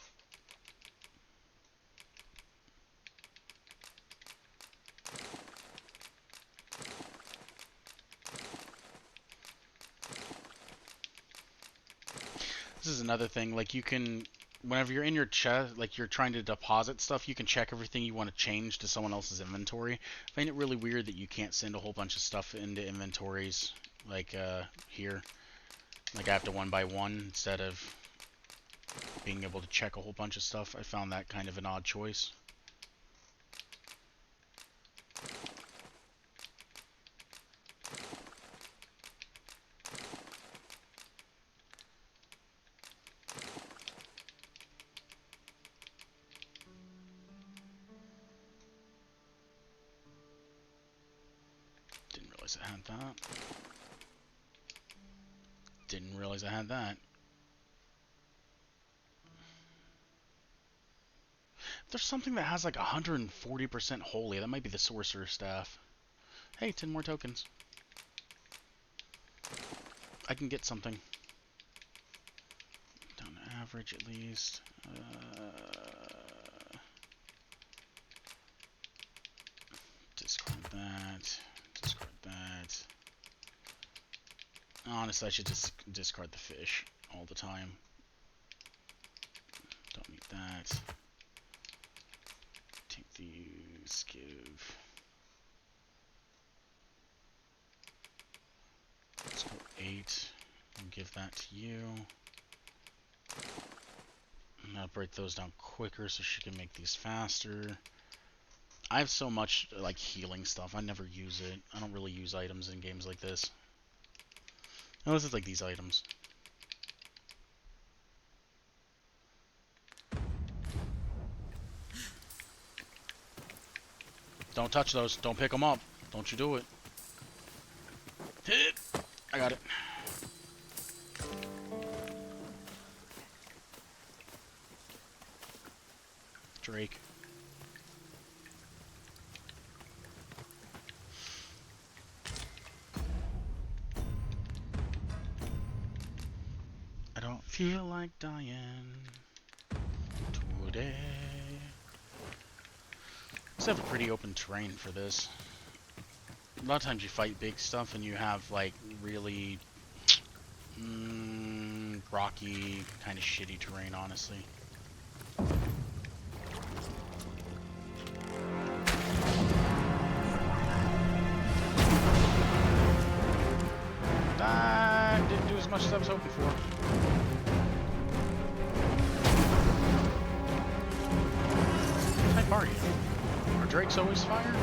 This is another thing, like you can, whenever you're in your chest, like you're trying to deposit stuff, you can check everything you want to change to someone else's inventory. I find it really weird that you can't send a whole bunch of stuff into inventories, like here. Like I have to one by one instead of being able to check a whole bunch of stuff. I found that kind of an odd choice. I had that. Didn't realize I had that. There's something that has like 140% holy. That might be the sorcerer staff. Hey, 10 more tokens. I can get something. Down to average at least. Discard that. Discard that. Honestly, I should just discard the fish all the time. Don't need that. Take these, give. Let's go 8 and give that to you. I'm gonna break those down quicker so she can make these faster. I have so much like healing stuff. I never use it. I don't really use items in games like this. Unless it's like these items. Don't touch those. Don't pick them up. Don't you do it. Hit. I got it. Drake. I don't feel like dying today. Let's have a pretty open terrain for this. A lot of times you fight big stuff and you have like really rocky, kind of shitty terrain, honestly. That didn't do as much as I was hoping for. What type are you? Are drakes always fire?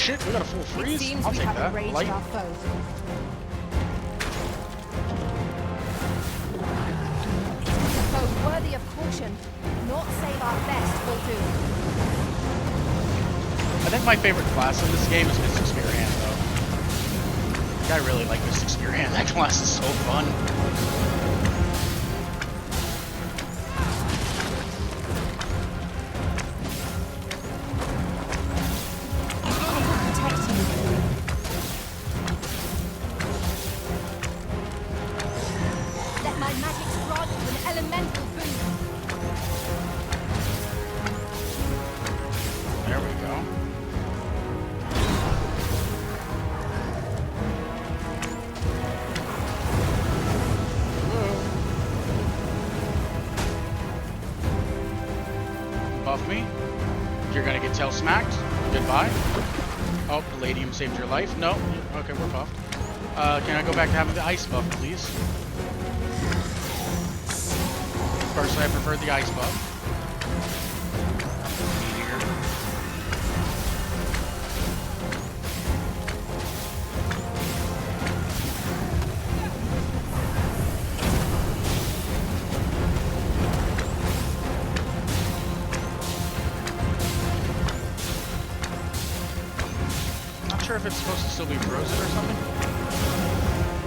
shit, we got a full It freeze? seems I'll we take have that. enraged Light. our foe. A foe worthy of caution. Not save our best will do. I think my favorite class in this game is Mystic Spearhand, though. I really like Mystic Spearhand. That class is so fun. Let my magic grant you an elemental boost. There we go. Buff me. You're gonna get tail smacked. Goodbye. Oh, Palladium saved your life. No. Okay, we're buffed. Can I go back to having the ice buff, please? Personally, I prefer the ice buff. Meteor. Not sure if it's supposed to still be frozen or something.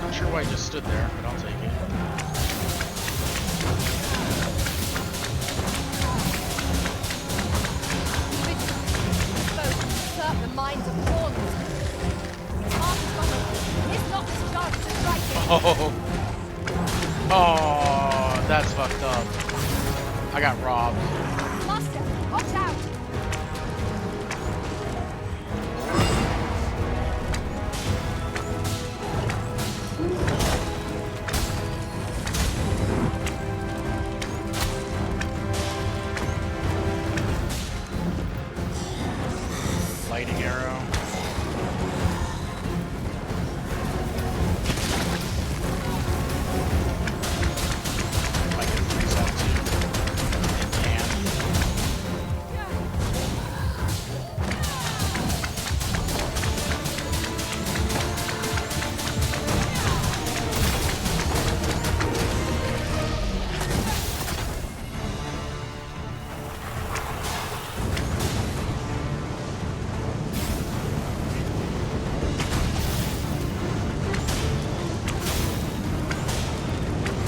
Not sure why I just stood there, but I'll take it. Foe usurp the minds of pawns. Half funnel is not discharged to strike it. Oh. Oh, that's fucked up. I got robbed. Master, watch out! Lighting arrow. Might get a freeze out too. And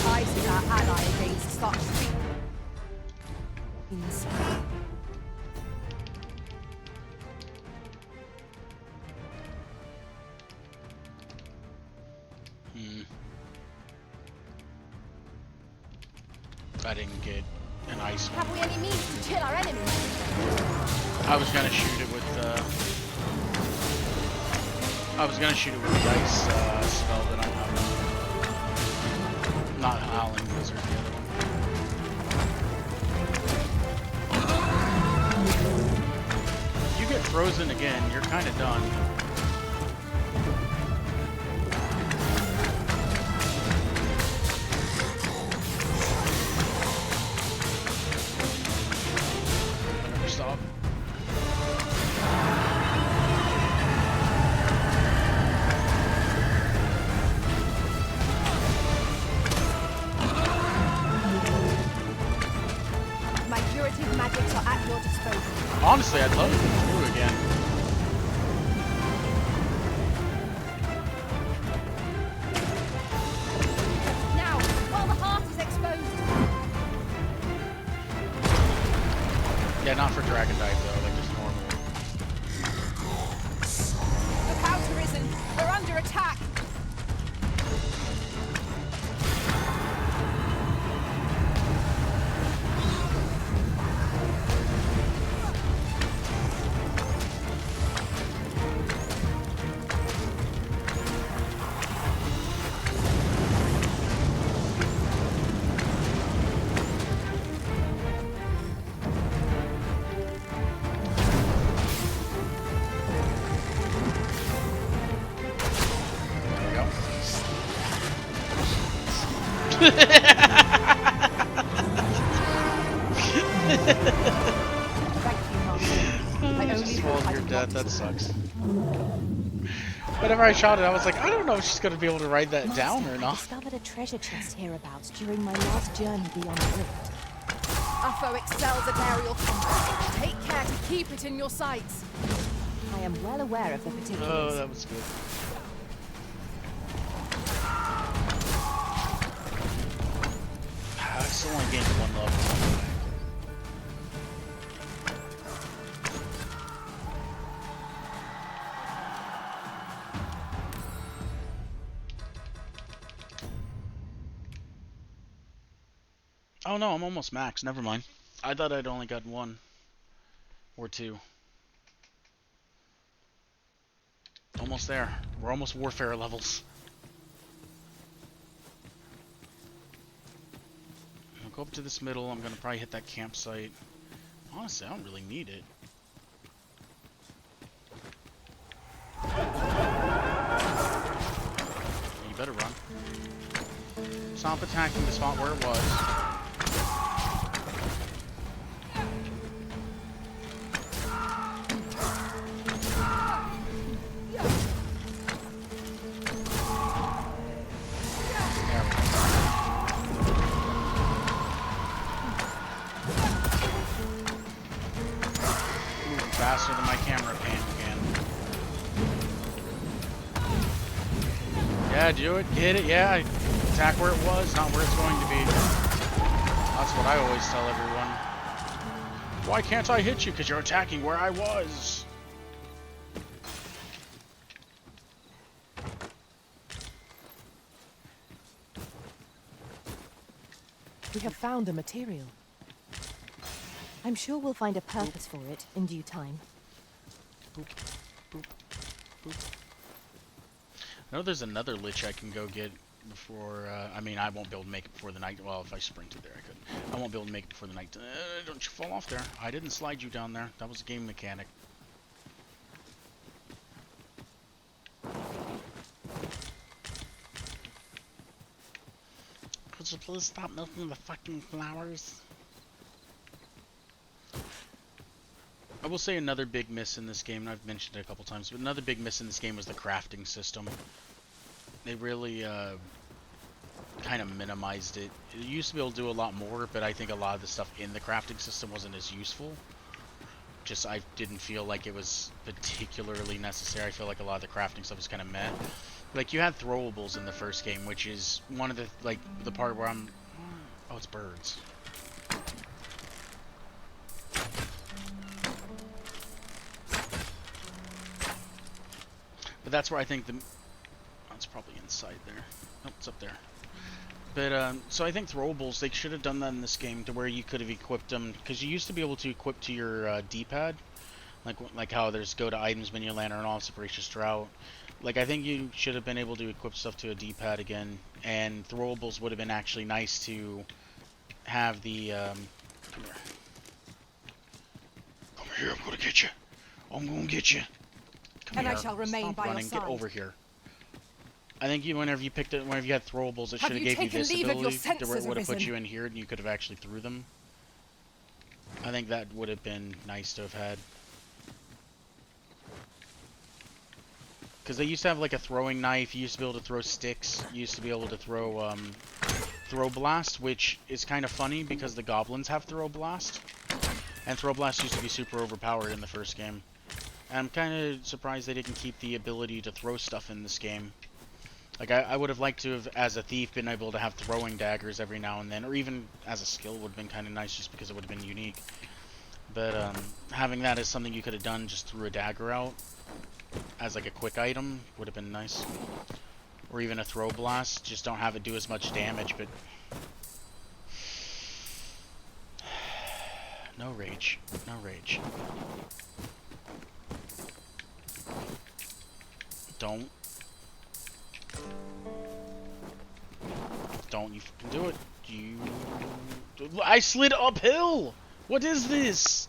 Ice is our ally against such things. I didn't get an ice one. Have we any means to kill our enemies? I was gonna shoot it with I was gonna shoot it with the ice spell that I have. Not Howling Wizard, the other one. If you get frozen again, you're kind of done. Never stop. My curative magics are at your disposal. Honestly, I'd love to go through again. Now, while the heart is exposed, Yeah, not for Dragon Dive though, like just normal. look out, Arisen. We're under attack. Thank you, Master. I only Just hope rolled I your did death, not that sucks. Whenever I shot it, I was like, I don't know if she's gonna be able to ride that Master, down or I not. discovered a treasure chest hereabouts during my last journey beyond the rift. Our foe excels at aerial combat. Take care to keep it in your sights. I am well aware of the particulars. Oh, that was good. I still only gained 1 level. Oh no, I'm almost max. Never mind. I thought I'd only got 1 or 2. Almost there. We're almost warfare levels. I'll go up to this middle. I'm gonna probably hit that campsite. Honestly, I don't really need it. You better run. Stop attacking the spot where it was. Faster than my camera pan can. Yeah, do it. Get it. Yeah. Attack where it was, not where it's going to be. That's what I always tell everyone. Why can't I hit you? Because you're attacking where I was. We have found the material. I'm sure we'll find a purpose for it in due time. Boop, boop, boop. I know there's another lich I can go get before, I mean, I won't be able to make it before the night. Well, if I sprinted there, I could. I won't be able to make it before the night. Don't you fall off there. I didn't slide you down there. That was a game mechanic. Could you please stop milking the fucking flowers? I will say another big miss in this game, and I've mentioned it a couple times, but another big miss in this game was the crafting system. They really kind of minimized it. It used to be able to do a lot more, but I think a lot of the stuff in the crafting system wasn't as useful. Just, I didn't feel like it was particularly necessary. I feel like a lot of the crafting stuff was kind of meh. Like, you had throwables in the first game, which is one of the, like, the part where I'm... Oh, it's birds. But that's where I think the... Oh, it's probably inside there. Nope, it's up there. But, so I think throwables, they should have done that in this game to where you could have equipped them, because you used to be able to equip to your D-pad, like how there's go to items, menu, lantern, off, voracious drought. Like, I think you should have been able to equip stuff to a D-pad again, and throwables would have been actually nice to have the, come here. Come here, I'm gonna get you. I'm gonna get you. Come and here. I shall remain Stop by running. your side. Get over here. I think whenever you picked it, whenever you had throwables, it should have gave you this leave of your ability to where it senses, would have put Arisen? you in here and you could have actually threw them. I think that would have been nice to have had. Because they used to have like a throwing knife, you used to be able to throw sticks, you used to be able to throw throw blast, which is kind of funny because the goblins have throw blast. And throw blast used to be super overpowered in the first game. And I'm kind of surprised they didn't keep the ability to throw stuff in this game. Like, I would have liked to have, as a thief, been able to have throwing daggers every now and then, or even as a skill would have been kind of nice just because it would have been unique. But having that as something you could have done just threw a dagger out as like a quick item would have been nice. Or even a throw blast, just don't have it do as much damage, but... No rage. No rage. Don't you fucking do it. I slid uphill! What is this?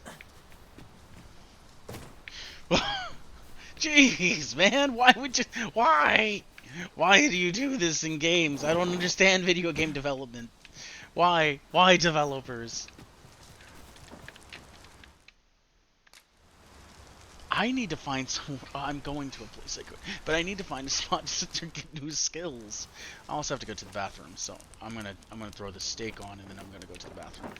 Jeez, man, why would you... Why? Why do you do this in games? I don't understand video game development. Why? Why, developers? I need to find some. I'm going to a place I could, but I need to find a spot to get new skills. I also have to go to the bathroom, so I'm gonna throw the steak on, and then I'm gonna go to the bathroom.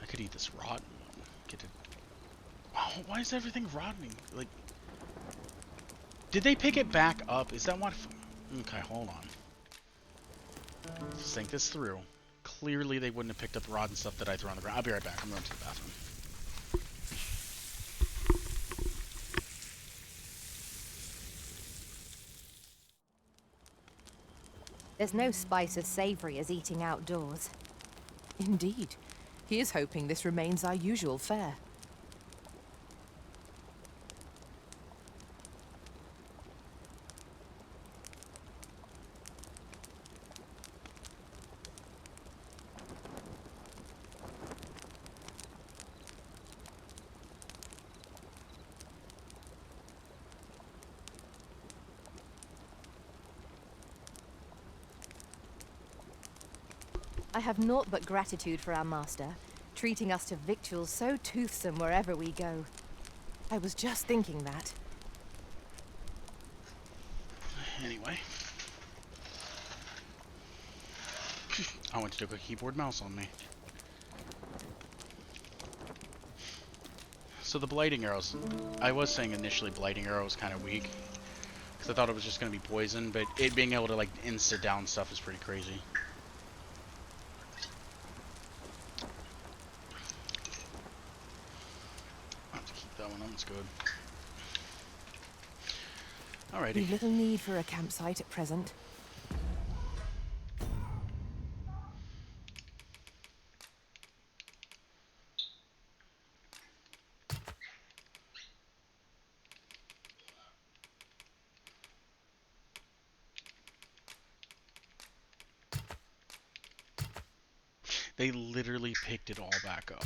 I could eat this rotten one. Get it. Oh, why is everything rotting? Like, did they pick it back up? Is that what? Okay, hold on. Let's think this through. Clearly, they wouldn't have picked up the rotten stuff that I threw on the ground. I'll be right back. I'm going to the bathroom. There's no spice as savory as eating outdoors. Indeed. He is hoping this remains our usual fare. I have naught but gratitude for our master, treating us to victuals so toothsome wherever we go. I was just thinking that. Anyway. I went to do a keyboard mouse on me. So the blighting arrows. I was saying initially blighting arrow was kind of weak. Because I thought it was just going to be poison, but it being able to like insta down stuff is pretty crazy. I'll have to keep that one on, it's good. Alrighty. We've little need for a campsite at present. They literally picked it all back up.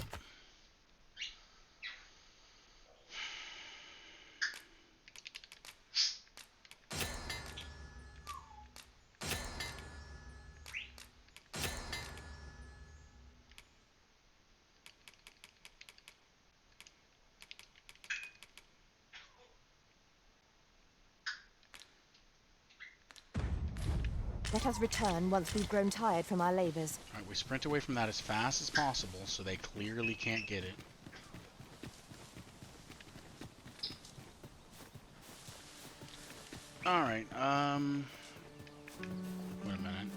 Let us return once we've grown tired from our labors. Alright, we sprint away from that as fast as possible, so they clearly can't get it. Alright, wait a minute.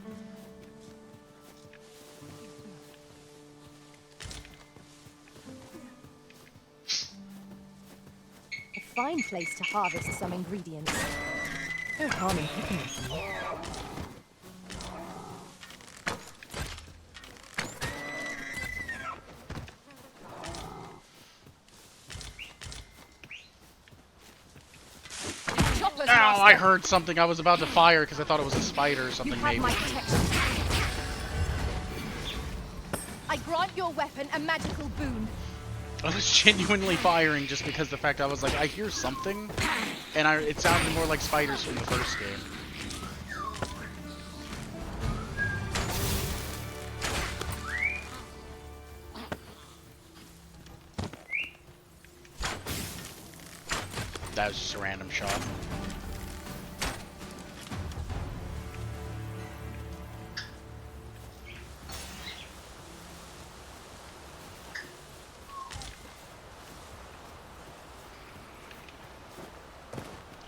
A fine place to harvest some ingredients. No harm in picking them. Ow, I heard something. I was about to fire because I thought it was a spider or something, maybe. I grant your weapon a magical boon. I was genuinely firing just because the fact I was like, I hear something, and it sounded more like spiders from the first game. That was just a random shot.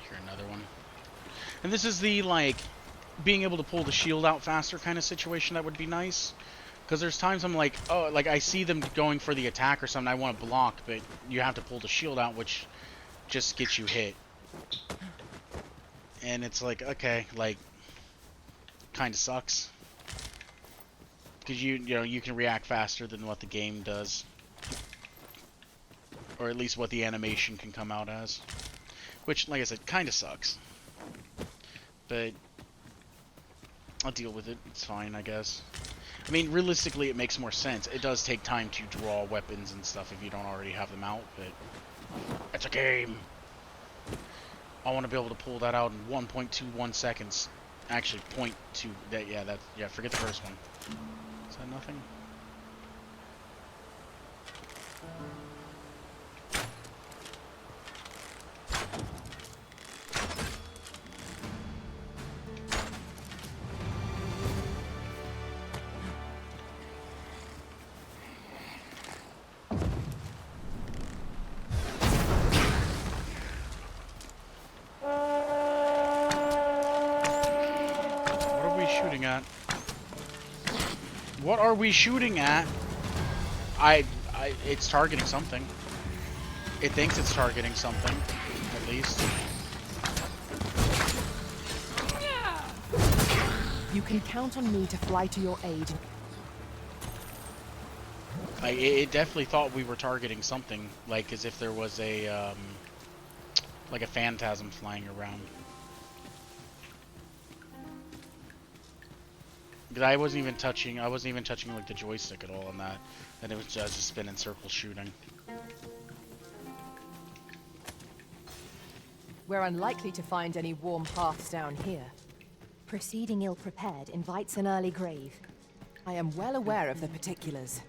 Here, another one. And this is the, like, being able to pull the shield out faster kind of situation that would be nice. Because there's times I'm like, oh, like, I see them going for the attack or something, I want to block, but you have to pull the shield out, which just gets you hit. And it's like, okay, like, kind of sucks. Because you know, you can react faster than what the game does. Or at least what the animation can come out as. Which, like I said, kind of sucks. But I'll deal with it. It's fine, I guess. I mean, realistically, it makes more sense. It does take time to draw weapons and stuff if you don't already have them out, but it's a game. I want to be able to pull that out in 1.21 seconds actually point to that. Yeah, that. Yeah, forget the first one. Is that nothing? Shooting at? What are we shooting at? It's targeting something. It thinks it's targeting something, at least. You can count on me to fly to your aid. Like, it definitely thought we were targeting something, like as if there was a, like a phantasm flying around. Because I wasn't even touching like the joystick at all on that, and it was just spinning circles shooting. We're unlikely to find any warm paths down here. Proceeding ill-prepared invites an early grave. I am well aware of the particulars.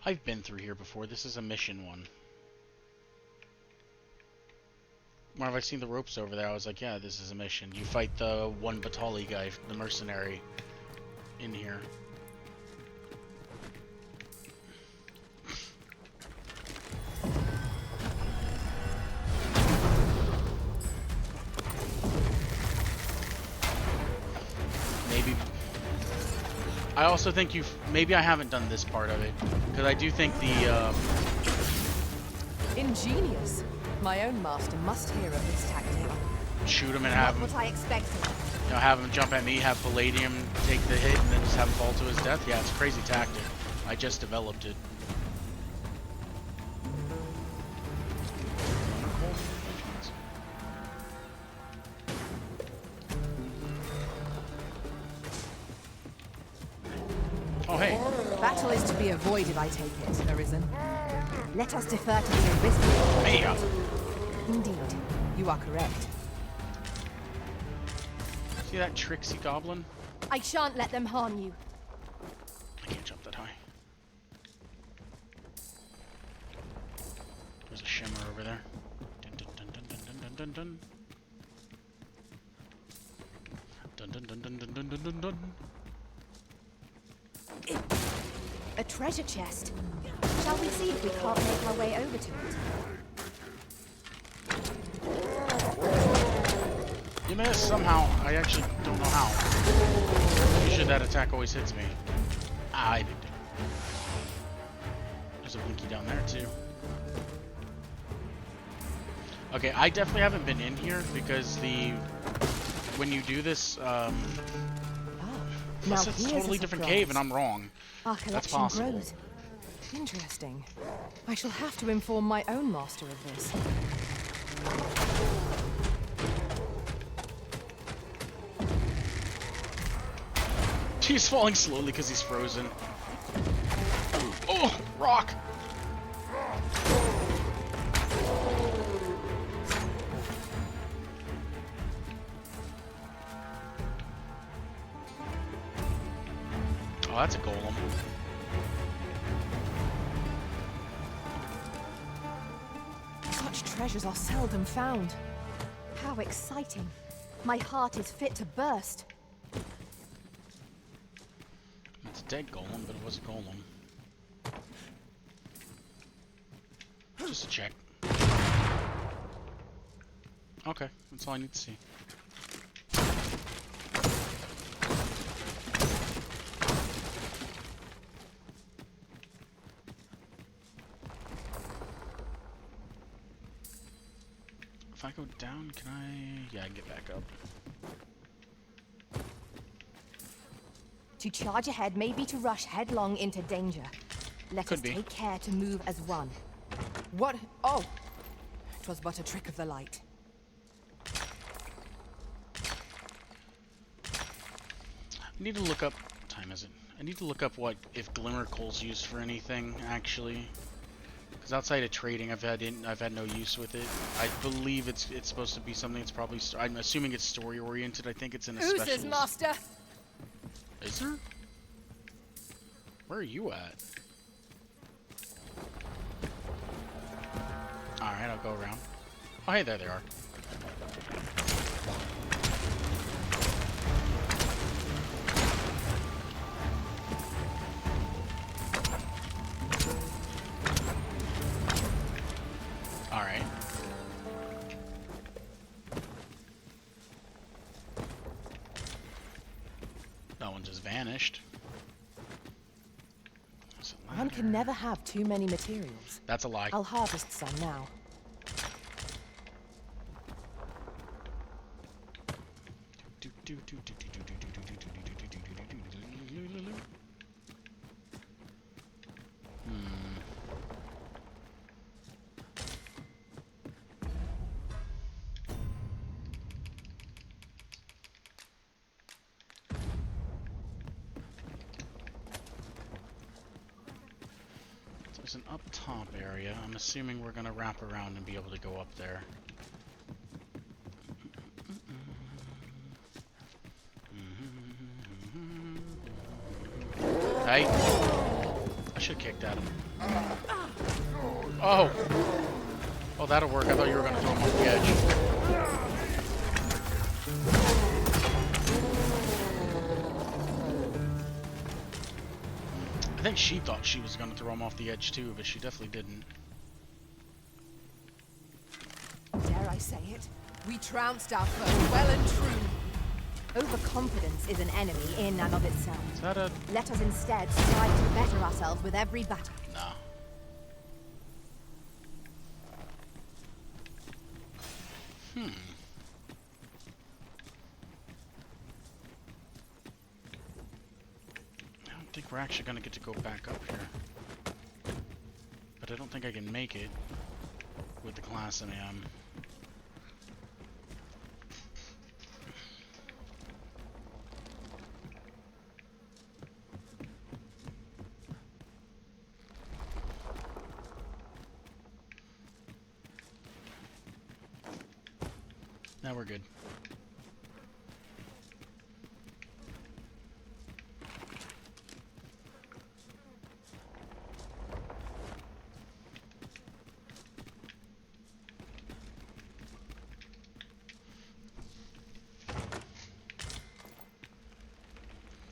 I've been through here before. This is a mission one. Whenever I seen the ropes over there, I was like, yeah, this is a mission. You fight the one Batali guy, the mercenary, in here. Maybe. I also think maybe I haven't done this part of it, because I do think the, Ingenious. My own master must hear of this tactic. Shoot him and have him. Not what I expected. You know, have him jump at me, have Palladium take the hit, and then just have him fall to his death. Yeah, it's a crazy tactic. I just developed it. Oh, hey. Battle is to be avoided, I take it, Arisen. Let us defer to the invisible. Hey. Indeed, you are correct. See that tricksy goblin? I shan't let them harm you. I can't jump that high. There's a shimmer over there. Dun dun dun dun dun dun dun dun dun dun dun dun dun dun dun. A treasure chest. Shall we see if we can't make our way over to it? You missed somehow. I actually don't know how. Usually that attack always hits me. Ah, I did. There's a blinky down there too. Okay, I definitely haven't been in here because when you do this, this is a totally different cave and I'm wrong. Our That's collection possible. grows. Interesting. I shall have to inform my own master of this. He's falling slowly because he's frozen. Oh, rock! Oh, that's a golem. Such treasures are seldom found. How exciting. My heart is fit to burst. It's a dead golem, but it was a golem. Just a check. Okay, that's all I need to see. If I go down, can I... Yeah, I can get back up. To charge ahead may be to rush headlong into danger. Let us take care to move as one. What? Oh! 'Twas but a trick of the light. I need to look up... What time is it? I need to look up what if glimmer coal's used for anything actually, because outside of trading, I've had no use with it. I believe it's supposed to be something that's probably I'm assuming it's story oriented. I think it's in a Who's special. his master? Is there? Where are you at? All right, I'll go around. Oh, hey, there they are. Alright. That one just vanished. One can never have too many materials. That's a lie. I'll harvest some now. There's an up top area. I'm assuming we're gonna wrap around and be able to go up there. Hey! I should have kicked at him. Oh! Oh, that'll work. I thought you were gonna throw him off the edge. I think she thought she was going to throw him off the edge too, but she definitely didn't. Dare I say it? We trounced our foe well and true. Overconfidence is an enemy in and of itself. Is that a... Let us instead strive to better ourselves with every battle. No. I don't think we're actually going to get to go back up here. But I don't think I can make it with the class I am. Now we're good.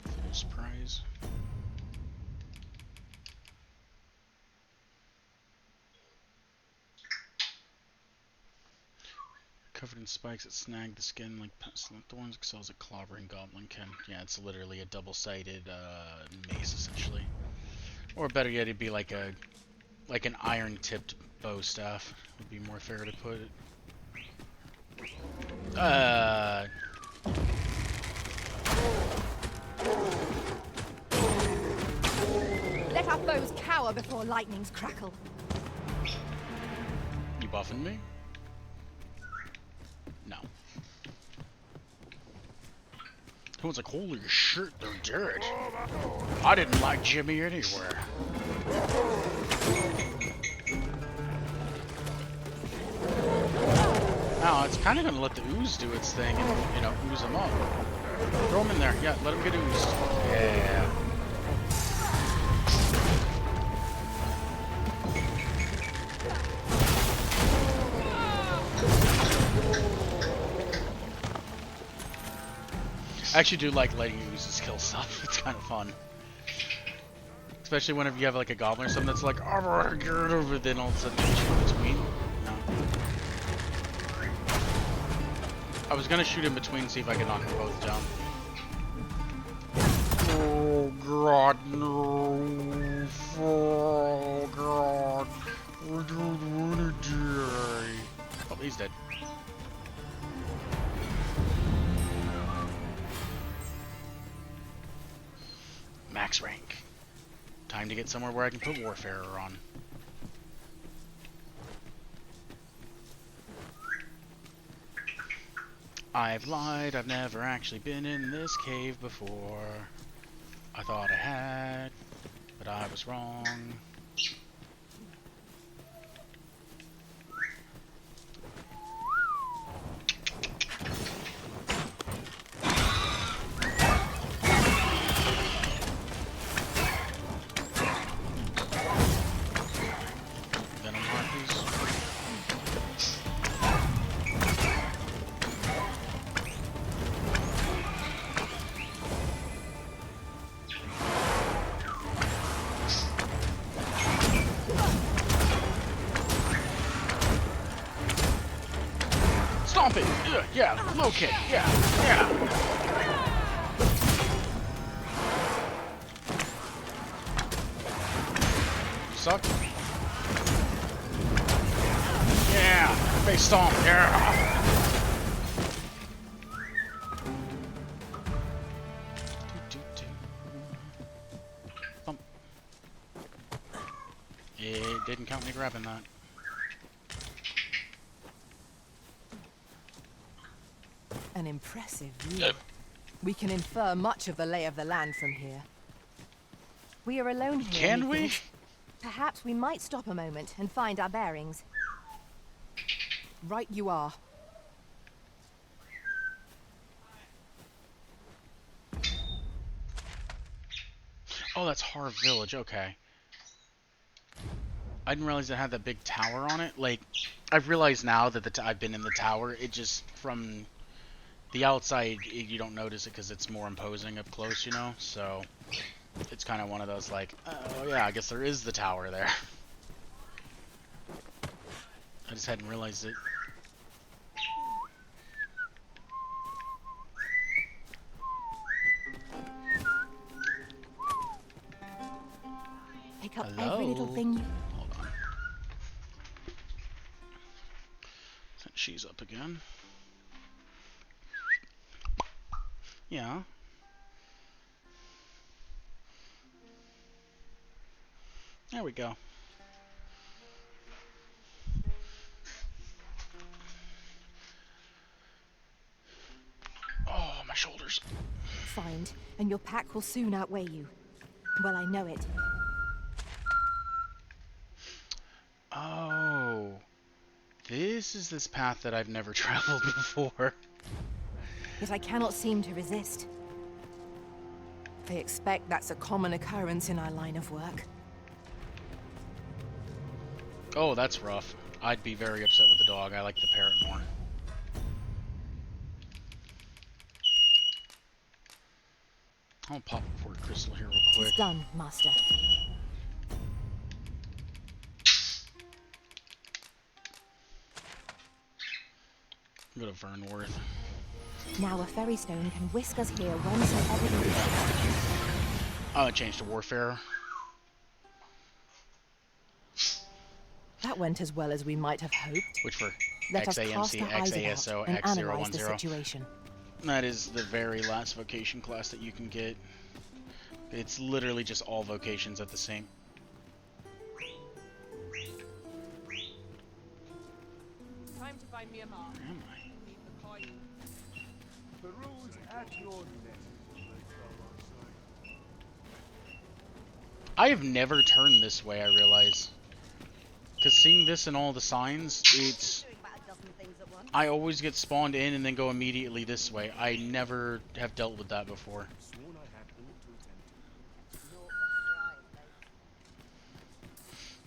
Full surprise. Covered in spikes that snag the skin like pestilent thorns, excels at clobbering goblin can. Yeah, it's literally a double-sided mace essentially. Or better yet, it'd be like an iron-tipped bow staff. Would be more fair to put it. Let our foes cower before lightning's crackle. You buffing me? No. Someone's like, holy shit, they're dead. I didn't like Jimmy anywhere. Now, it's kind of going to let the ooze do its thing and, you know, ooze them up. Throw them in there. Yeah, let them get oozed. Yeah. I actually do like letting oozes kill stuff. It's kind of fun. Especially whenever you have like a goblin or something that's like, I'm gonna get it over, then all of a sudden you shoot in between. No. I was gonna shoot in between and see if I could knock them both down. Oh god, no. Oh god. I don't wanna die. Oh, he's dead. Max rank. Time to get somewhere where I can put Warfarer on. I've lied, I've never actually been in this cave before. I thought I had. was wrong. Venom harpies. Stomp it! Yeah, locate! Yeah! Suck. Yeah! Face stomp! Yeah! Bump. It didn't count me grabbing that. An impressive view. We can infer much of the lay of the land from here. We are alone here. Can we? methinks. Perhaps we might stop a moment and find our bearings. Right you are. Oh, that's Harv Village, okay. I didn't realize it had that big tower on it. Like, I've realized now that I've been in the tower, it just, from the outside, you don't notice it because it's more imposing up close, you know? So, it's kind of one of those, like, oh yeah, I guess there is the tower there. I just hadn't realized it. Pick up Hello? every little thing you... Hold on. She's up again. Yeah. There we go. Oh, my shoulders. find, and your pack will soon outweigh you. Well, I know it. Oh. This is this path that I've never traveled before. Yet I cannot seem to resist. I expect that's a common occurrence in our line of work. Oh, that's rough. I'd be very upset with the dog. I like the parrot more. I'll pop a port crystal here real quick. It's done, Master. Go to Vernworth. Now a ferry stone can whisk us here whensoever we wish. Oh, it changed to Warfare. That went as well as we might have hoped. Which for Let us cast XAMC, our eyes XASO, about and analyze the X010. situation. That is the very last vocation class that you can get. It's literally just all vocations at the same. Time to find me a mark. Where am I? The road's at your neck. I have never turned this way, I realize. Because seeing this and all the signs, it's... I always get spawned in and then go immediately this way. I never have dealt with that before.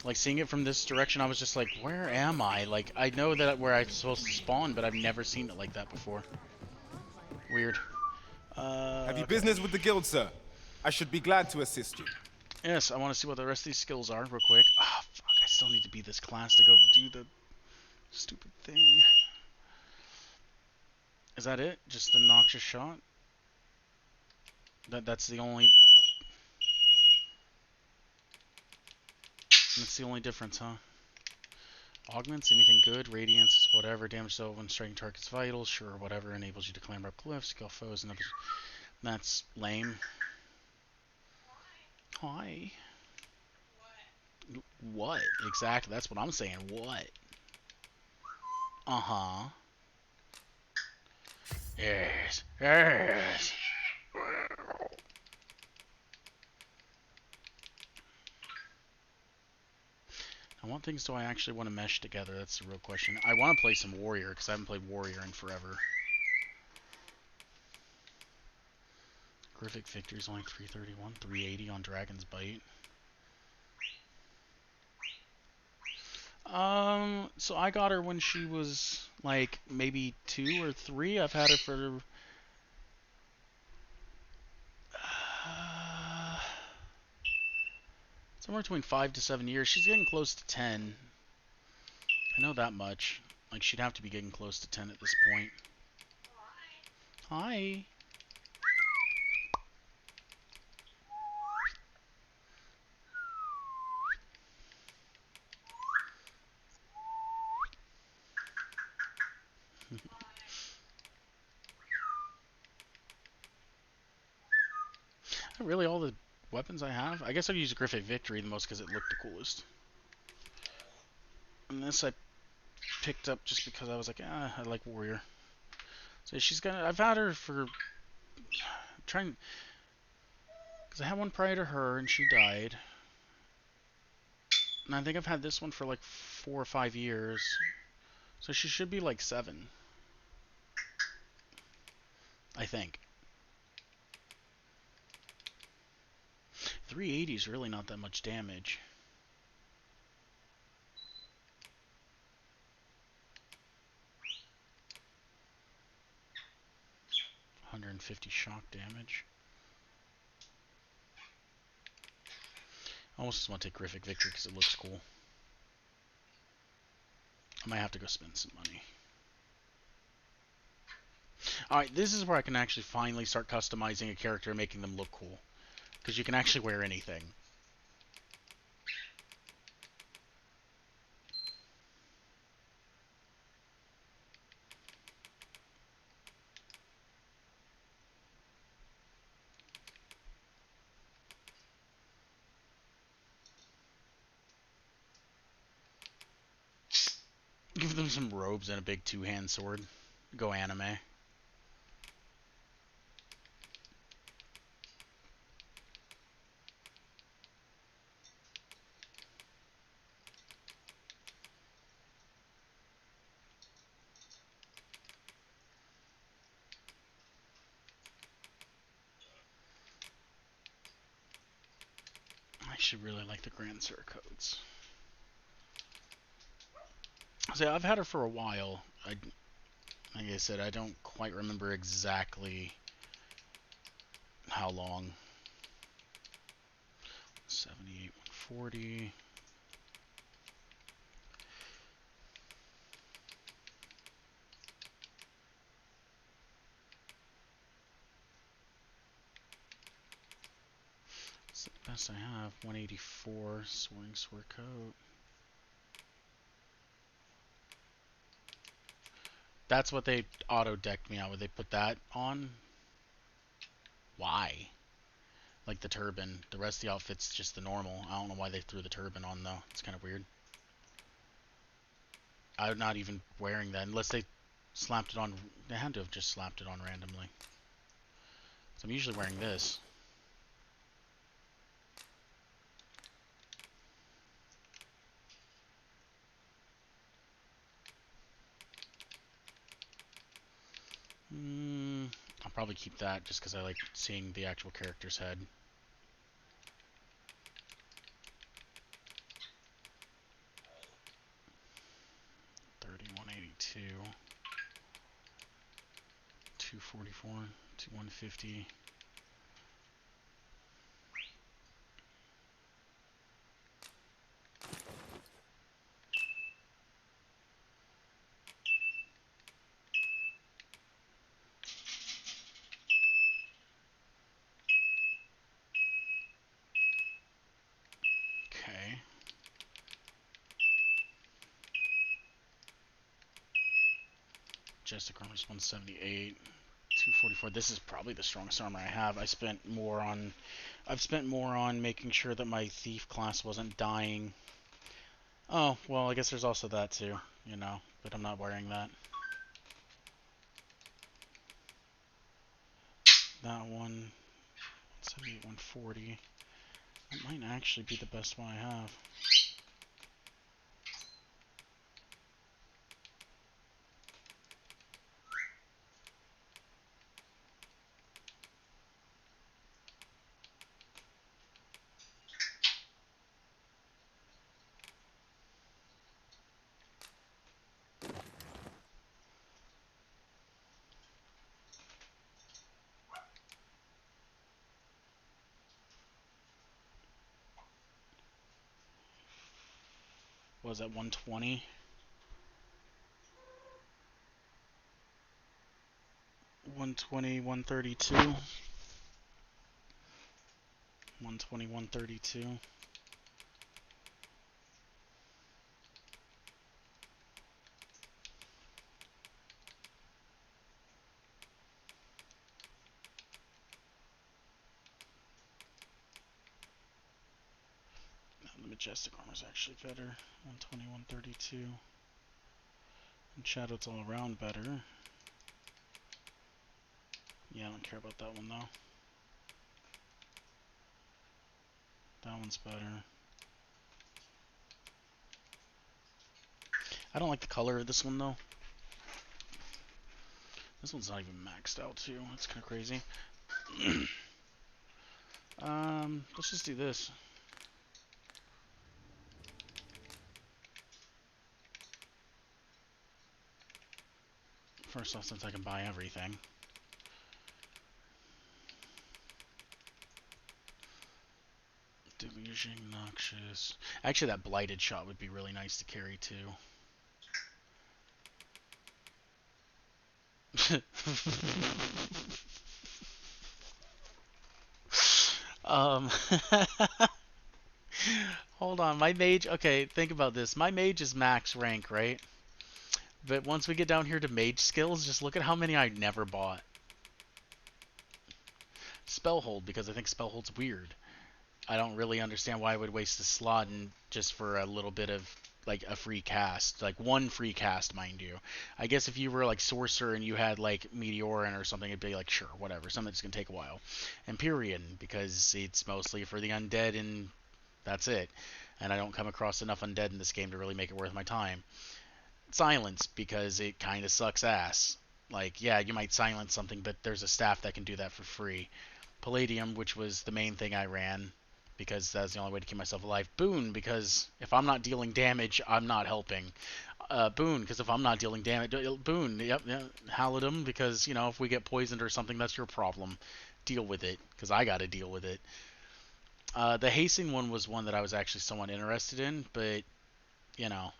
Like, seeing it from this direction, I was just like, where am I? Like, I know that where I'm supposed to spawn, but I've never seen it like that before. Weird. Have you Okay. business with the guild, sir? I should be glad to assist you. Yes, I want to see what the rest of these skills are real quick. Ah, fuck, I still need to be this class to go do the stupid thing. Is that it? Just the noxious shot? That's the only... That's the only difference, huh? Augments, anything good, radiance, whatever, damage to when striking target's vitals, sure, whatever, enables you to clamber up cliffs, kill foes, and others. That's lame. Hi. What? Exactly, that's what I'm saying, what? Uh-huh. Yes, yes. What things do I actually want to mesh together? That's the real question. I want to play some Warrior, because I haven't played Warrior in forever. Griffith Victory is only 331, 380 on Dragon's Bite. So I got her when she was, like, maybe 2 or 3. I've had her for... somewhere between 5 to 7 years. She's getting close to 10. I know that much. Like, she'd have to be getting close to 10 at this point. Hi. Really, all the weapons I have? I guess I'll use Griffith Victory the most because it looked the coolest. And this I picked up just because I was like, I like Warrior. So she's gonna. I've had her for trying, because I had one prior to her and she died. And I think I've had this one for like 4 or 5 years. So she should be like 7. I think. 380 is really not that much damage. 150 shock damage. I almost just want to take Griffith Victory because it looks cool. I might have to go spend some money. Alright, this is where I can actually finally start customizing a character and making them look cool. Because you can actually wear anything. Give them some robes and a big 2-hand sword. Go anime. I should really like the Grand Sir codes. So I've had her for a while. Like I said, I don't quite remember exactly how long. 78, 140. That's the best I have. 184 Soaring Sword Coat. That's what they auto-decked me out with. They put that on. Why? Like the turban. The rest of the outfit's just the normal. I don't know why they threw the turban on, though. It's kind of weird. I'm not even wearing that. Unless they slapped it on. They had to have just slapped it on randomly. So I'm usually wearing this. I'll probably keep that just because I like seeing the actual character's head. $31.82, $244, $150. Okay. Majestic armor is 178, 244. This is probably the strongest armor I have. I've spent more on making sure that my thief class wasn't dying. Oh, well, I guess there's also that too, you know, but I'm not wearing that. That one, 178, 140. That might actually be the best one I have. was that 120? 120, 132. 120, 132. The majestic armor is actually better. 120, 132. And shadow's all around better. Yeah, I don't care about that one though. That one's better. I don't like the color of this one though. This one's not even maxed out too. That's kind of crazy. Let's just do this. First off, since I can buy everything. Delusion, Noxious. Actually, that Blighted shot would be really nice to carry too. Hold on, my mage, okay, think about this. My mage is max rank, right? But once we get down here to mage skills, just look at how many I never bought. Spellhold, because I think Spellhold's weird. I don't really understand why I would waste a slot just for a little bit of, like, a free cast. Like, one free cast, mind you. I guess if you were, like, Sorcerer and you had, like, Meteorin or something, it'd be like, sure, whatever. Something that's going to take a while. Empyrean, because it's mostly for the undead and that's it. And I don't come across enough undead in this game to really make it worth my time. Silence, because it kind of sucks ass. Like, yeah, you might silence something, but there's a staff that can do that for free. Palladium, which was the main thing I ran, because that's the only way to keep myself alive. Boon, because if I'm not dealing damage, I'm not helping. Boon, because if I'm not dealing damage... Boon, yep. Halidum, because, you know, if we get poisoned or something, that's your problem. Deal with it, because I gotta deal with it. The Hasten one was one that I was actually somewhat interested in, but, you know,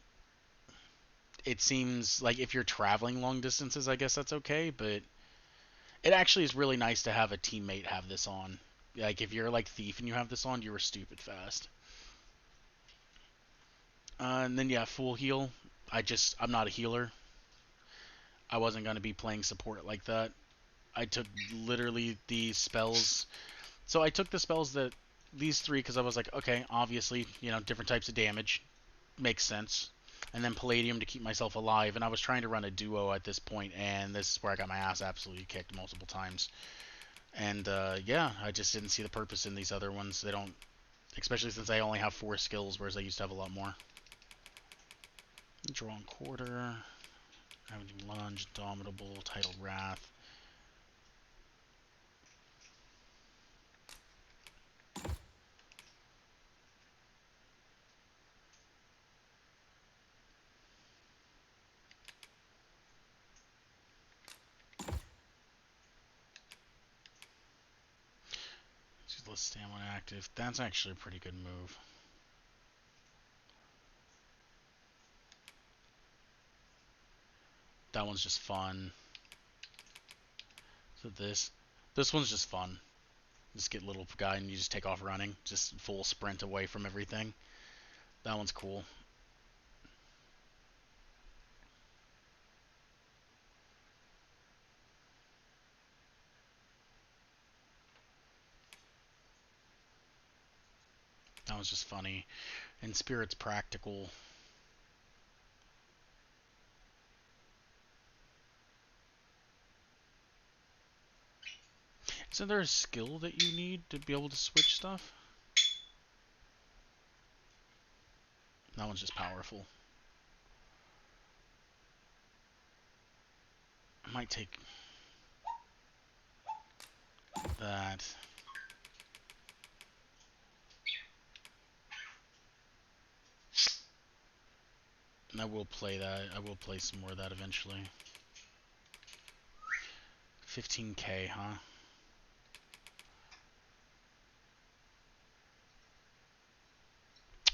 it seems like if you're traveling long distances, I guess that's okay, but it actually is really nice to have a teammate have this on. Like, if you're like Thief and you have this on, you're stupid fast. And then, yeah, full heal. I'm not a healer. I wasn't going to be playing support like that. I took literally the spells. So I took the spells that, these three, because I was like, okay, obviously, you know, different types of damage. Makes sense. And then Palladium to keep myself alive. And I was trying to run a duo at this point, and this is where I got my ass absolutely kicked multiple times. And, yeah, I just didn't see the purpose in these other ones. They don't, especially since I only have 4 skills, whereas I used to have a lot more. Drawn Quarter, Ravaging Lunge, Indomitable, Titled Wrath. Let's stamina active. That's actually a pretty good move. That one's just fun. So this one's just fun. Just get little guy and you just take off running. Just full sprint away from everything. That one's cool. That was just funny. And Spirit's practical. Isn't there a skill that you need to be able to switch stuff? That one's just powerful. I might take that. And I will play that. I will play some more of that eventually. 15k, huh?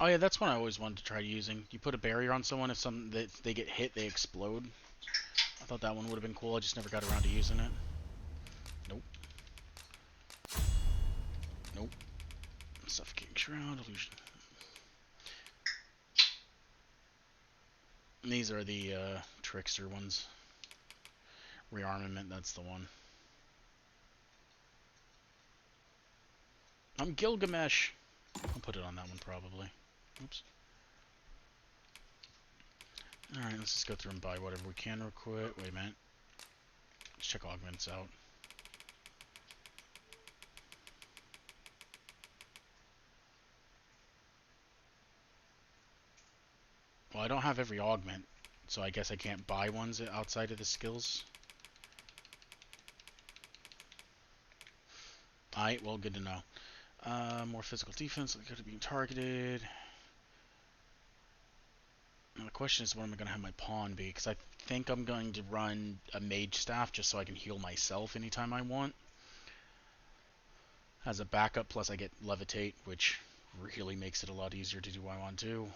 Oh yeah, that's one I always wanted to try using. You put a barrier on someone, if they get hit, they explode. I thought that one would have been cool. I just never got around to using it. Nope. Nope. Suffocating Shroud, Illusion. And these are the trickster ones. Rearmament, that's the one. I'm Gilgamesh. I'll put it on that one probably. Oops. Alright, let's just go through and buy whatever we can real quick. Wait a minute. Let's check augments out. Well, I don't have every augment, so I guess I can't buy ones outside of the skills. Alright, well, good to know. More physical defense, like good at being targeted. Now the question is, what am I going to have my pawn be? Because I think I'm going to run a mage staff just so I can heal myself anytime I want. As a backup, plus I get levitate, which really makes it a lot easier to do what I want to do.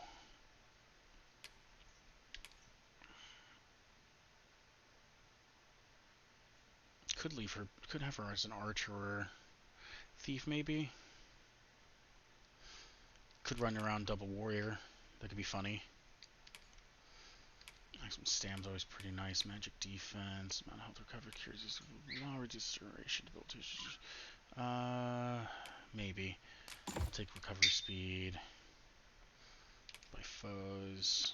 Could have her as an archer or thief maybe. Could run around double warrior. That could be funny. Maximum stam's always pretty nice. Magic defense, amount of health recovery, cures, reduce duration, debilitation. Maybe. I'll take recovery speed. By foes.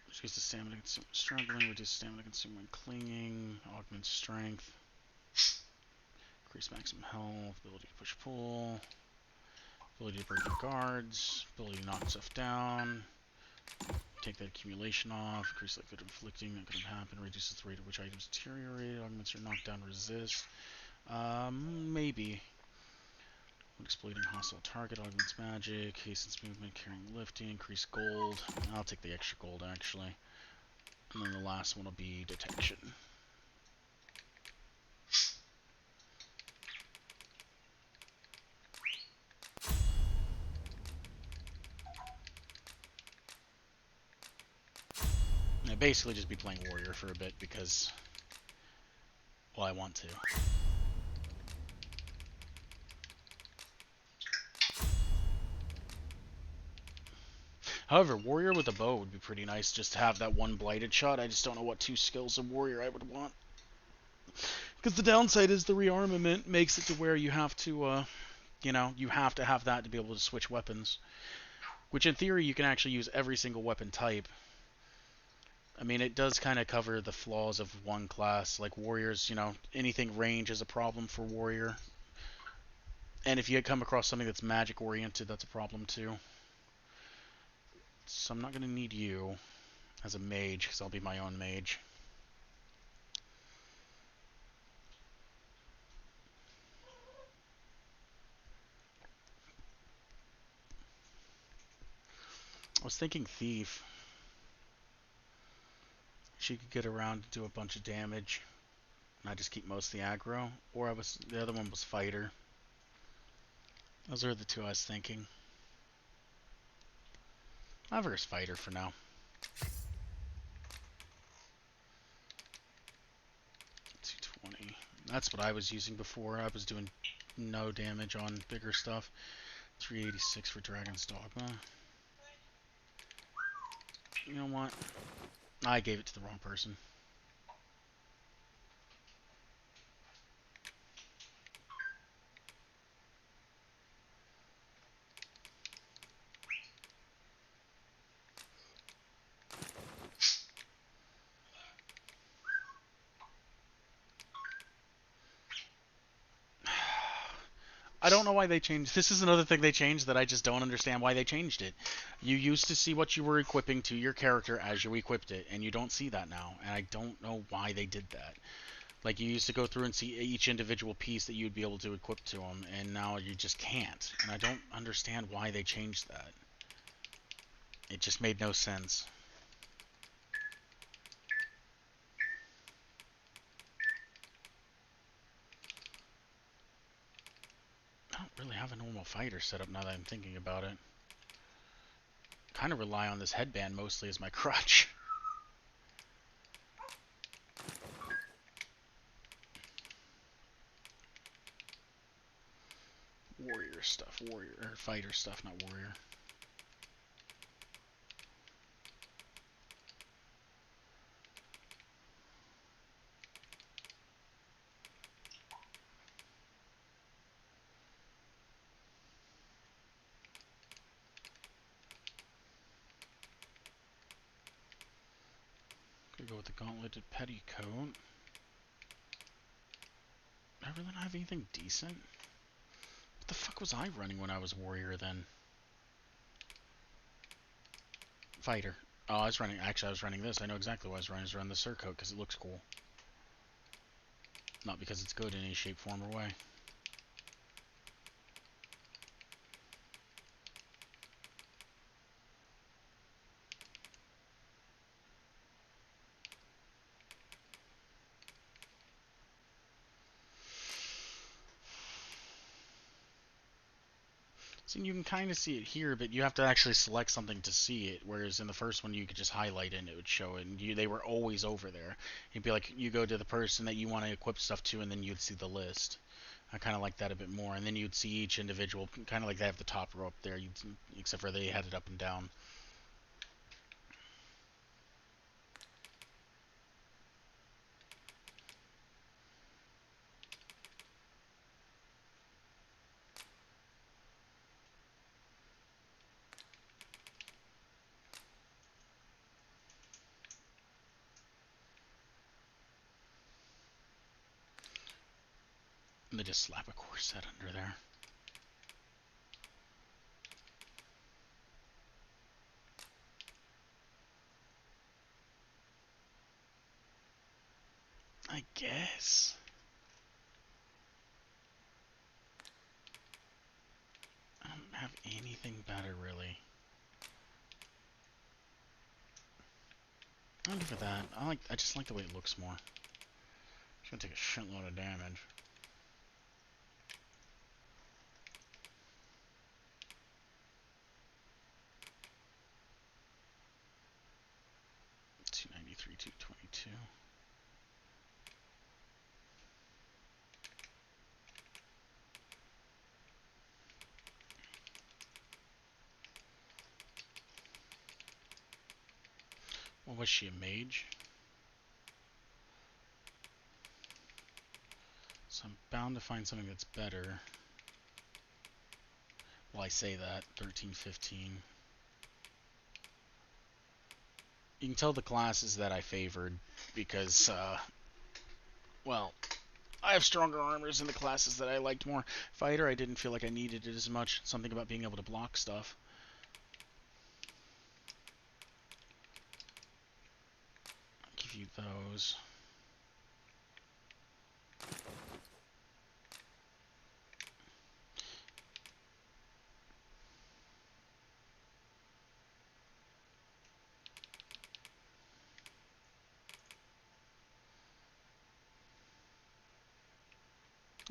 Reduce the stamina consumed when struggling, reduce stamina consumed when clinging, augment strength. Increase maximum health, ability to push pull. Ability to break the guards, ability to knock stuff down. Take that accumulation off, increase likelihood of inflicting, that could happen, reduces the rate at which items deteriorate, augments are knocked down, resist. Maybe. When exploiting hostile target, augments magic, hastens movement, carrying lifting, increase gold. I'll take the extra gold actually. And then the last one will be detection. I'll basically just be playing warrior for a bit because, well, I want to. However, warrior with a bow would be pretty nice just to have that one blighted shot. I just don't know what 2 skills of warrior I would want. Because the downside is the rearmament makes it to where you have to, you know, you have to have that to be able to switch weapons. Which in theory you can actually use every single weapon type. I mean, it does kind of cover the flaws of one class. Like warriors, you know, anything range is a problem for warrior. And if you come across something that's magic oriented, that's a problem too. So I'm not going to need you as a mage, because I'll be my own mage. I was thinking thief. She could get around to do a bunch of damage, and I just keep most of the aggro. Or the other one was fighter. Those are the 2 I was thinking. I'll have her as fighter for now. 220. That's what I was using before. I was doing no damage on bigger stuff. 386 for Dragon's Dogma. You know what? I gave it to the wrong person. I don't know why they changed. This is another thing they changed that I just don't understand why they changed it. You used to see what you were equipping to your character as you equipped it, and you don't see that now. And I don't know why they did that. Like, you used to go through and see each individual piece that you'd be able to equip to them, and now you just can't. And I don't understand why they changed that. It just made no sense. I don't really have a normal fighter set up now that I'm thinking about it. kind of rely on this headband mostly as my crutch. Warrior stuff, or fighter stuff, not warrior. Could go with the gauntleted petticoat. Do I really not have anything decent? What the fuck was I running when I was warrior then? Fighter. Oh, I was running. Actually, I was running this. I know exactly why I was running. I was running the surcoat because it looks cool. Not because it's good in any shape, form, or way. So you can kind of see it here, but you have to actually select something to see it. Whereas in the first one, you could just highlight it and it would show it. And they were always over there. It'd be like you go to the person that you want to equip stuff to, and then you'd see the list. I kind of like that a bit more. And then you'd see each individual, kind of like they have the top row up there, except for they had it up and down. And they just slap a corset under there. I guess. I don't have anything better, really. I'll give it that. I just like the way it looks more. It's gonna take a shitload of damage. $293, $222. Well, was she a mage? So I'm bound to find something that's better. Well, I say that. 13, 15. You can tell the classes that I favored because, well, I have stronger armors in the classes that I liked more. Fighter, I didn't feel like I needed it as much. Something about being able to block stuff. I'll give you those.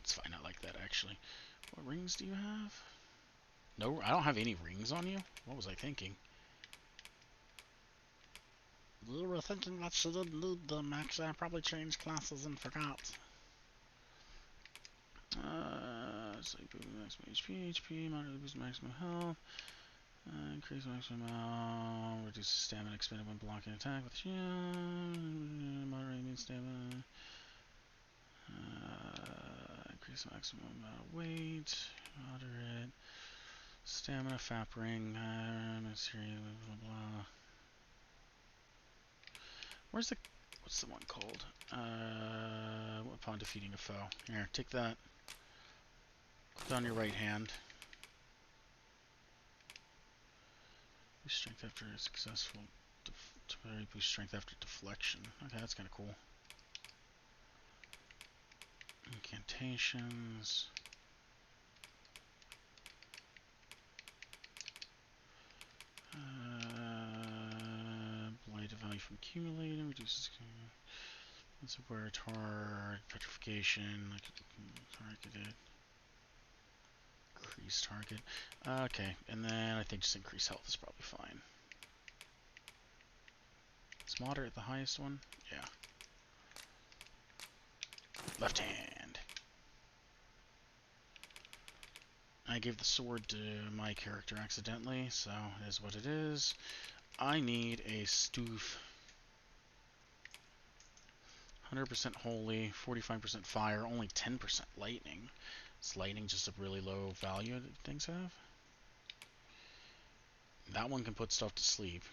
It's fine, I like that actually. What rings do you have? No, I don't have any rings on you? What was I thinking? You were thinking that she didn't need them. Actually, I probably changed classes and forgot. So maximum HP, moderately boost maximum health. Increase maximum amount, reduce stamina expended when blocking attack with shield. Moderate means stamina. Increase maximum amount of weight. Moderate. Stamina, fap ring. Blah, blah. Where's the... What's the one called? Upon defeating a foe. Here, take that. Click on your right hand. Boost strength after a successful... Boost strength after deflection. Okay, that's kind of cool. Incantations. Blight of value from accumulating. Reduces... It's a wear hard. Petrification. Like targeted. Increase target. Okay, and then I think just increase health is probably fine. Is moderate the highest one? Yeah. Left hand. I gave the sword to my character accidentally, so it is what it is. I need a stoof. 100% holy, 45% fire, only 10% lightning. Is lightning just a really low value that things have? That one can put stuff to sleep.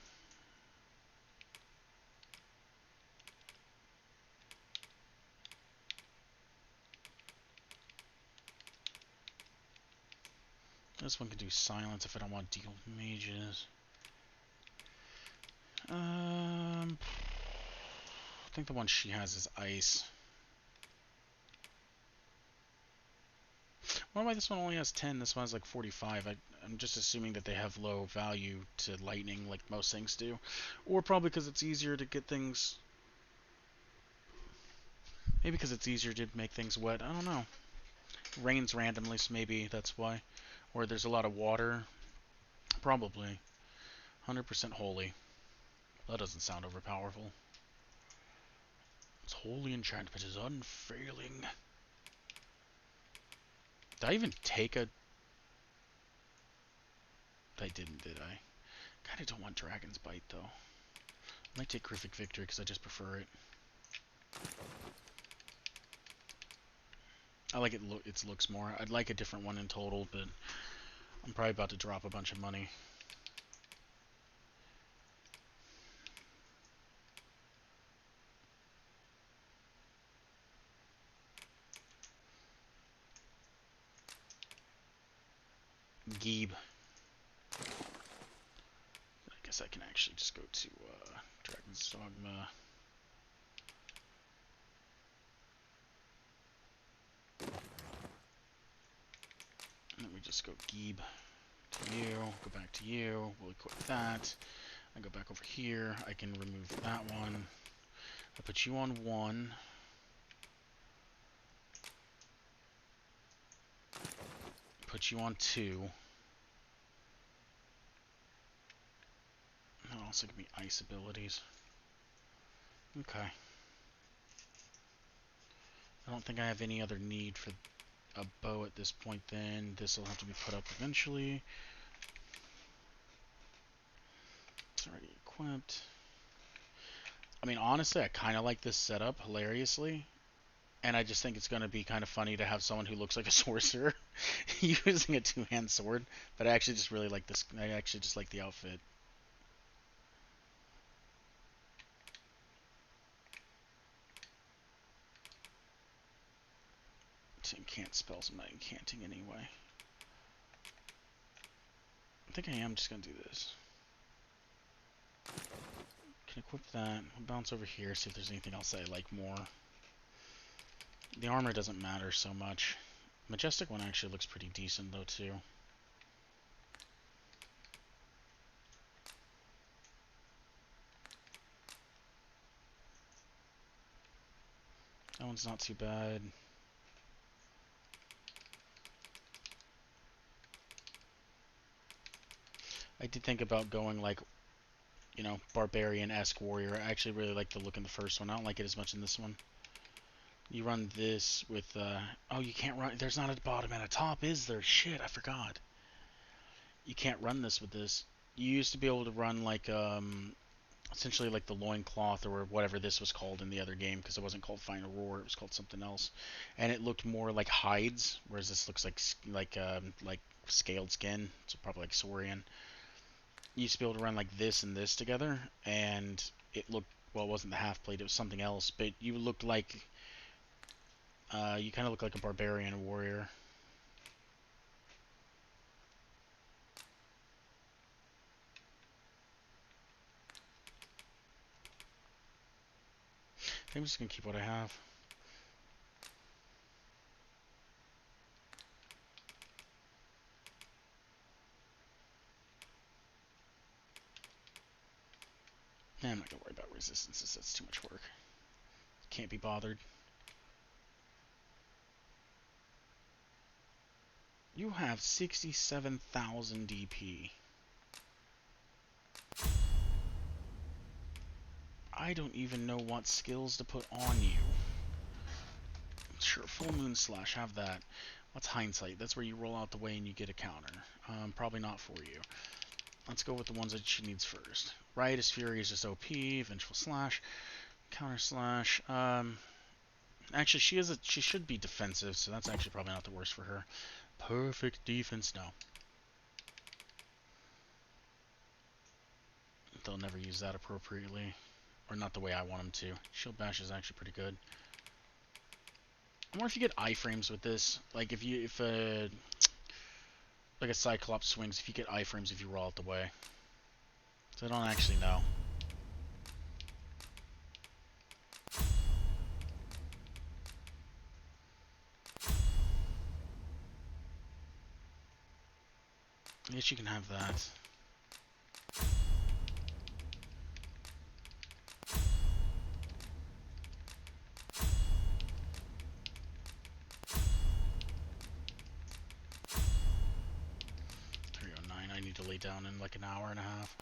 This one can do silence if I don't want to deal with mages. I think the one she has is ice. I wonder why this one only has 10, this one has like 45. I'm just assuming that they have low value to lightning like most things do. Or probably because it's easier to get things... Maybe because it's easier to make things wet. I don't know. Rains randomly, so maybe that's why. Or there's a lot of water. Probably. 100% holy. That doesn't sound overpowerful. Its holy enchantment is unfailing. Did I even take a... I didn't, did I? Kinda don't want Dragon's Bite, though. I might take Griffith Victory, because I just prefer it. I like it, it looks more. I'd like a different one in total, but I'm probably about to drop a bunch of money. Geeb. I guess I can actually just go to Dragon's Dogma. And then we just go Geeb to you, go back to you, we'll equip that. I go back over here, I can remove that one. I put you on 1. Put you on 2. And also give me ice abilities. Okay. I don't think I have any other need for a bow at this point then. This will have to be put up eventually. It's already equipped. I mean, honestly, I kind of like this setup, hilariously. And I just think it's going to be kind of funny to have someone who looks like a sorcerer using a two-hand sword. But I actually just really like this. I actually just like the outfit. Can't spells. I'm not incanting anyway. I think I am just going to do this. Can equip that. I'll bounce over here, see if there's anything else I like more. The armor doesn't matter so much. Majestic one actually looks pretty decent though too. That one's not too bad. I did think about going like, you know, barbarian-esque warrior. I actually really like the look in the first one. I don't like it as much in this one. You run this with, oh, you can't run, there's not a bottom and a top, is there? Shit, I forgot. You can't run this with this. You used to be able to run like, essentially like the loincloth or whatever this was called in the other game, because it wasn't called Final Roar, it was called something else. And it looked more like hides, whereas this looks like scaled skin, so probably like Saurian. You used to be able to run like this and this together, and it looked, well, it wasn't the half plate, it was something else, but you looked like, you kind of look like a barbarian warrior. I'm just gonna keep what I have. I'm not gonna worry about resistances, that's too much work. Can't be bothered. You have 67,000 DP. I don't even know what skills to put on you. Sure, Full Moon Slash, have that. What's Hindsight? That's where you roll out the way and you get a counter. Probably not for you. Let's go with the ones that she needs first. Riotous Fury is just OP. Vengeful Slash. Counter Slash. Actually, she should be defensive, so that's actually probably not the worst for her. Perfect defense, no. They'll never use that appropriately. Or not the way I want them to. Shield Bash is actually pretty good. I wonder if you get iframes with this. Like if like a Cyclops swings, if you get iframes if you roll out the way. So I don't actually know. I guess you can have that. I need to lay down in like an hour and a half.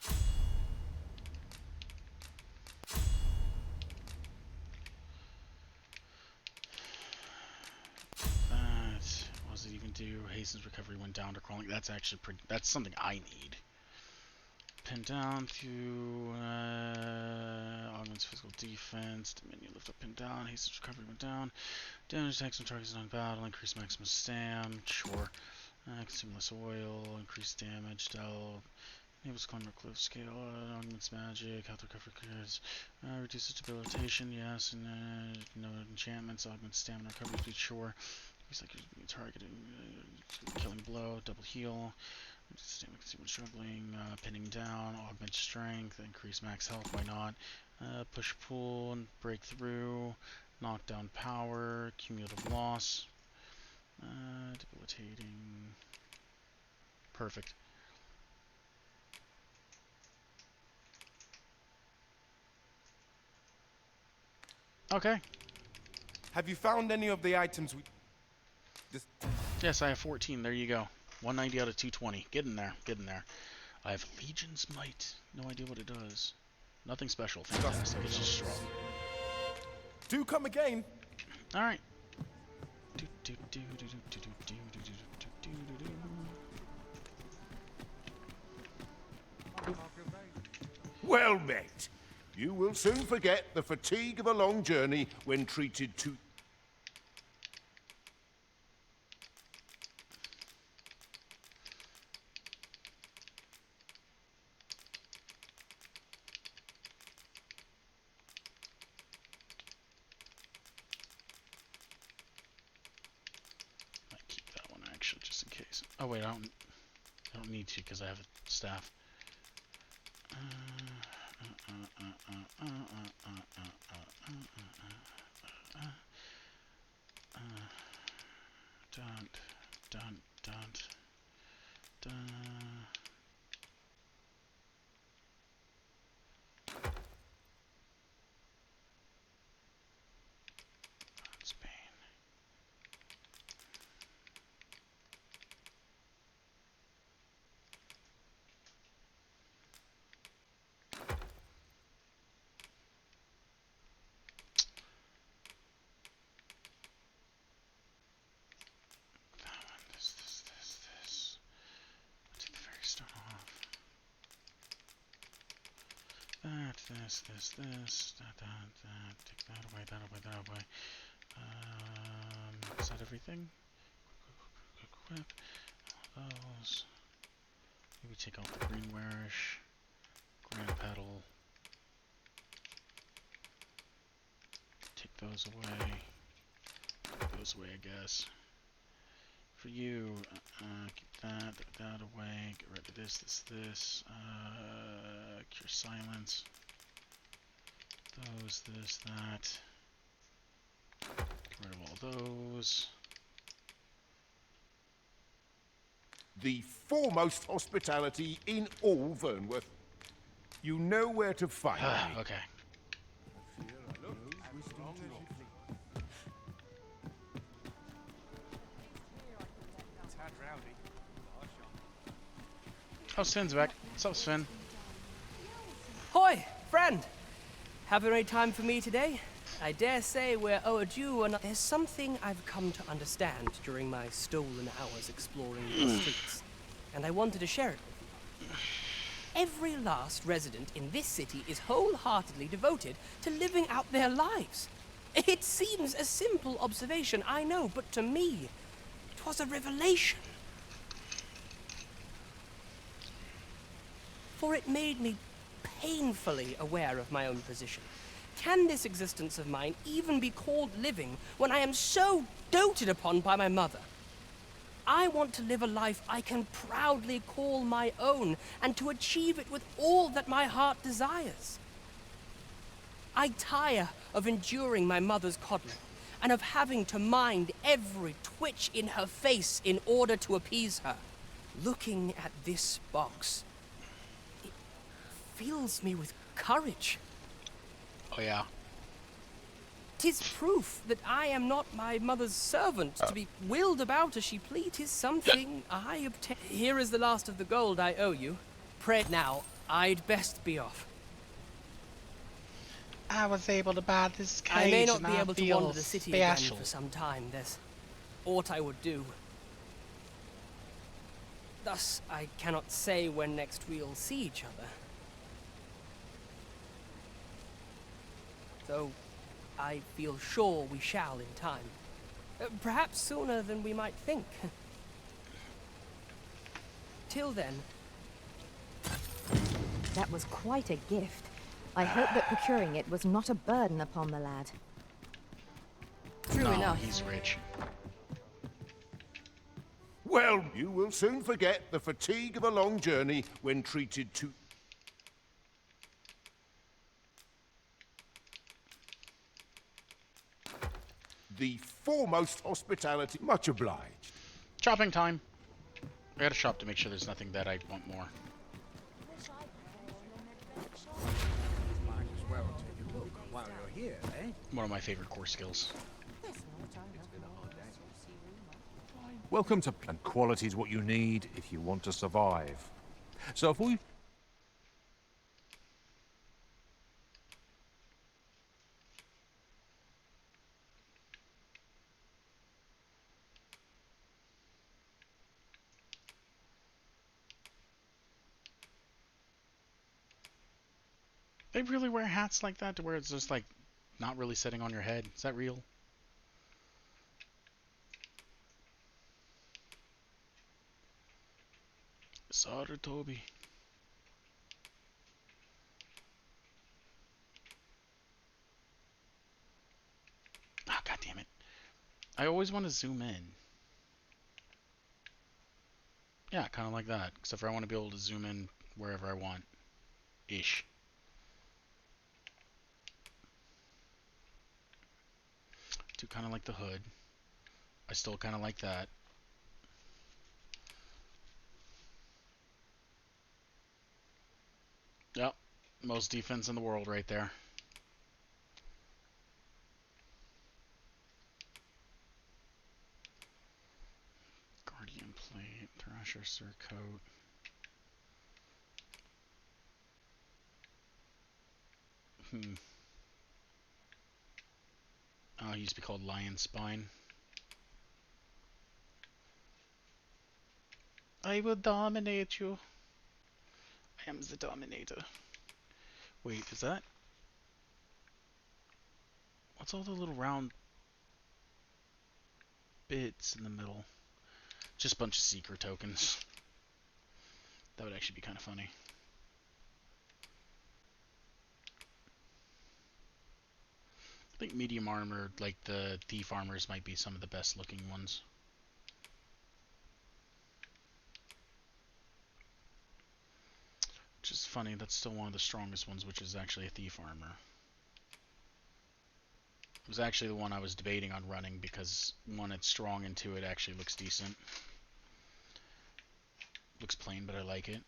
That, what does it even do? Hastens recovery when down to crawling. That's actually pretty, that's something I need. Pin down to augments physical defense. Dominion lift up, pin down. Hastens recovery when down. Damage attacks when targets non battle. Increase maximum stam. Sure. Consume less oil. Increase damage. Del. Enables climber cliff scale. Augments magic. Health recovery curves. Reduces debilitation. Yes. And no enchantments. Augments stamina recovery speed. Sure. He's like targeting. Killing blow. Double heal. Stamina consumer struggling. Pinning down. Augment strength. Increase max health. Why not? Push pull and break through. Knockdown power. Cumulative loss. Debilitating. Perfect. Okay. Have you found any of the items we... Yes, I have 14. There you go. 190 out of 220. Get in there. Get in there. I have Legion's Might. No idea what it does. Nothing special. Fantastic. It's just strong. Do come again. Alright. Well met. You will soon forget the fatigue of a long journey when treated to... Might keep that one actually, just in case. Oh wait, I don't need to because I have a staff. Spain. This. Let's the very start off. That, this, that. Take that away, that away. Is that everything? Equip. All those. Maybe take out the green wearish. Grand pedal. Take those away. Take those away, I guess. For you, keep that away. Get rid of this. Cure silence. Those, this, that. Get rid of all those. The foremost hospitality in all Vernworth. You know where to find me. Okay. Oh, Sven's back. What's up, Sven? Hoi, friend! Have any time for me today? I dare say we're overdue and there's something I've come to understand during my stolen hours exploring the streets, and I wanted to share it with you. Every last resident in this city is wholeheartedly devoted to living out their lives. It seems a simple observation, I know, but to me, it was a revelation. For it made me painfully aware of my own position. Can this existence of mine even be called living when I am so doted upon by my mother? I want to live a life I can proudly call my own, and to achieve it with all that my heart desires. I tire of enduring my mother's coddling, and of having to mind every twitch in her face in order to appease her. Looking at this box, it fills me with courage. Oh yeah. 'Tis proof that I am not my mother's servant, to be willed about as she please. 'Tis something I obtain. Here is the last of the gold I owe you. Pray now, I'd best be off. I was able to buy this cage. I may not and be I able to feel wander the city special. again for some time. There's aught I would do. Thus, I cannot say when next we'll see each other. Though I feel sure we shall in time. Perhaps sooner than we might think. Till then. That was quite a gift. I hope that procuring it was not a burden upon the lad. True enough. He's rich. Well, you will soon forget the fatigue of a long journey when treated to... the foremost hospitality. Much obliged. Shopping time. I gotta shop to make sure there's nothing that I want more. Might as well take a look while you're here, eh? One of my favorite core skills. Welcome to... And quality is what you need if you want to survive. So if we... They really wear hats like that to where it's just like not really sitting on your head? Is that real? Sorry, Toby. Oh, God damn it. I always want to zoom in. Yeah, kind of like that. Except for I want to be able to zoom in wherever I want. Ish. Do kind of like the hood. I still kind of like that. Yep. Most defense in the world right there. Guardian plate, Thrasher surcoat. Oh, it used to be called Lion Spine. I will dominate you. I am the Dominator. Wait, is that? What's all the little round bits in the middle? Just a bunch of secret tokens. That would actually be kind of funny. I think medium armor, like the thief armors, might be some of the best looking ones. Which is funny, that's still one of the strongest ones, which is actually a thief armor. It was actually the one I was debating on running because, one, it's strong, and two, it actually looks decent. Looks plain, but I like it.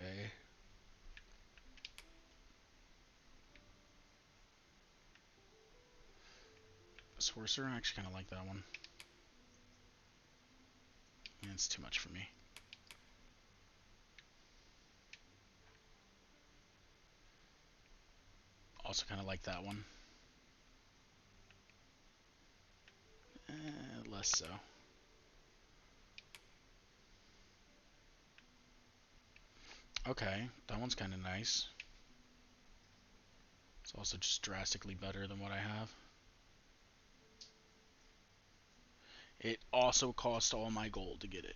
Okay. Sorcerer, I actually kind of like that one. Yeah, it's too much for me. Also kind of like that one. Less so. Okay, that one's kind of nice. It's also just drastically better than what I have. It also cost all my gold to get it.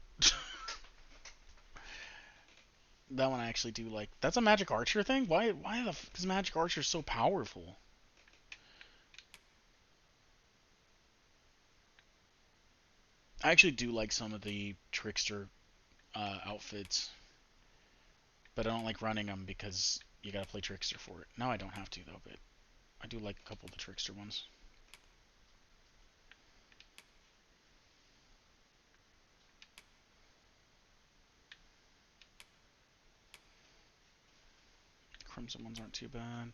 That one I actually do like. That's a magic archer thing? Why the f is magic archer so powerful? I actually do like some of the trickster outfits. But I don't like running them because you gotta play trickster for it. Now I don't have to though, but I do like a couple of the trickster ones. Crimson ones aren't too bad.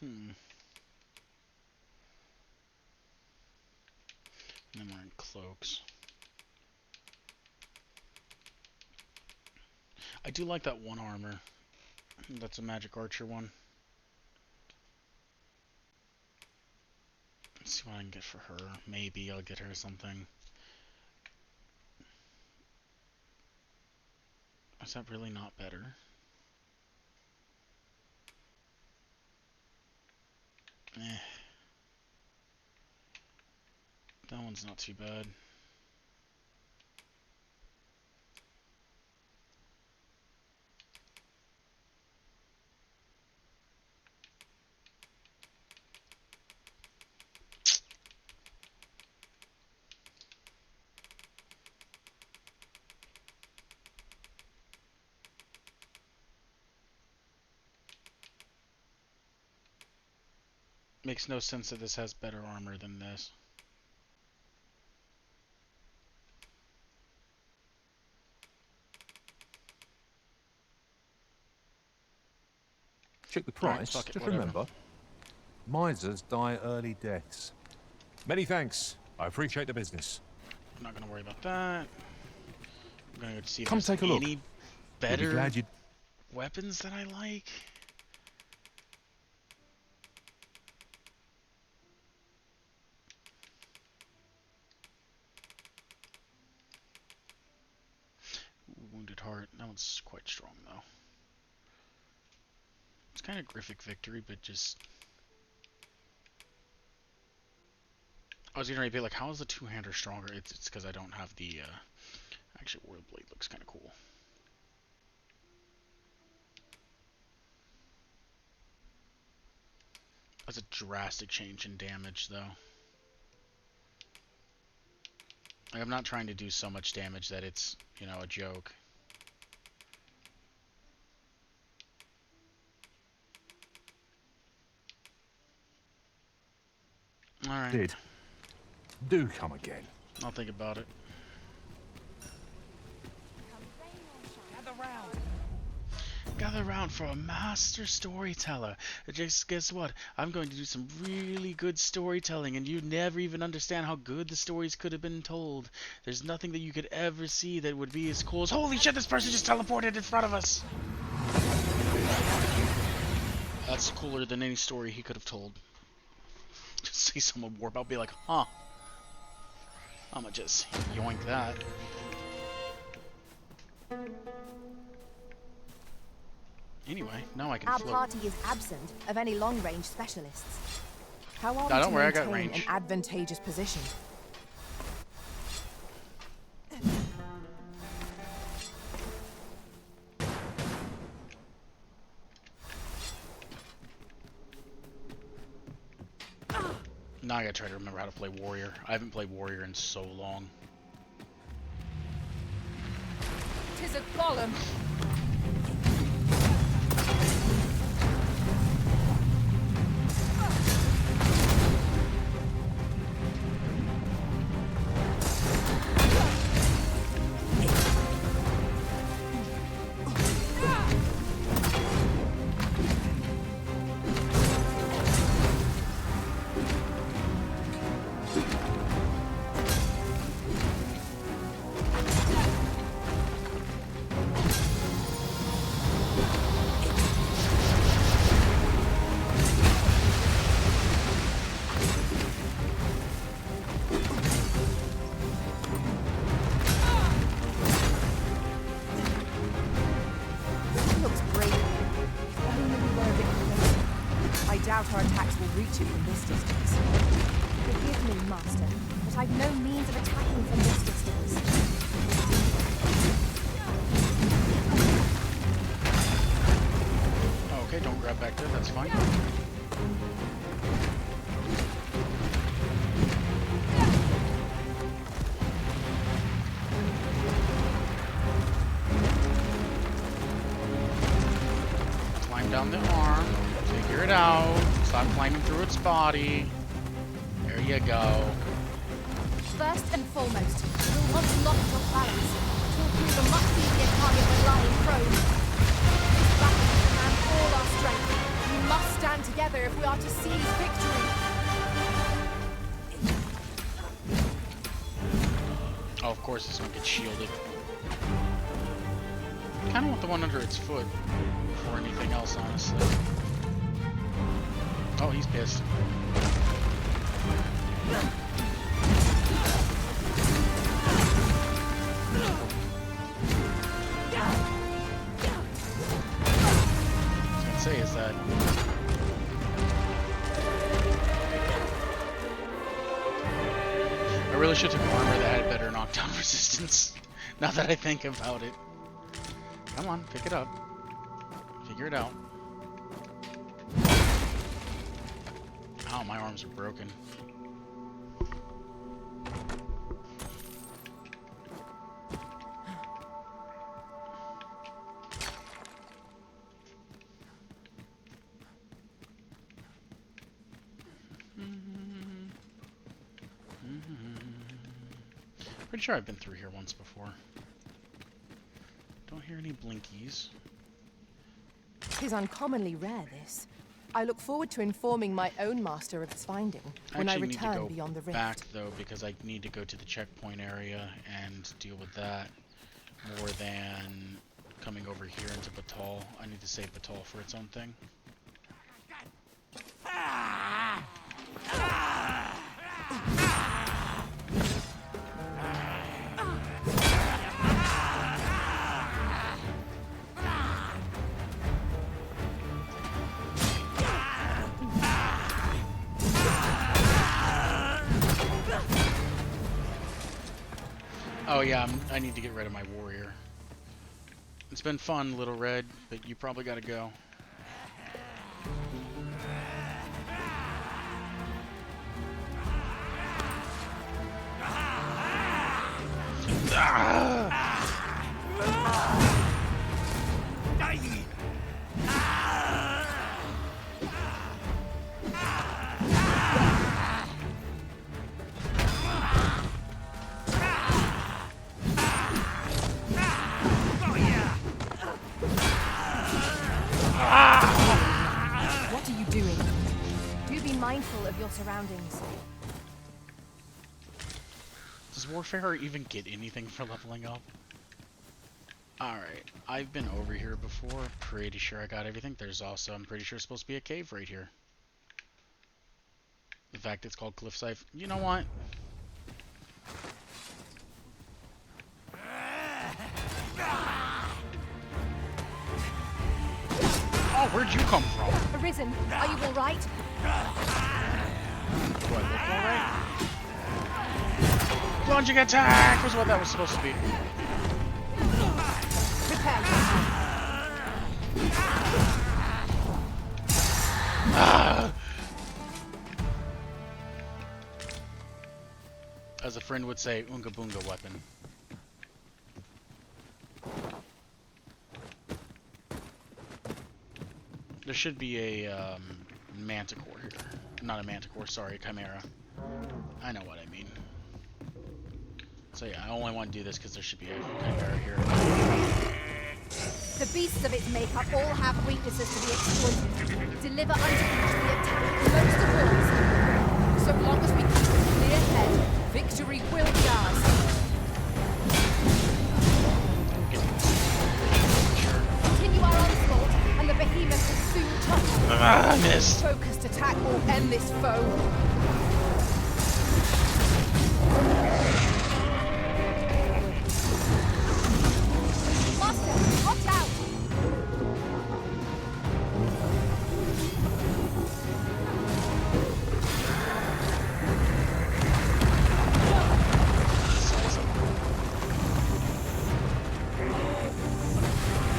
And then we're in cloaks. I do like that one armor. That's a magic archer one. Let's see what I can get for her. Maybe I'll get her something. Is that really not better? Eh. That one's not too bad. Makes no sense that this has better armor than this. Check the price. Fuck it, Just whatever. remember, misers die early deaths. Many thanks. I appreciate the business. I'm not gonna worry about that. I'm gonna go see if Come there's take a look. any You'll be better glad you... weapons that I like. Ooh, Wounded Heart. That one's quite strong though. It's kind of Griffic Victory, but just... I was gonna be like, how is the two-hander stronger? It's because I don't have the, Actually, Warrior Blade looks kind of cool. That's a drastic change in damage, though. Like, I'm not trying to do so much damage that it's, you know, a joke. Alright. Do come again. I'll think about it. Gather round for a master storyteller. Just guess what? I'm going to do some really good storytelling, and you'd never even understand how good the stories could have been told. There's nothing that you could ever see that would be as cool as, holy shit, this person just teleported in front of us! That's cooler than any story he could have told. Just see someone warp out, be like, huh. I'ma just yoink that. Anyway, now I can Our float. party is absent of any long-range specialists. How are No, we don't to worry, I got maintain range. an advantageous position? Now I gotta try to remember how to play Warrior. I haven't played Warrior in so long. 'Tis a golem. Looks brave. If only we were a bit closer. I doubt our attacks will reach it from this distance. Forgive me, Master, but I've no means of attacking from this distance. Okay, don't grab back there, that's fine. Climb down the arm, figure it out. Stop climbing through its body. There you go. First and foremost, we'll want to lock it off balance. It will prove a much easier target when lying prone. This battle will demand all our strength. We must stand together if we are to seize victory. Oh, of course this one gets shielded. Kinda want the one under its foot before anything else, honestly. Oh, he's pissed. Say is that I really should have taken armor that had better knockdown resistance. Now that I think about it. Come on, pick it up. Figure it out. Ow, my arms are broken. Pretty sure I've been through here once before. Don't hear any blinkies. Tis uncommonly rare, this. I look forward to informing my own master of its finding when I return beyond the rift. Back though, because I need to go to the checkpoint area and deal with that more than coming over here into Batal. I need to save Batal for its own thing. Oh yeah, I need to get rid of my warrior. It's been fun, Little Red, but you probably gotta go. What are you doing? Do be mindful of your surroundings. Does Warfare even get anything for leveling up? Alright, I've been over here before. Pretty sure I got everything. There's also, I'm pretty sure, supposed to be a cave right here. In fact, it's called Cliffside. You know what? Oh, where'd you come from? Arisen, are you all right? Do I look alright? Plunging attack was what that was supposed to be. As a friend would say, Unga Boonga weapon. There should be a manticore here. Not a manticore, sorry, a chimera. I know what I mean. So yeah, I only want to do this because there should be a chimera here. The beasts of its makeup all have weaknesses to be exploited. Deliver unto each the attack most of yours. So long as we keep a clear head, victory will be ours. Continue our onslaught, and the behemoth will soon touch us. I missed. Focused attack will end this foe. Master, watch out!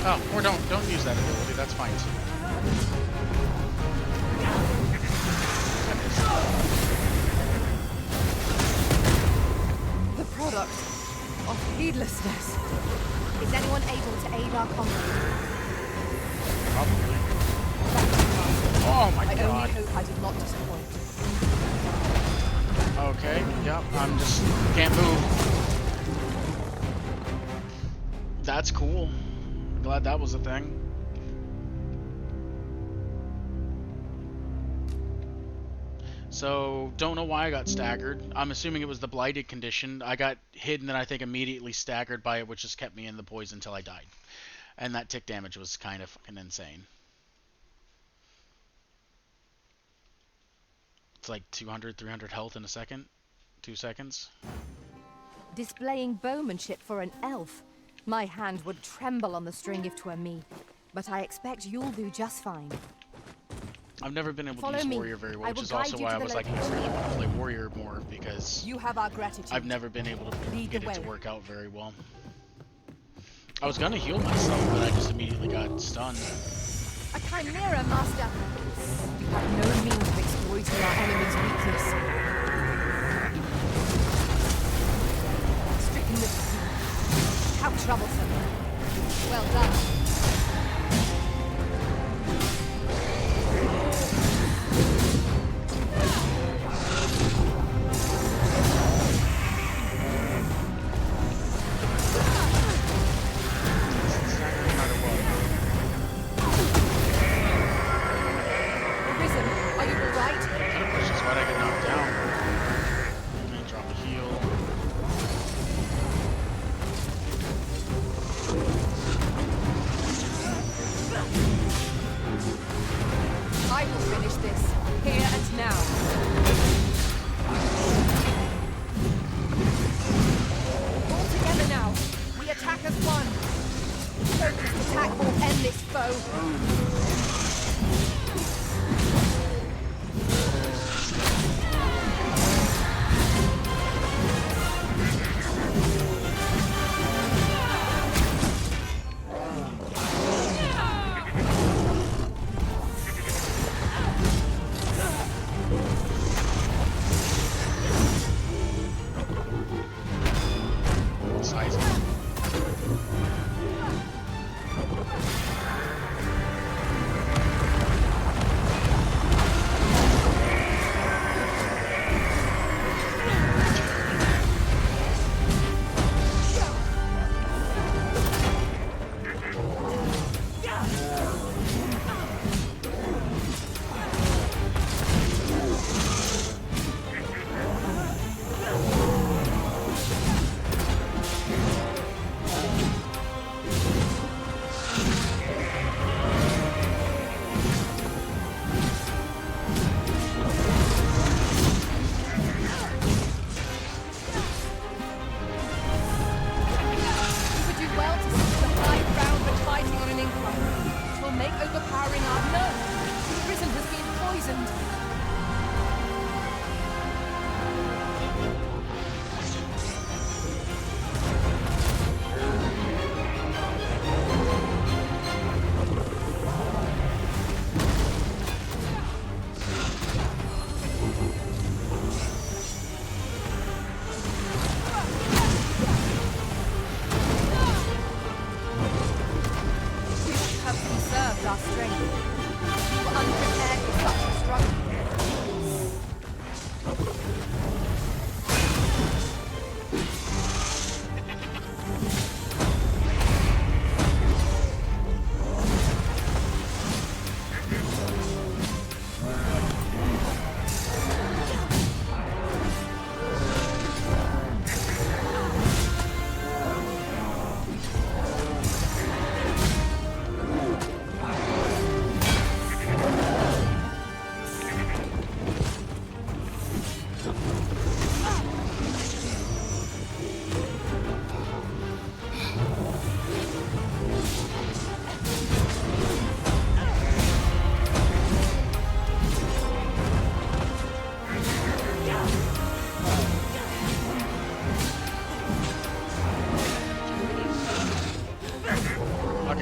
Oh, or don't use that ability. That's fine too. The product of heedlessness. Is anyone able to aid our comrade? Probably. Oh my I god. only hope I did not disappoint. Okay, yep, I'm just can't move. That's cool. Glad that was a thing. So, don't know why I got staggered. I'm assuming it was the blighted condition. I got hit and then I think immediately staggered by it, which just kept me in the poison until I died. And that tick damage was kind of fucking insane. It's like 200, 300 health in a second. 2 seconds. Displaying bowmanship for an elf. My hand would tremble on the string if 'twere me, but I expect you'll do just fine. I've never been able to Follow use me. warrior very well, I which will is also guide you why to I the was like, I location. really want to play warrior more, because You have our gratitude. I've never been able to Lead get the it to way. work out very well. I was gonna heal myself, but I just immediately got stunned. A chimera, Master! You have no means of exploiting our enemy's weakness. Stricken with fear. How troublesome. Well done. Risen, are you alright? Which is why I get knocked down. And then drop a heal. I will finish this, here and now. All together now. We attack as one. Focused attack will end this foe. Size.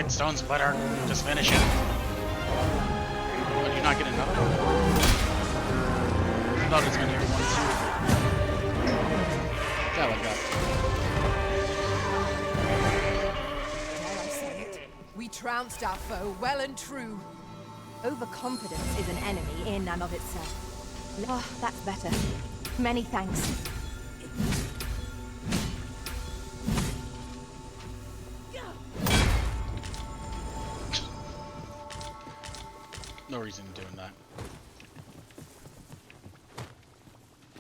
fucking stone splitter. Just finish it. Oh, did you not get another one? I thought it was gonna be one too. Yeah, like that. Dare I say it? We trounced our foe well and true. Overconfidence is an enemy in and of itself. Ah, that's better. Many thanks. No reason in doing that.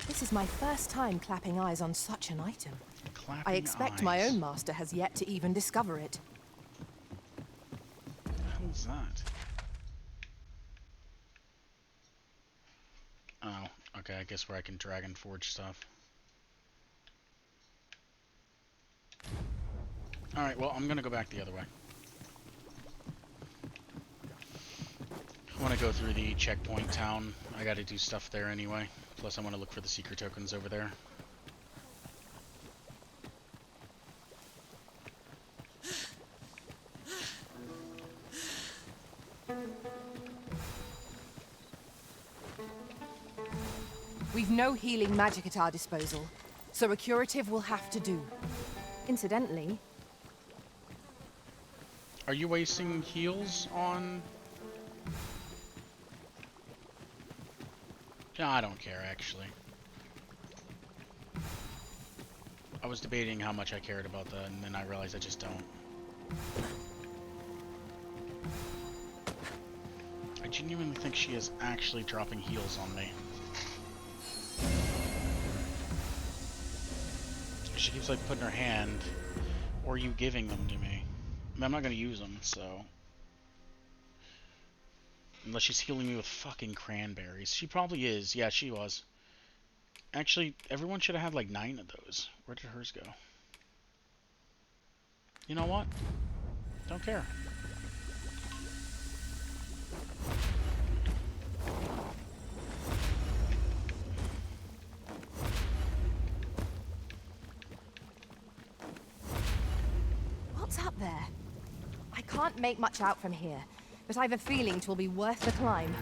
This is my first time clapping eyes on such an item. Clapping I expect eyes. my own master has yet to even discover it. What the hell is that? Oh, okay, I guess where I can dragon forge stuff. Alright, well, I'm gonna go back the other way. I want to go through the checkpoint town. I gotta do stuff there anyway. Plus, I want to look for the secret tokens over there. We've no healing magic at our disposal, so a curative will have to do. Incidentally... Are you wasting heals on... No, I don't care, actually. I was debating how much I cared about that, and then I realized I just don't. I genuinely think she is actually dropping heals on me. She keeps like putting her hand, or you giving them to me. I mean, I'm not gonna use them, so... Unless she's healing me with fucking cranberries. She probably is. Yeah, she was. Actually, everyone should have had like 9 of those. Where did hers go? You know what? Don't care. What's up there? I can't make much out from here, but I have a feeling 'twill be worth the climb.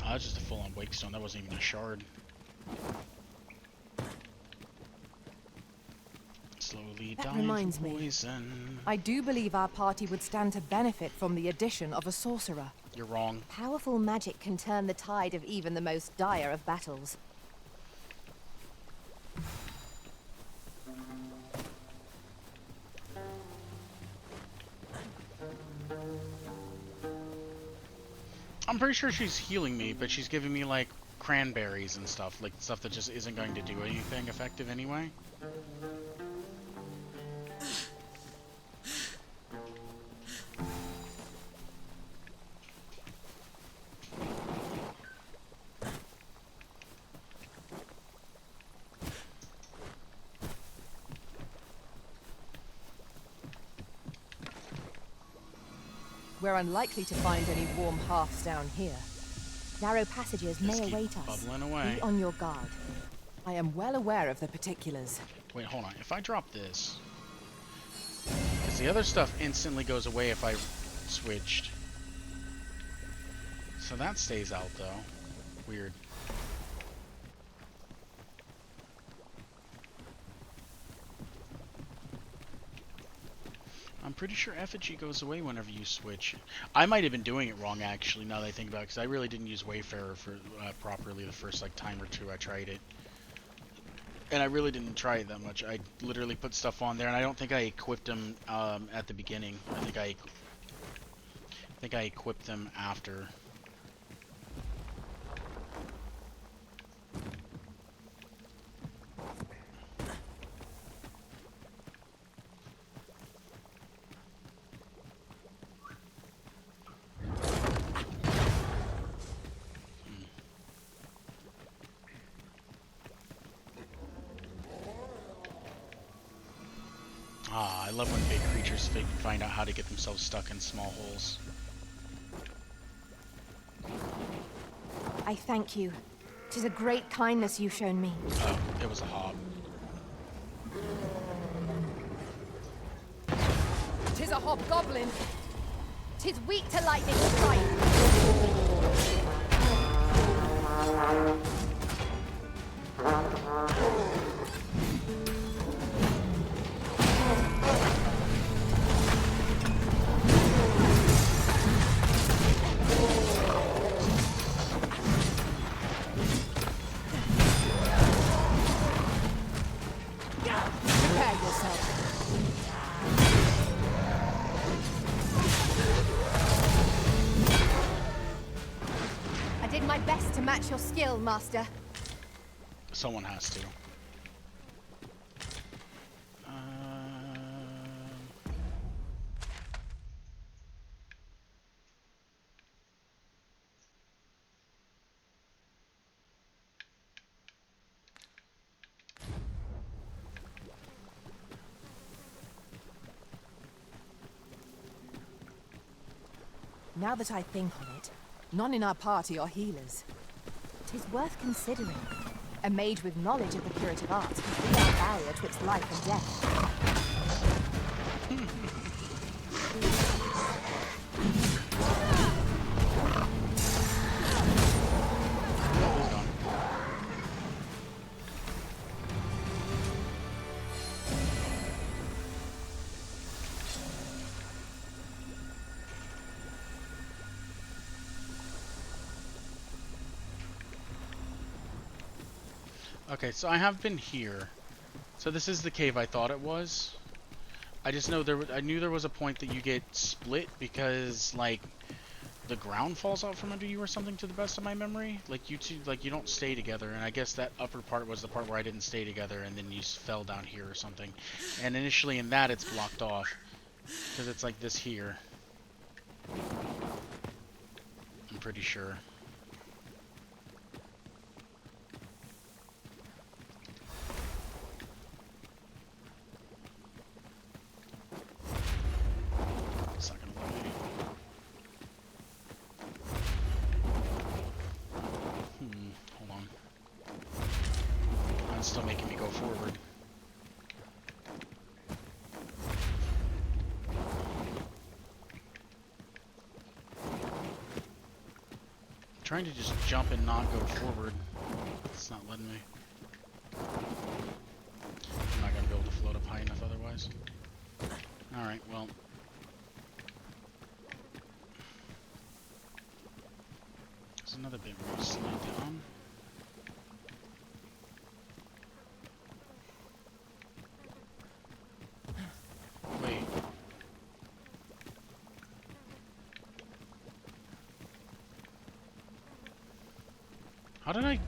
Oh, that's just a full-on wake stone. That wasn't even a shard. Slowly That dying reminds from me. poison. I do believe our party would stand to benefit from the addition of a sorcerer. You're wrong. Powerful magic can turn the tide of even the most dire of battles. I'm pretty sure she's healing me, but she's giving me like cranberries and stuff, like stuff that just isn't going to do anything effective anyway. We're unlikely to find any warm hearths down here. Narrow passages Just may keep await us. bubbling away. Be on your guard. I am well aware of the particulars. Wait, hold on. If I drop this... Because the other stuff instantly goes away if I switched. So that stays out, though. Weird. I'm pretty sure effigy goes away whenever you switch. I might have been doing it wrong, actually, now that I think about it, because I really didn't use Wayfarer for properly the first like time or two I tried it. And I really didn't try it that much. I literally put stuff on there, and I don't think I equipped them at the beginning. I think I equipped them after. Ah, I love when big creatures find out how to get themselves stuck in small holes. I thank you. 'Tis a great kindness you've shown me. Oh, it was a hob. hobgoblin. 'Tis weak to lightning strike. Prepare yourself. I did my best to match your skill, Master. Someone has to. Now that I think on it, none in our party are healers. 'Tis worth considering. A mage with knowledge of the curative arts could be our barrier twixt life and death. Okay, so I have been here. So this is the cave I thought it was. I just know I knew there was a point that you get split because like the ground falls out from under you or something, to the best of my memory. Like you two, like you don't stay together, and I guess that upper part was the part where I didn't stay together, and then you fell down here or something. And initially in that it's blocked off because it's like this here. I'm pretty sure. Hold on. It's still making me go forward. I'm trying to just jump and not go forward. It's not letting me. I'm not gonna be able to float up high enough otherwise. Alright, well. There's another bit where you slide down. Wait. How did I...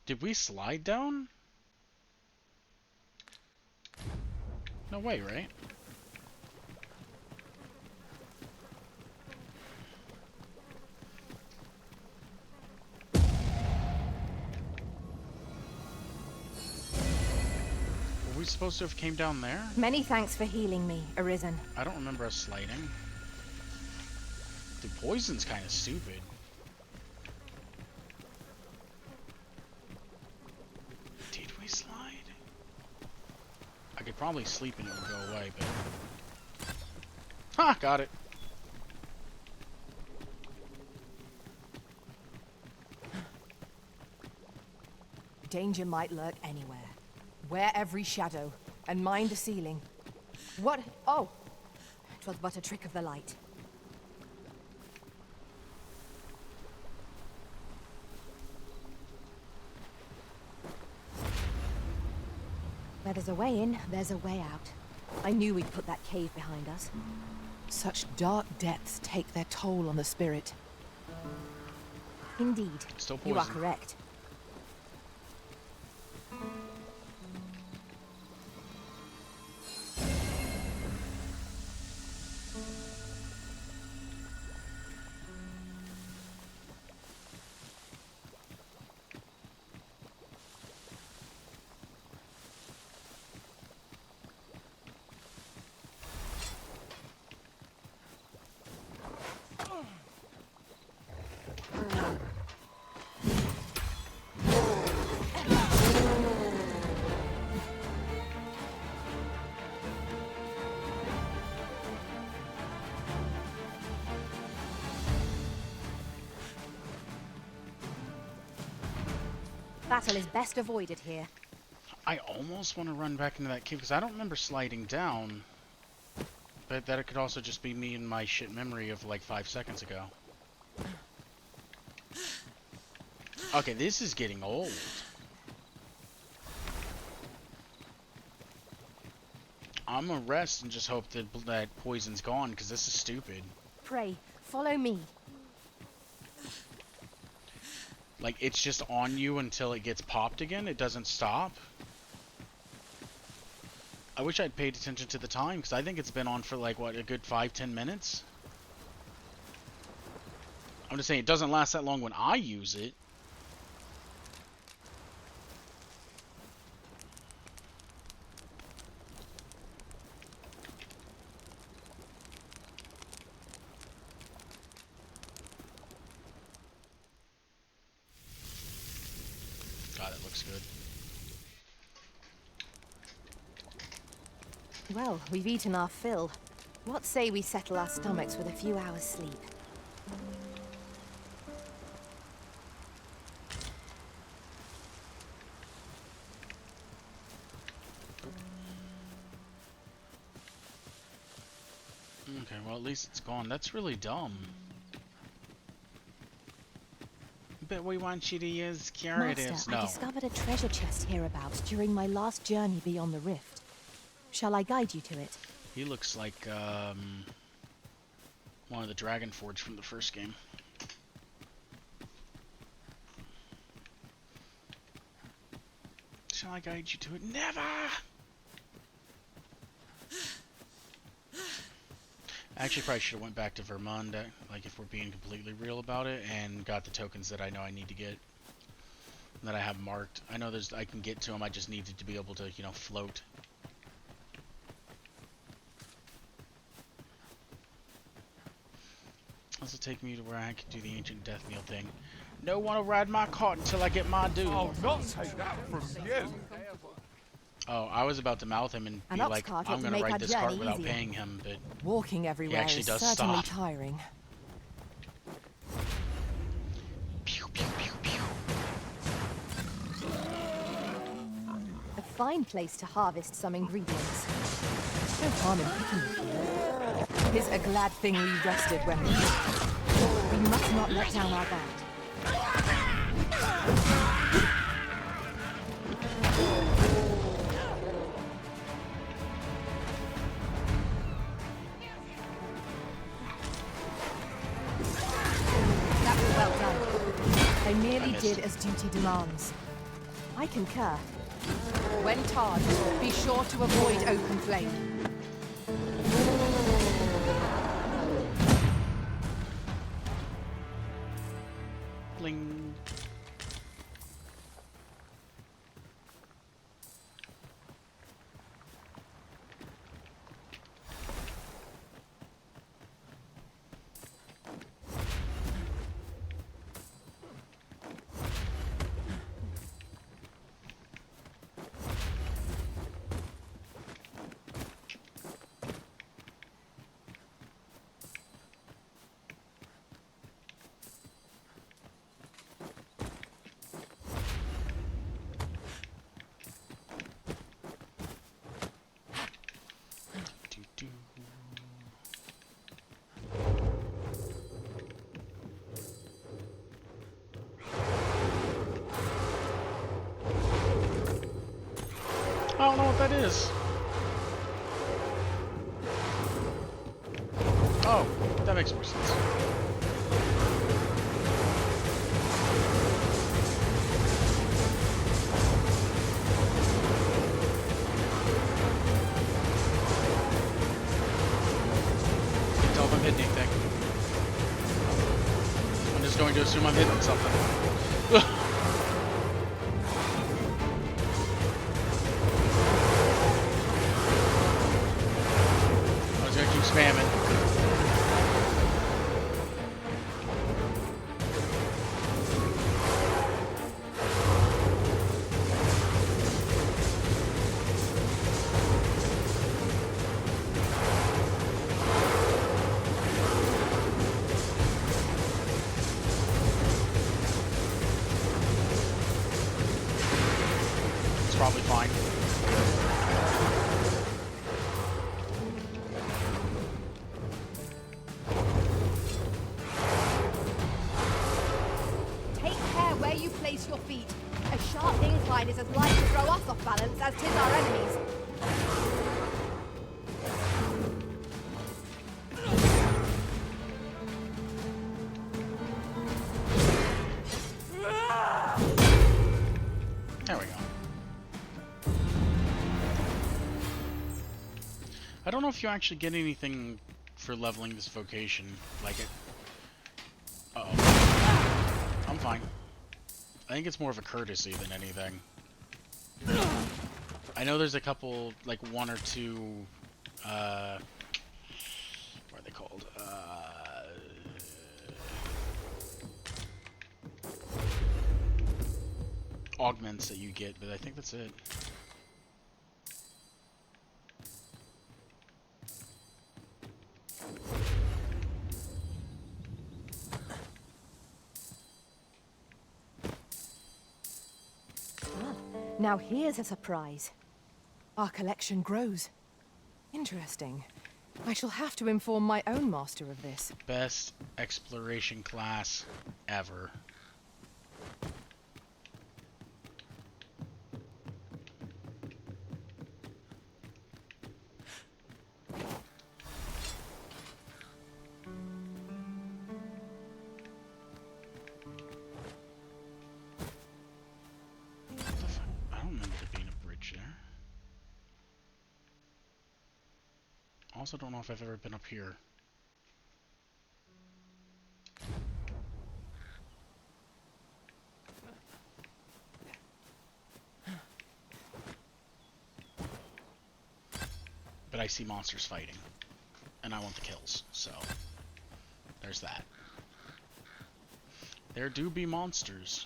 Did we slide down? No way, right? Were we supposed to have came down there? Many thanks for healing me, Arisen. I don't remember us sliding. The poison's kind of stupid. Did we slide? I could probably sleep and it would go away, but... Ha! Got it. Danger might lurk anywhere. Wear every shadow, and mind the ceiling. What? Oh! 'Twas but a trick of the light. Where there's a way in, there's a way out. I knew we'd put that cave behind us. Such dark depths take their toll on the spirit. Indeed, Still you are poison. correct. Battle is best avoided here. I almost want to run back into that cave because I don't remember sliding down. But that it could also just be me and my shit memory of like 5 seconds ago. Okay, this is getting old. I'm gonna rest and just hope that that poison's gone because this is stupid. Pray, follow me. Like, it's just on you until it gets popped again? It doesn't stop? I wish I'd paid attention to the time, because I think it's been on for, like, what, a good 5-10 minutes? I'm just saying, it doesn't last that long when I use it. God, it looks good. Well, we've eaten our fill. What say we settle our stomachs with a few hours' sleep? Okay, well, at least it's gone. That's really dumb. But we want you to use curatives. Master, No. I discovered a treasure chest hereabouts during my last journey beyond the rift. Shall I guide you to it? He looks like, one of the Dragon Forge from the first game. Shall I guide you to it? Never! I actually probably should have went back to Vermund, like if we're being completely real about it, and got the tokens that I know I need to get. That I have marked. I know I can get to them, I just needed to be able to, you know, float. This will take me to where I can do the ancient death meal thing. No one will ride my cart until I get my due. I'll not take that from you. Oh, I was about to mouth him and be like, I'm gonna ride this cart without paying him, but walking everywhere actually is does certainly stop. tiring. Pew, pew, pew, pew. A fine place to harvest some ingredients. No harm in picking them. Tis a glad thing we rested when we did. We must not let down our guard. That was well done. I merely did as duty demands. I concur. When charged, be sure to avoid open flame. Bling. I don't know what that is. Oh, that makes more sense. Can't tell if I'm hitting anything. I'm just going to assume I'm hitting something. Spamming. probably fine. Take care where you place your feet. A sharp incline is as likely to throw us off balance as 'tis our enemies. There we go. I don't know if you actually get anything for leveling this vocation. Like it. Uh-oh. I'm fine. I think it's more of a courtesy than anything. I know there's a couple, like one or two, what are they called? Augments that you get, but I think that's it. Now here's a surprise. Our collection grows. Interesting. I shall have to inform my own master of this. Best exploration class ever. I don't remember there being a bridge there. Also don't know if I've ever been up here. But I see monsters fighting. And I want the kills, so there's that. There do be monsters.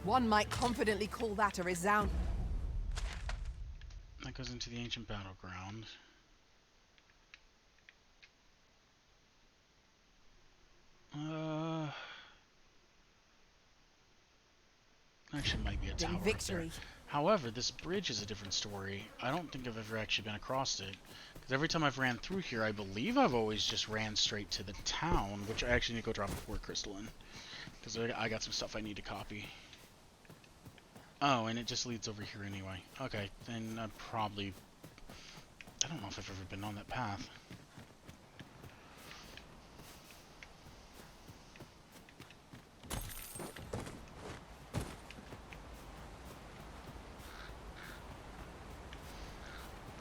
One might confidently call that a resound. That goes into the ancient battleground. Actually might be a tower right there. However, this bridge is a different story. I don't think I've ever actually been across it. Because every time I've ran through here, I believe I've always just ran straight to the town, which I actually need to go drop a port crystal in. Because I got some stuff I need to copy. Oh, and it just leads over here anyway. Okay, then I don't know if I've ever been on that path.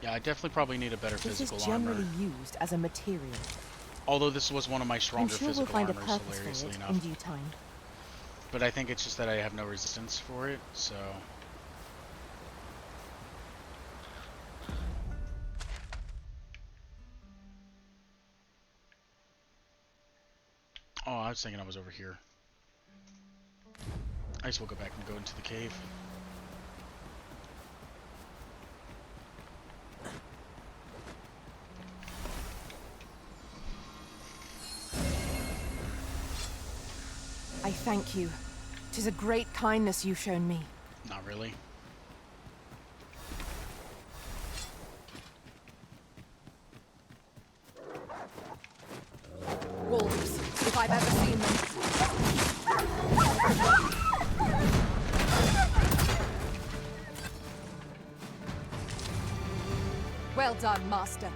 Yeah, I definitely probably need a better physical This is armor. generally used as a material. Although this was one of my stronger I'm sure physical we'll find armors, a purpose hilariously for it enough. in due time. But I think it's just that I have no resistance for it, so... Oh, I was thinking I was over here. I guess we'll go back and go into the cave. I thank you. 'Tis a great kindness you've shown me. Not really. Wolves, if I've ever seen them. Well done, Master.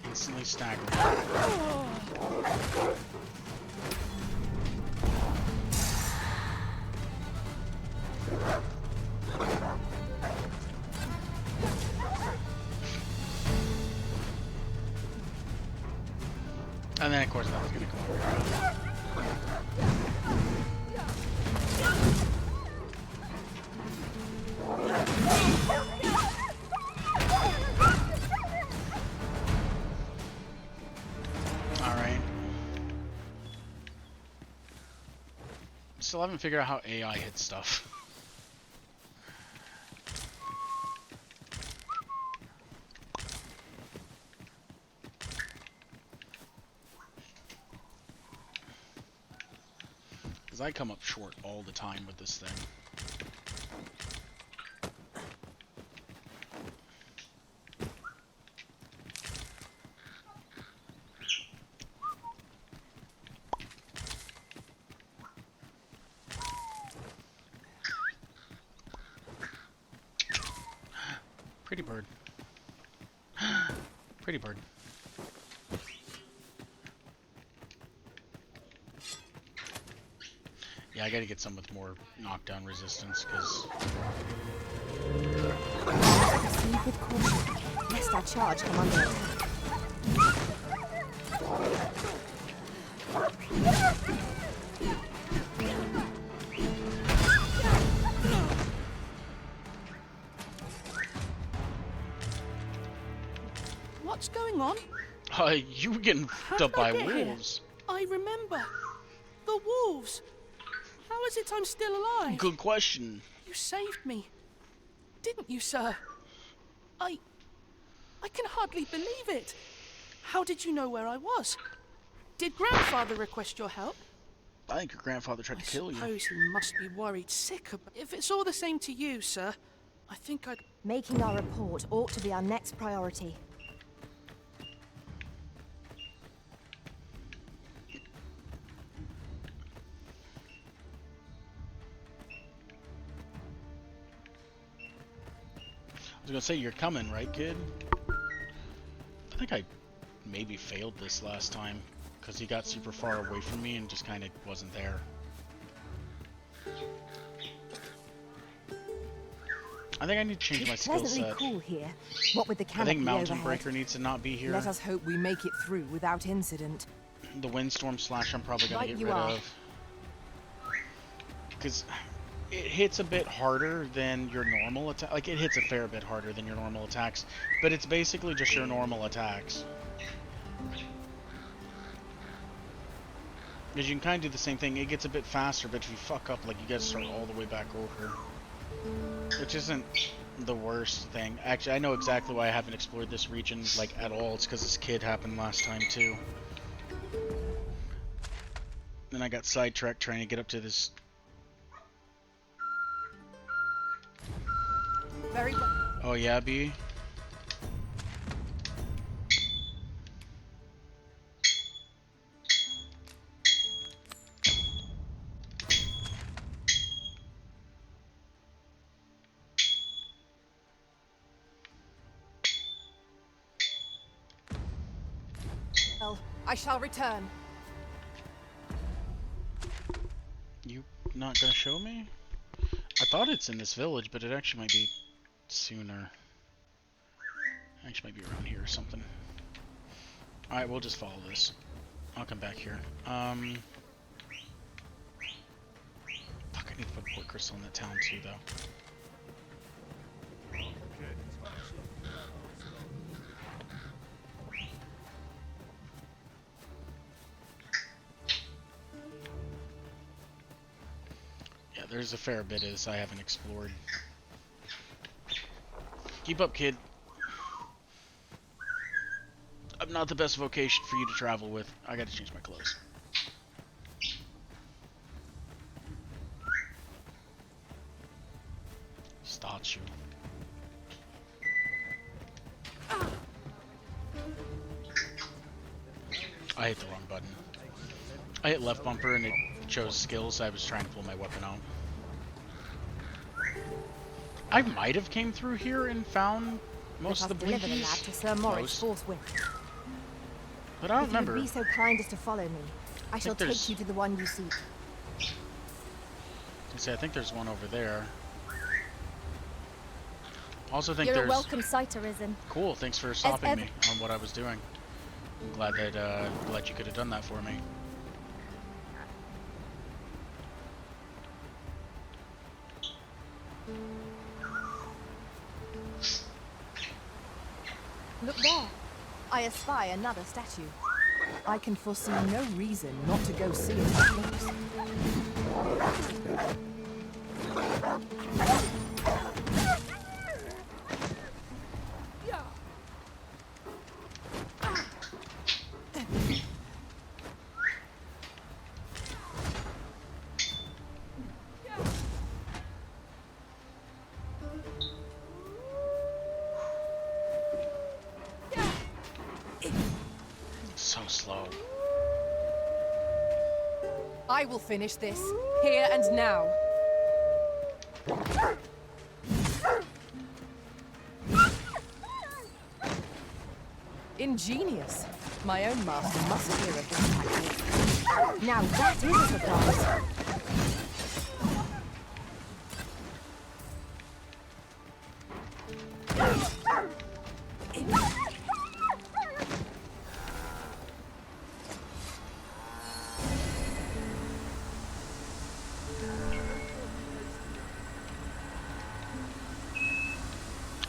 Instantly staggering. And then of course that's gonna come over here. Alright. Still haven't figured out how AI hits stuff. Because I come up short all the time with this thing. Pretty bird. Pretty bird. Yeah, I gotta get some with more knockdown resistance, because... Proceed with caution, lest our charge come under attack. What's going on? You were getting fucked up by wolves. I remember. The wolves. How is it I'm still alive? Good question. You saved me. Didn't you, sir? I can hardly believe it. How did you know where I was? Did Grandfather request your help? I think your grandfather tried to kill you. I suppose he must be worried sick about... If it's all the same to you, sir, I think I'd... Making our report ought to be our next priority. I was gonna say, you're coming, right, kid? I think I maybe failed this last time, because he got super far away from me and just kind of wasn't there. I think I need to change my skill set. Cool here. What with the I canopy think Mountain overhead. Breaker needs to not be here. Let us hope we make it through without incident. The Windstorm Slash I'm probably gonna Right get you rid are. of. Because it hits a bit harder than your normal attack. Like, it hits a fair bit harder than your normal attacks, but it's basically just your normal attacks. Because you can kind of do the same thing. It gets a bit faster, but if you fuck up, like, you gotta start all the way back over. Which isn't the worst thing. Actually, I know exactly why I haven't explored this region, like, at all. It's because this kid happened last time, too. Then I got sidetracked trying to get up to this... Very well. Oh yeah, B? Well, I shall return. You not gonna show me? I thought it's in this village, but it actually might be sooner. Actually might be around here or something. Alright, we'll just follow this. I'll come back here. Fuck, I need to put a port crystal in the town too, though. Yeah, there's a fair bit as I haven't explored. Keep up, kid. I'm not the best vocation for you to travel with. I gotta change my clothes. Statue. I hit the wrong button. I hit left bumper and it chose skills, so I was trying to pull my weapon out. I might have came through here and found most of the deliver the lad blinkies. to Sir Morris forthwith. But I don't If remember. you would be so kind as to follow me, I shall there's- take you to the one you seek. I think there's one over there. Also think You're there's... a welcome sight, Arisen. Cool, thanks for stopping me on what I was doing. I'm glad that glad you could have done that for me. Look there. I espy another statue. I can foresee no reason not to go see it up close. So slow. I will finish this, here and now. Ingenious. My own master must hear of this tactic. Now that is a surprise.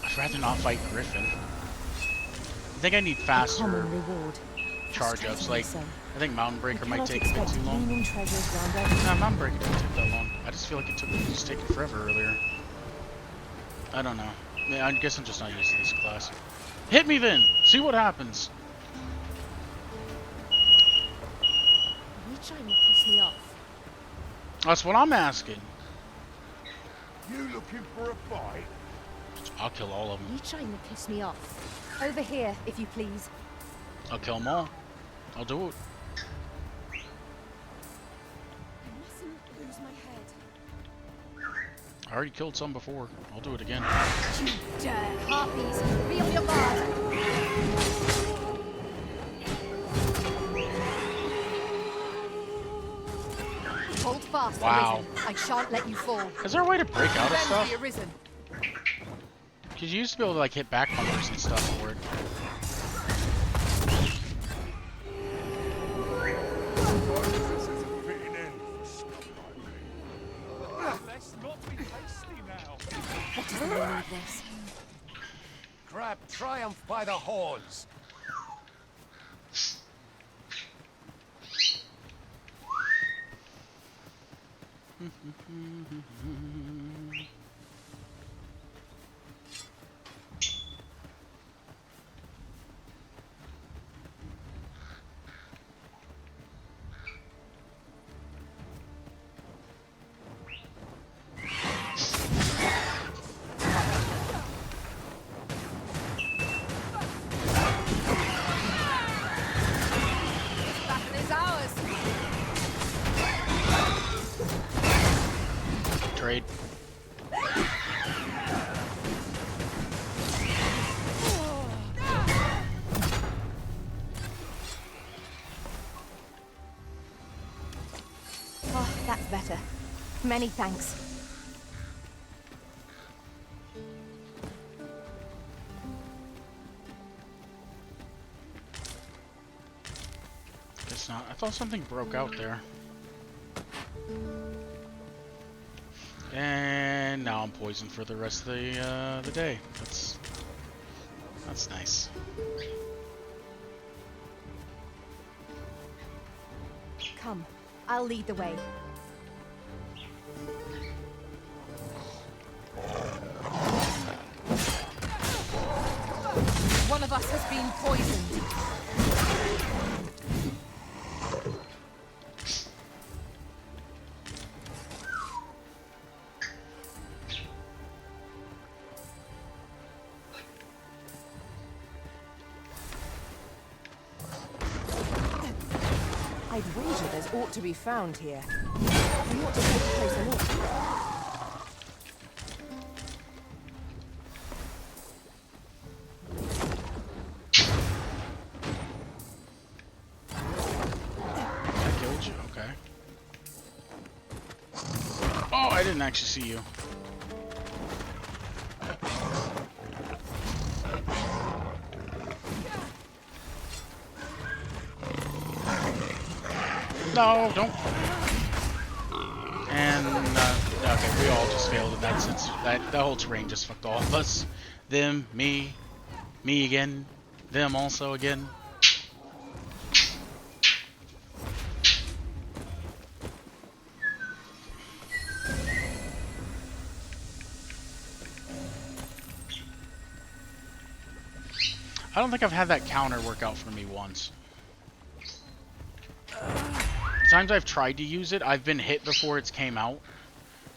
I'd rather not fight Griffin. I think I need faster charge ups. Like, I think Mountain Breaker might take a bit too long. Nah, Mountain Breaker didn't take that long. I just feel like it was taking forever earlier. I don't know. I guess I'm just not used to this class. Hit me then! See what happens. Are you trying to piss me off? That's what I'm asking. You looking for a fight? I'll kill all of Are them. you trying to piss me off? Over here, if you please. I'll kill them all. I'll do it. I mustn't lose my head. I already killed some before. I'll do it again. You dare! Harpies, be on your guard! Hold fast, Wow. Arisen. I shan't let you fall. Is there a way to break out of Revenge stuff? the Arisen. Because you used to be able to like hit back bumpers and stuff for it. Let's not be hasty now. What does the meaning of this? Grab triumph by the horns. Battle is ours. Trade. Oh, that's better. Many thanks. Guess not. I thought something broke out there. And now I'm poisoned for the rest of the day. That's nice. Come, I'll lead the way. One of us has been poisoned. I'd wager there's ought to be found here. We ought to take a closer look. I killed you, okay. Oh, I didn't actually see you. No, don't. And, okay, we all just failed in that sense. That whole terrain just fucked all of us. Them, me again, them also again. I don't think I've had that counter work out for me once. The times I've tried to use it, I've been hit before it's came out.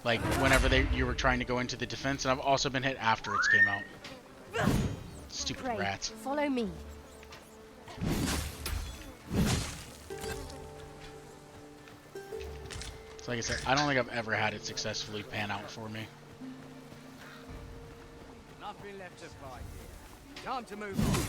Like, whenever you were trying to go into the defense, and I've also been hit after it's came out. Stupid Pray, rats. follow me. So like I said, I don't think I've ever had it successfully pan out for me. Nothing left to fight here. Time to move on.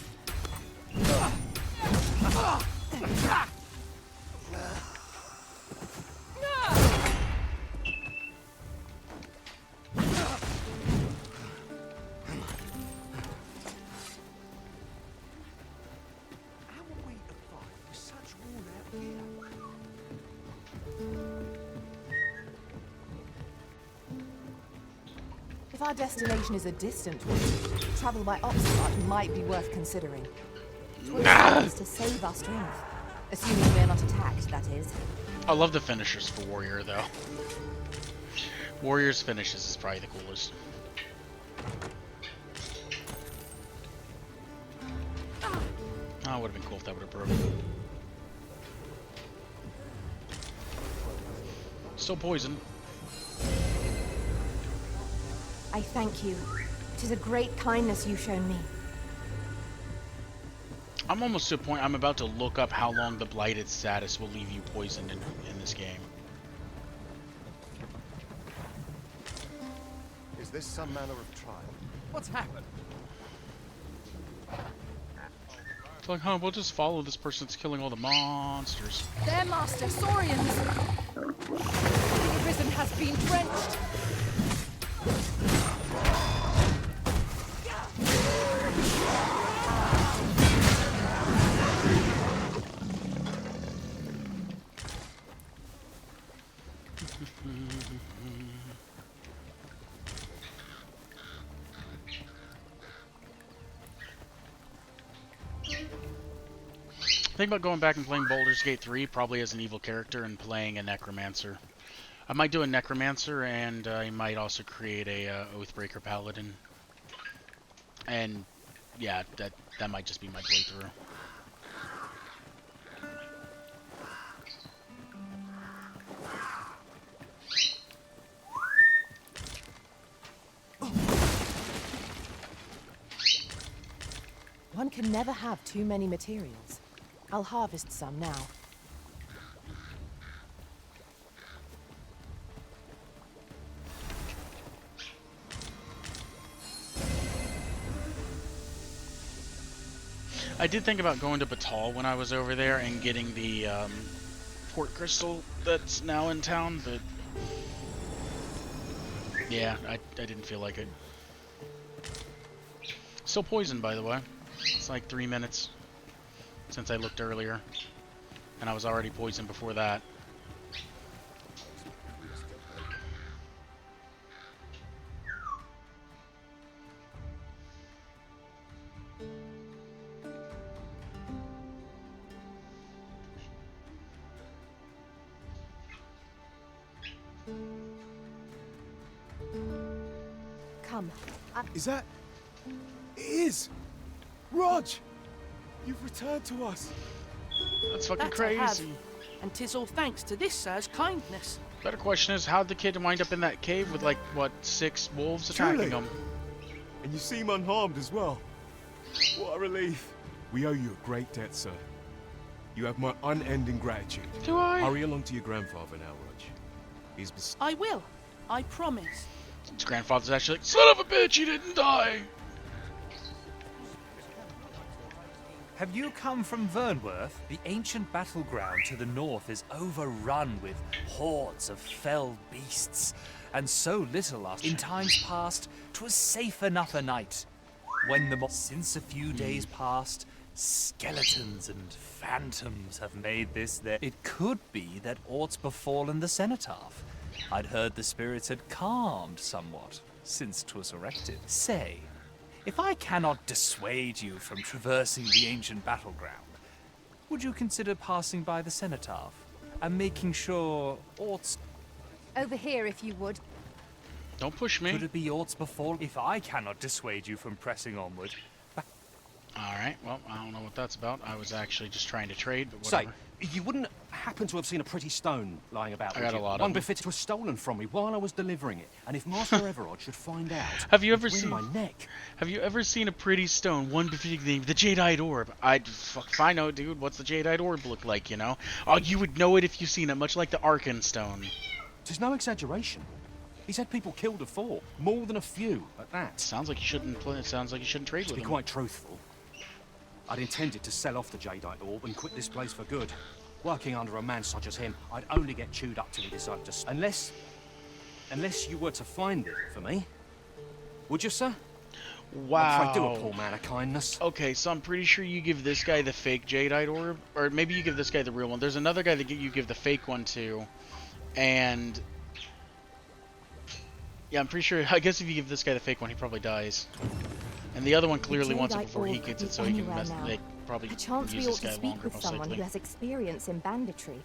If our destination is a distant one, travel by Oxford might be worth considering. It's to save our strength, assuming we're not attacked, that is. I love the finishers for Warrior, though. Warrior's finishes is probably the coolest. Oh, it would have been cool if that would have broken. Still poison. I thank you. 'Tis a great kindness you've shown me. I'm almost to a point I'm about to look up how long the blighted status will leave you poisoned in this game. Is this some manner of trial? What's happened? It's like, huh, we'll just follow this person that's killing all the monsters. Their master, Saurians. The prison has been drenched. Think about going back and playing Baldur's Gate 3, probably as an evil character, and playing a Necromancer. I might do a Necromancer, and I might also create a Oathbreaker Paladin. And yeah, that might just be my playthrough. One can never have too many materials. I'll harvest some now. I did think about going to Batal when I was over there and getting the port crystal that's now in town, but yeah, I didn't feel like it. Still poisoned, by the way. It's like 3 minutes since I looked earlier, and I was already poisoned before that. Come. Is that... It is! Rog! You've returned to us. That's fucking That I have. crazy. And 'tis all thanks to this sir's kindness. Better question is, how'd the kid wind up in that cave with, like, what, 6 wolves attacking Truly. him? And you seem unharmed as well. What a relief. We owe you a great debt, sir. You have my unending gratitude. Do I? Hurry along to your grandfather now, Rog. He's I will. I promise. His grandfather's actually like, son of a bitch, he didn't die! Have you come from Vernworth? The ancient battleground to the north is overrun with hordes of fell beasts, and so little last. In times past, 'twas safe enough a night. When the since a few days past, Skeletons and phantoms have made this there. It could be that aught's befallen the cenotaph. I'd heard the spirits had calmed somewhat since 'twas erected. Say, if I cannot dissuade you from traversing the ancient battleground, would you consider passing by the cenotaph and making sure aught's... Over here, if you would. Don't push me. Could it be aught's befall if I cannot dissuade you from pressing onward? Alright, well, I don't know what that's about. I was actually just trying to trade, but Say, whatever. you wouldn't happen to have seen a pretty stone lying about, I would got a you? lot of One them. befitting was stolen from me while I was delivering it, and if Master Everard should find out, Have you ever he'd wring seen my neck? Have you ever seen a pretty stone, one befitting name, the Jadeite Orb? Fuck if I know, dude. What's the Jadeite Orb look like, you know? Oh, you would know it if you've seen it, much like the Arkenstone. Tis no exaggeration. He's had people killed before, more than a few at that. Sounds like you shouldn't play. It sounds like you shouldn't trade To with be him. quite truthful, I'd intended to sell off the Jadeite Orb and quit this place for good. Working under a man such as him, I'd only get chewed up till he decided to... Unless you were to find it for me. Would you, sir? Wow. I'd do a poor man a kindness. Okay, so I'm pretty sure you give this guy the fake Jadeite Orb, or maybe you give this guy the real one. There's another guy that you give the fake one to, and yeah, I'm pretty sure. I guess if you give this guy the fake one, he probably dies. And the other one clearly wants it before he gets it, so he can mess. They probably Perchance use we ought this to guy speak longer, with most someone likely. who has experience in banditry.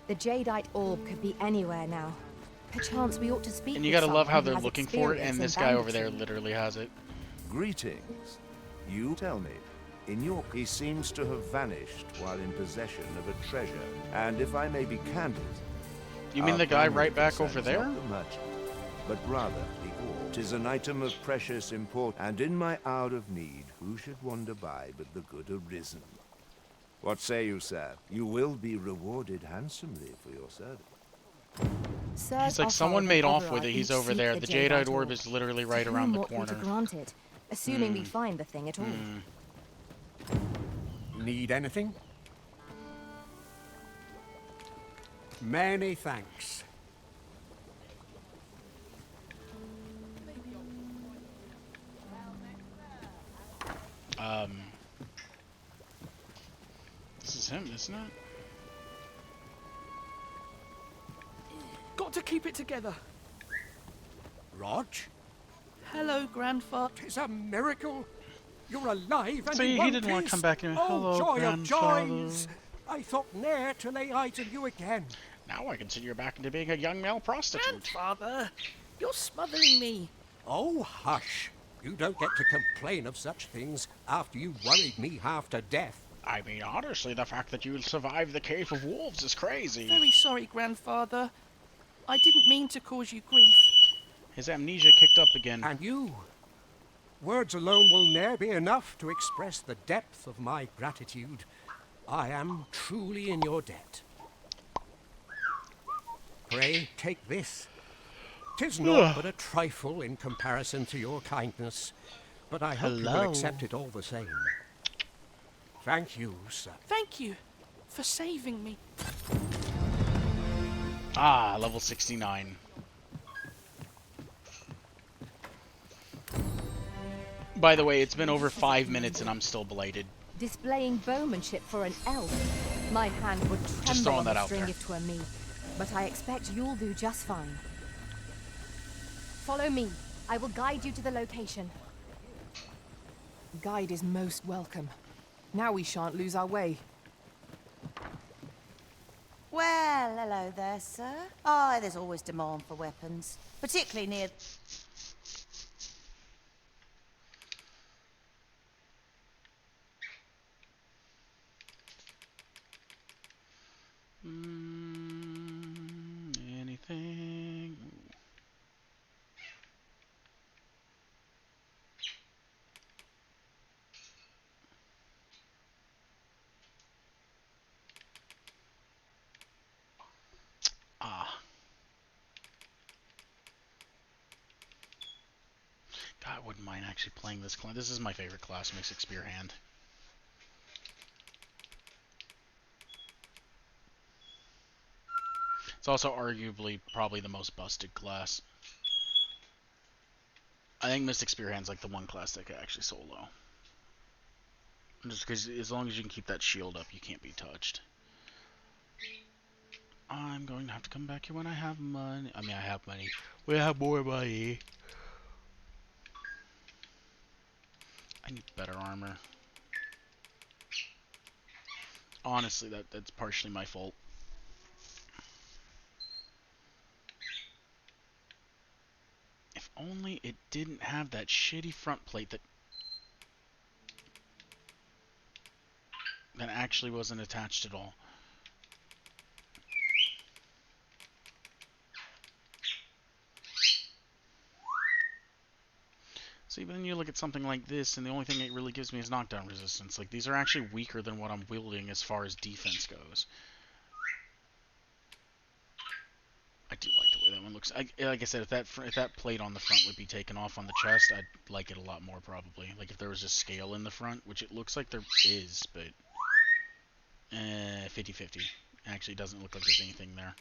The Jadeite Orb could be anywhere now. Perchance we ought to speak And you with gotta love someone how who they're has looking for it, experience and in this guy over there banditry. literally has it. Greetings. You tell me. In your... He seems to have vanished while in possession of a treasure. And if I may be candid... You mean our the guy primary right back concern over is there? not the merchant, but rather the orb. 'Tis an item of precious import, and in my hour of need, who should wander by but the good arisen? What say you, sir? You will be rewarded handsomely for your service. He's like, someone made off with it. He's over there. The Jadeite Orb is literally right around the corner. Granted, assuming we find the thing at all. Need anything? Many thanks. This is him, isn't it? Got to keep it together. Rog? Hello, Grandfather. Tis a miracle. You're alive and So in he one didn't want to piece. come back and Oh, hello, joy Grandfather. of joys! I thought ne'er to lay eyes on you again. Now I consider you back into being a young male prostitute. Grandfather, you're smothering me. Oh, hush. You don't get to complain of such things after you worried me half to death. I mean, honestly, the fact that you survived the Cave of Wolves is crazy. Very sorry, Grandfather. I didn't mean to cause you grief. His amnesia kicked up again. And you. Words alone will ne'er be enough to express the depth of my gratitude. I am truly in your debt. Pray, take this. 'Tis naught but a trifle in comparison to your kindness, but I hope you will accept it all the same. Thank you, sir. Thank you for saving me. Ah, level 69. By the way, it's been over 5 minutes and I'm still belated. Displaying bowmanship for an elf. My hand would Just tremble throwing on that the out string there. if 'twere me. But I expect you'll do just fine. Follow me. I will guide you to the location. Guide is most welcome. Now we shan't lose our way. Well, hello there, sir. Oh, there's always demand for weapons, particularly near... Anything? Ah. God, I wouldn't mind actually playing this class. This is my favorite class, Mystic Spear Hand. It's also arguably probably the most busted class. I think Mystic Spear Hand's like the one class that could actually solo. Just because as long as you can keep that shield up, you can't be touched. I'm going to have to come back here when I have money. I mean, I have money. We have more money. I need better armor. Honestly, that's partially my fault. If only it didn't have that shitty front plate that actually wasn't attached at all. See, but then you look at something like this, and the only thing it really gives me is knockdown resistance. Like, these are actually weaker than what I'm wielding as far as defense goes. I do like the way that one looks. Like I said, if that plate on the front would be taken off on the chest, I'd like it a lot more, probably. Like, if there was a scale in the front, which it looks like there is, but... 50-50. Actually, doesn't look like there's anything there.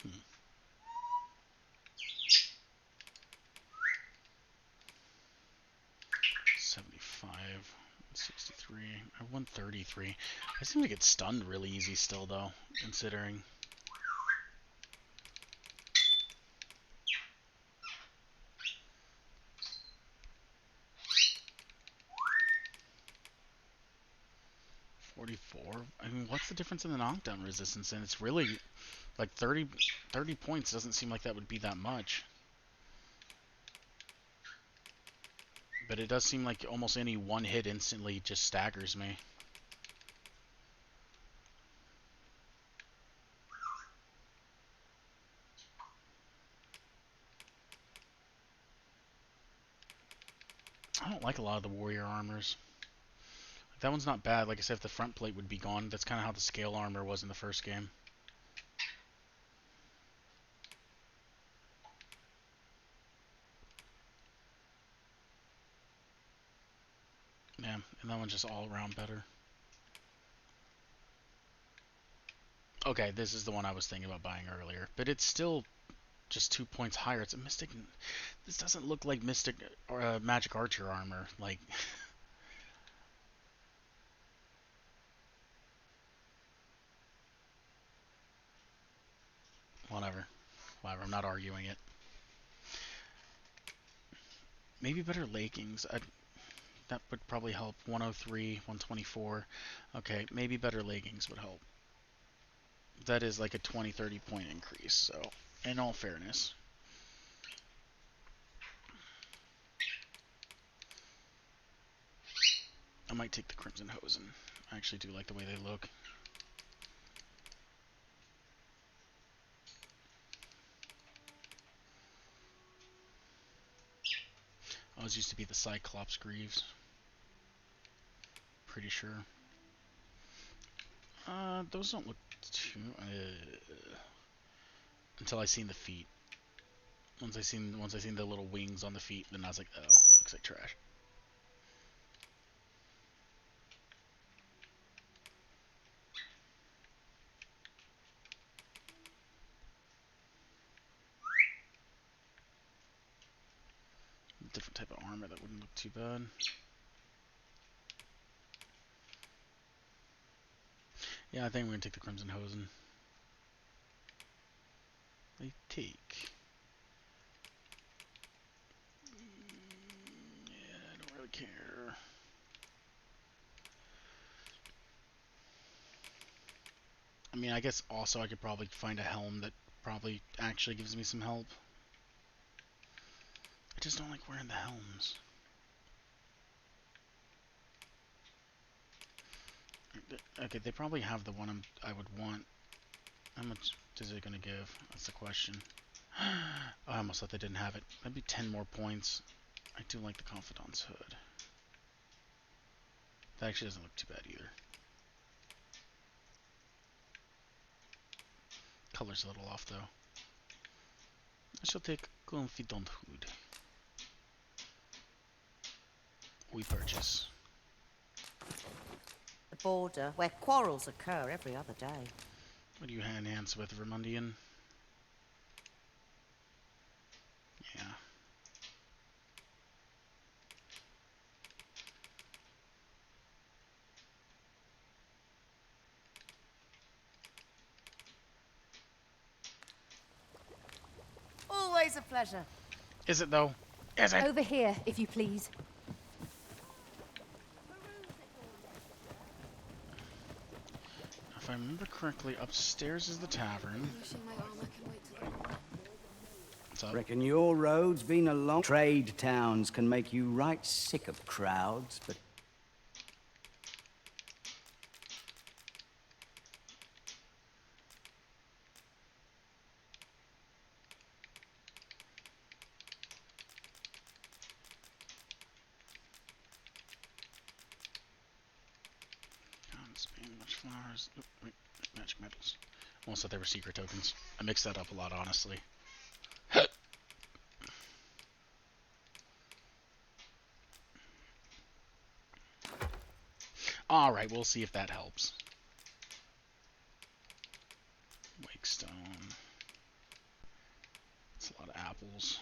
Hmm. 75, 63, or 133. I seem to get stunned really easy still, though, considering. I mean, what's the difference in the knockdown resistance? And it's really, like, 30 points doesn't seem like that would be that much. But it does seem like almost any one hit instantly just staggers me. I don't like a lot of the warrior armors. That one's not bad. Like I said, if the front plate would be gone, that's kind of how the scale armor was in the first game. Yeah, and that one's just all around better. Okay, this is the one I was thinking about buying earlier, but it's still just 2 points higher. It's a Mystic. This doesn't look like Mystic or Magic Archer armor. Like, whatever. Whatever. I'm not arguing it. Maybe better leggings. That would probably help. 103, 124. Okay, maybe better leggings would help. That is like a 20-30 point increase, so in all fairness. I might take the Crimson Hosen. I actually do like the way they look. Those used to be the Cyclops Greaves. Pretty sure. Those don't look too... until I seen the feet. Once I seen the little wings on the feet, then I was like, oh, looks like trash. Different type of armor that wouldn't look too bad. Yeah, I think we're gonna take the Crimson Hosen. They take. Yeah, I don't really care. I mean, I guess also I could probably find a helm that probably actually gives me some help. I just don't like wearing the helms. Okay, they probably have the one I would want. How much is it gonna give? That's the question. Oh, I almost thought they didn't have it. Maybe 10 more points. I do like the Confidant's Hood. That actually doesn't look too bad either. Color's a little off though. I shall take Confidant Hood. We purchase. border, where quarrels occur every other day. What do you hand hands with, Vermundian? Yeah. Always a pleasure. Is it though? Is it? Over here, if you please. If I remember correctly, upstairs is the tavern. What's up? Reckon your road's been a long... Trade towns can make you right sick of crowds, but... Spain, much flowers. Oh, wait, magic metals. Almost thought they were secret tokens. I mixed that up a lot, honestly. Alright, we'll see if that helps. Wakestone. That's a lot of apples.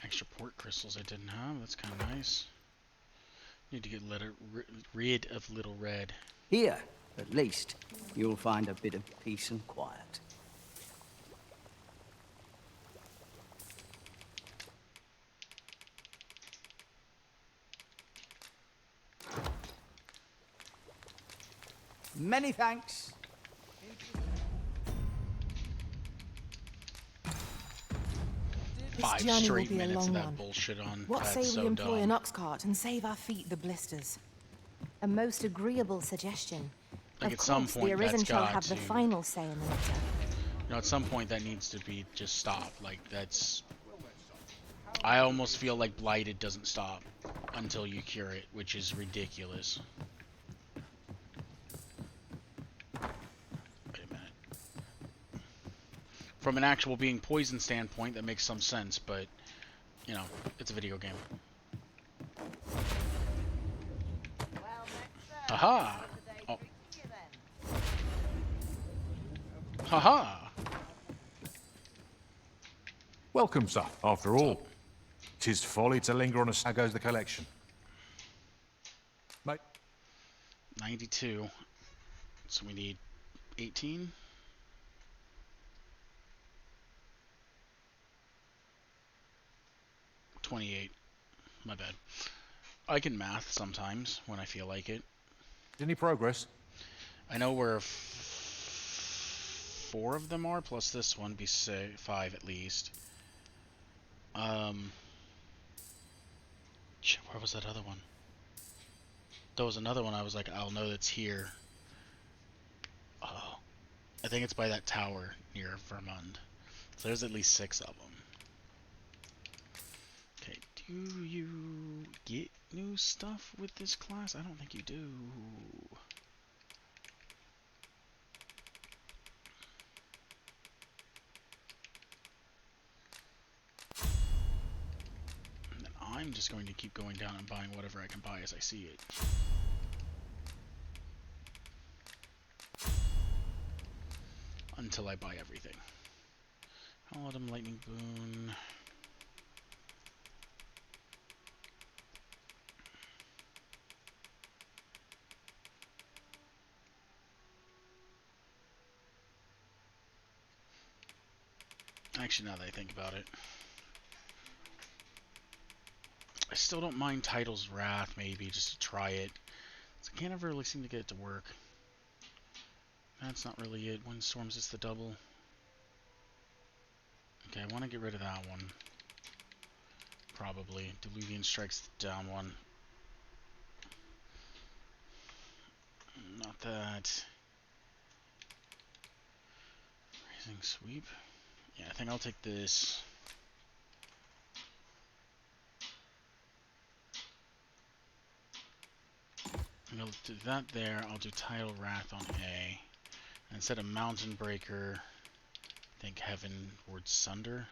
Extra port crystals I didn't have. That's kind of nice. Need to get rid of Little Red. Here, at least, you'll find a bit of peace and quiet. Many thanks. This 5 journey will straight be a minutes long of that one. bullshit on. What That's say so we employ dumb. an ox cart and save our feet the blisters? A most agreeable suggestion. Like, Of at some course, point, the Arisen that's shall got have the to- final say in the matter. You know, at some point that needs to be just stop. Like, that's... I almost feel like Blighted doesn't stop until you cure it, which is ridiculous. Wait a minute. From an actual being poison standpoint, that makes some sense, but, you know, it's a video game. Aha! Oh. Haha! Welcome, sir. After all, 'tis folly to linger on a... How goes the collection? Mate. 92. So we need 18? $28. My bad. I can math sometimes when I feel like it. Any progress? I know where 4 of them are, plus this one be 5 at least. Shit, where was that other one? There was another one I was like, I'll know that's here. Oh. I think it's by that tower near Vermund. So there's at least 6 of them. Okay, do you get new stuff with this class? I don't think you do. And then I'm just going to keep going down and buying whatever I can buy as I see it. Until I buy everything. Paladin, Lightning Boon. Actually, now that I think about it, I still don't mind Title's Wrath, maybe, just to try it. So I can't ever really seem to get it to work. That's not really it. Windstorms is the double. Okay, I want to get rid of that one. Probably. Diluvian Strike's the down one. Not that. Raising Sweep. Yeah, I think I'll take this. I'm gonna do that there. I'll do Tidal Wrath on A. And instead of Mountain Breaker, I think Heavenward Sunder.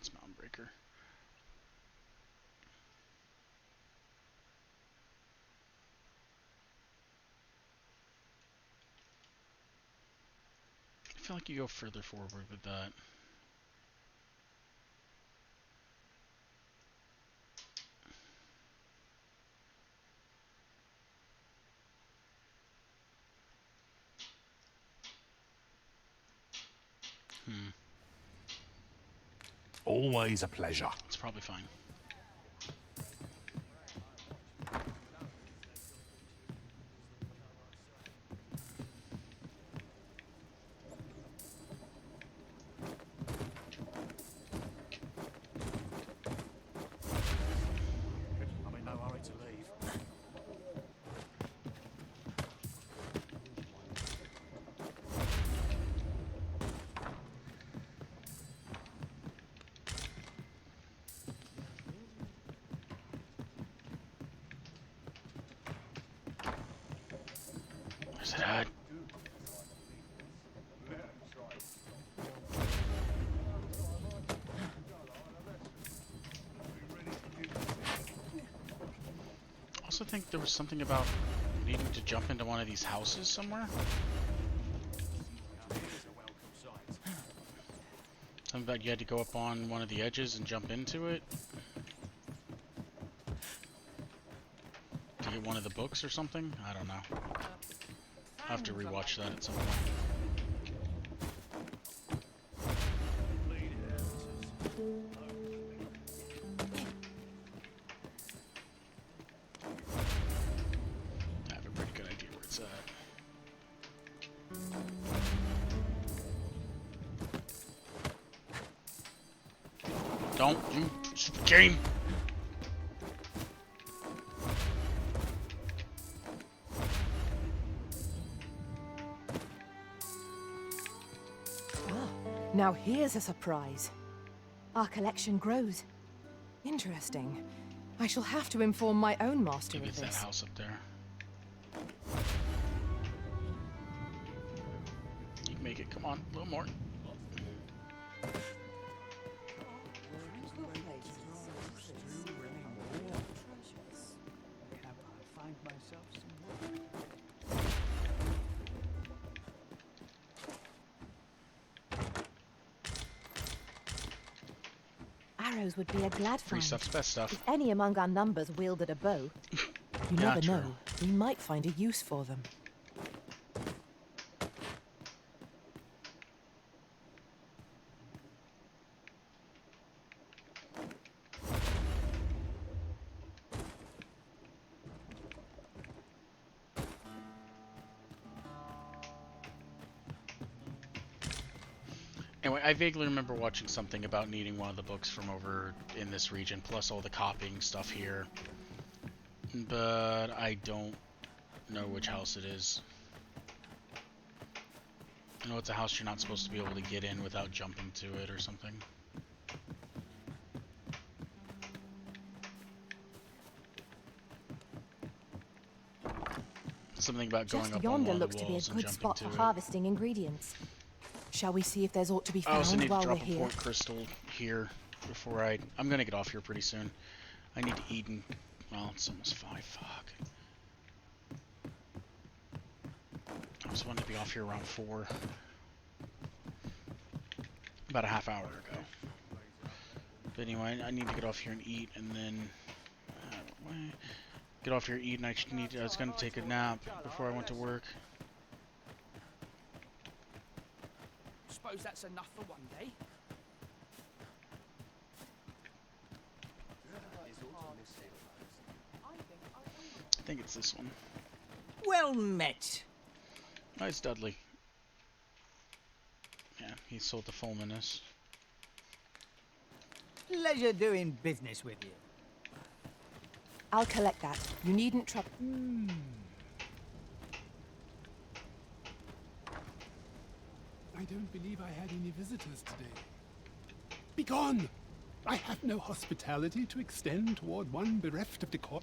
It's Mountain Breaker. I feel like you go further forward with that. Always a pleasure. It's probably fine. I'm in no hurry to leave. Where's it at? I also think there was something about needing to jump into one of these houses somewhere. Something about you had to go up on one of the edges and jump into it to get one of the books or something. I don't know. I'll have to rewatch that at some point. I have a pretty good idea where it's at. Don't you game! Now here's a surprise. Our collection grows. Interesting. I shall have to inform my own master Maybe of it's that this. house up there. You can make it. Come on, a little more. Arrows would be a glad Free find. stuff's best stuff. If any among our numbers wielded a bow, you Yeah, never true. know. We might find a use for them. Anyway, I vaguely remember watching something about needing one of the books from over in this region, plus all the copying stuff here. But I don't know which house it is. I know it's a house you're not supposed to be able to get in without jumping to it or something. Something about going Just up on yonder one of looks the to be a walls and good jumping spot to for it. harvesting ingredients. Shall we see if there's aught to be I also found need to while we're drop a here? port crystal here before I'm gonna get off here pretty soon. I need to eat and... Well, it's almost 5. Fuck. I was wanting to be off here around 4. About a half hour ago. But anyway, I need to get off here and eat, and then... get off here, eat, and I was gonna take a nap before I went to work. Suppose that's enough for one day. think it's this one. Well met. Oh, it's Dudley. Yeah, he sold the Fulminus. Pleasure doing business with you. I'll collect that. You needn't trouble. I don't believe I had any visitors today. Begone! I have no hospitality to extend toward one bereft of decor.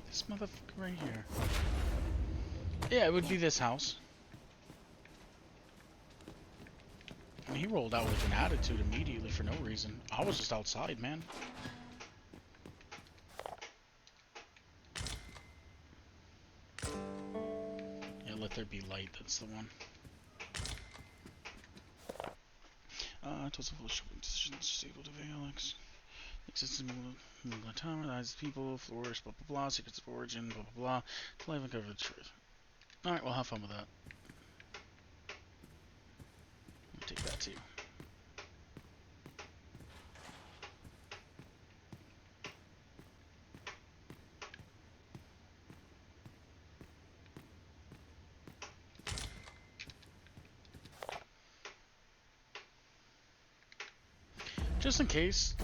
This motherfucker right here. Yeah, it would be this house. I mean, he rolled out with an attitude immediately for no reason. I was just outside, man. Yeah, let there be light. That's the one. It was a full decision stable to Alex. Exists in the time, eyes people, flourish, blah blah blah, secrets of origin, blah blah blah. To live and cover the truth. Alright, well, have fun with that. Let me take that too. Just in case,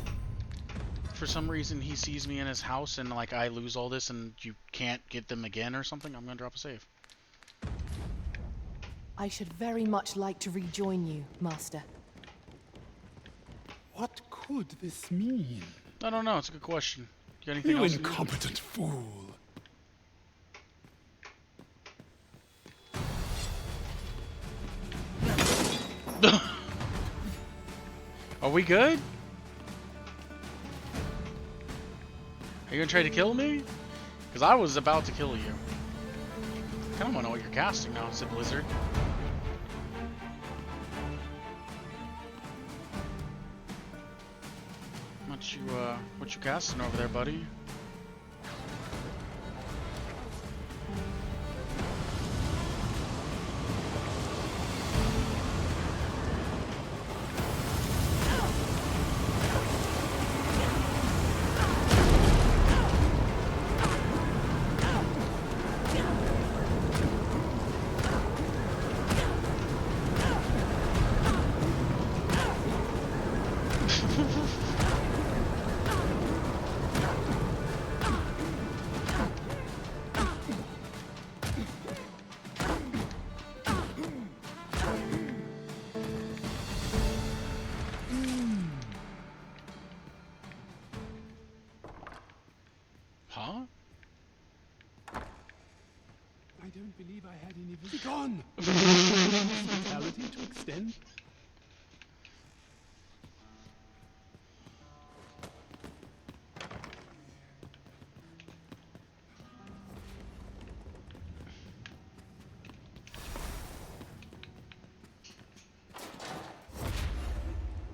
for some reason he sees me in his house and like I lose all this and you can't get them again or something, I'm gonna drop a save. I should very much like to rejoin you, Master. What could this mean? I don't know, it's a good question. You got anything You else? incompetent fool. Are we good? Are you gonna try to kill me? Because I was about to kill you. I kinda wanna know what you're casting now, said Blizzard. What you casting over there, buddy? Huh? I don't believe I had any visitors. Begone! Hospitality to extend.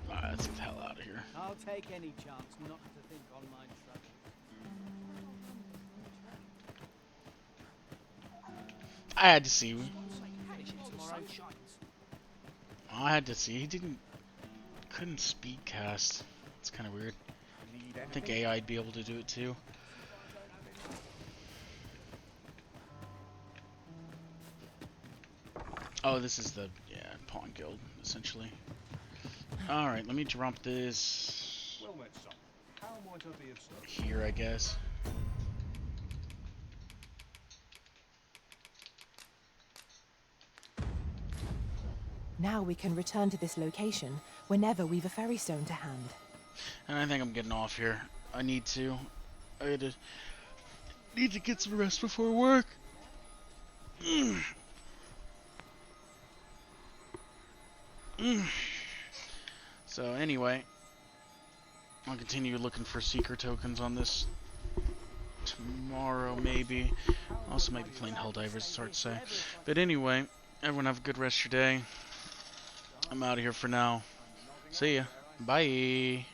Alright, let's get the hell out of here. I'll take any chance not to think on my troubles. I had to see. I had to see. He couldn't speed cast. It's kind of weird. I think AI'd be able to do it too. Oh, this is the pawn guild essentially. All right, let me drop this Well met, son. How might I be of service? here, I guess. Now we can return to this location whenever we've a ferry stone to hand. And I think I'm getting off here. I need to get some rest before work. So anyway, I'll continue looking for seeker tokens on this tomorrow, maybe. Also might be playing Helldivers, it's hard to say. But anyway, everyone have a good rest of your day. I'm out of here for now. See ya. Bye.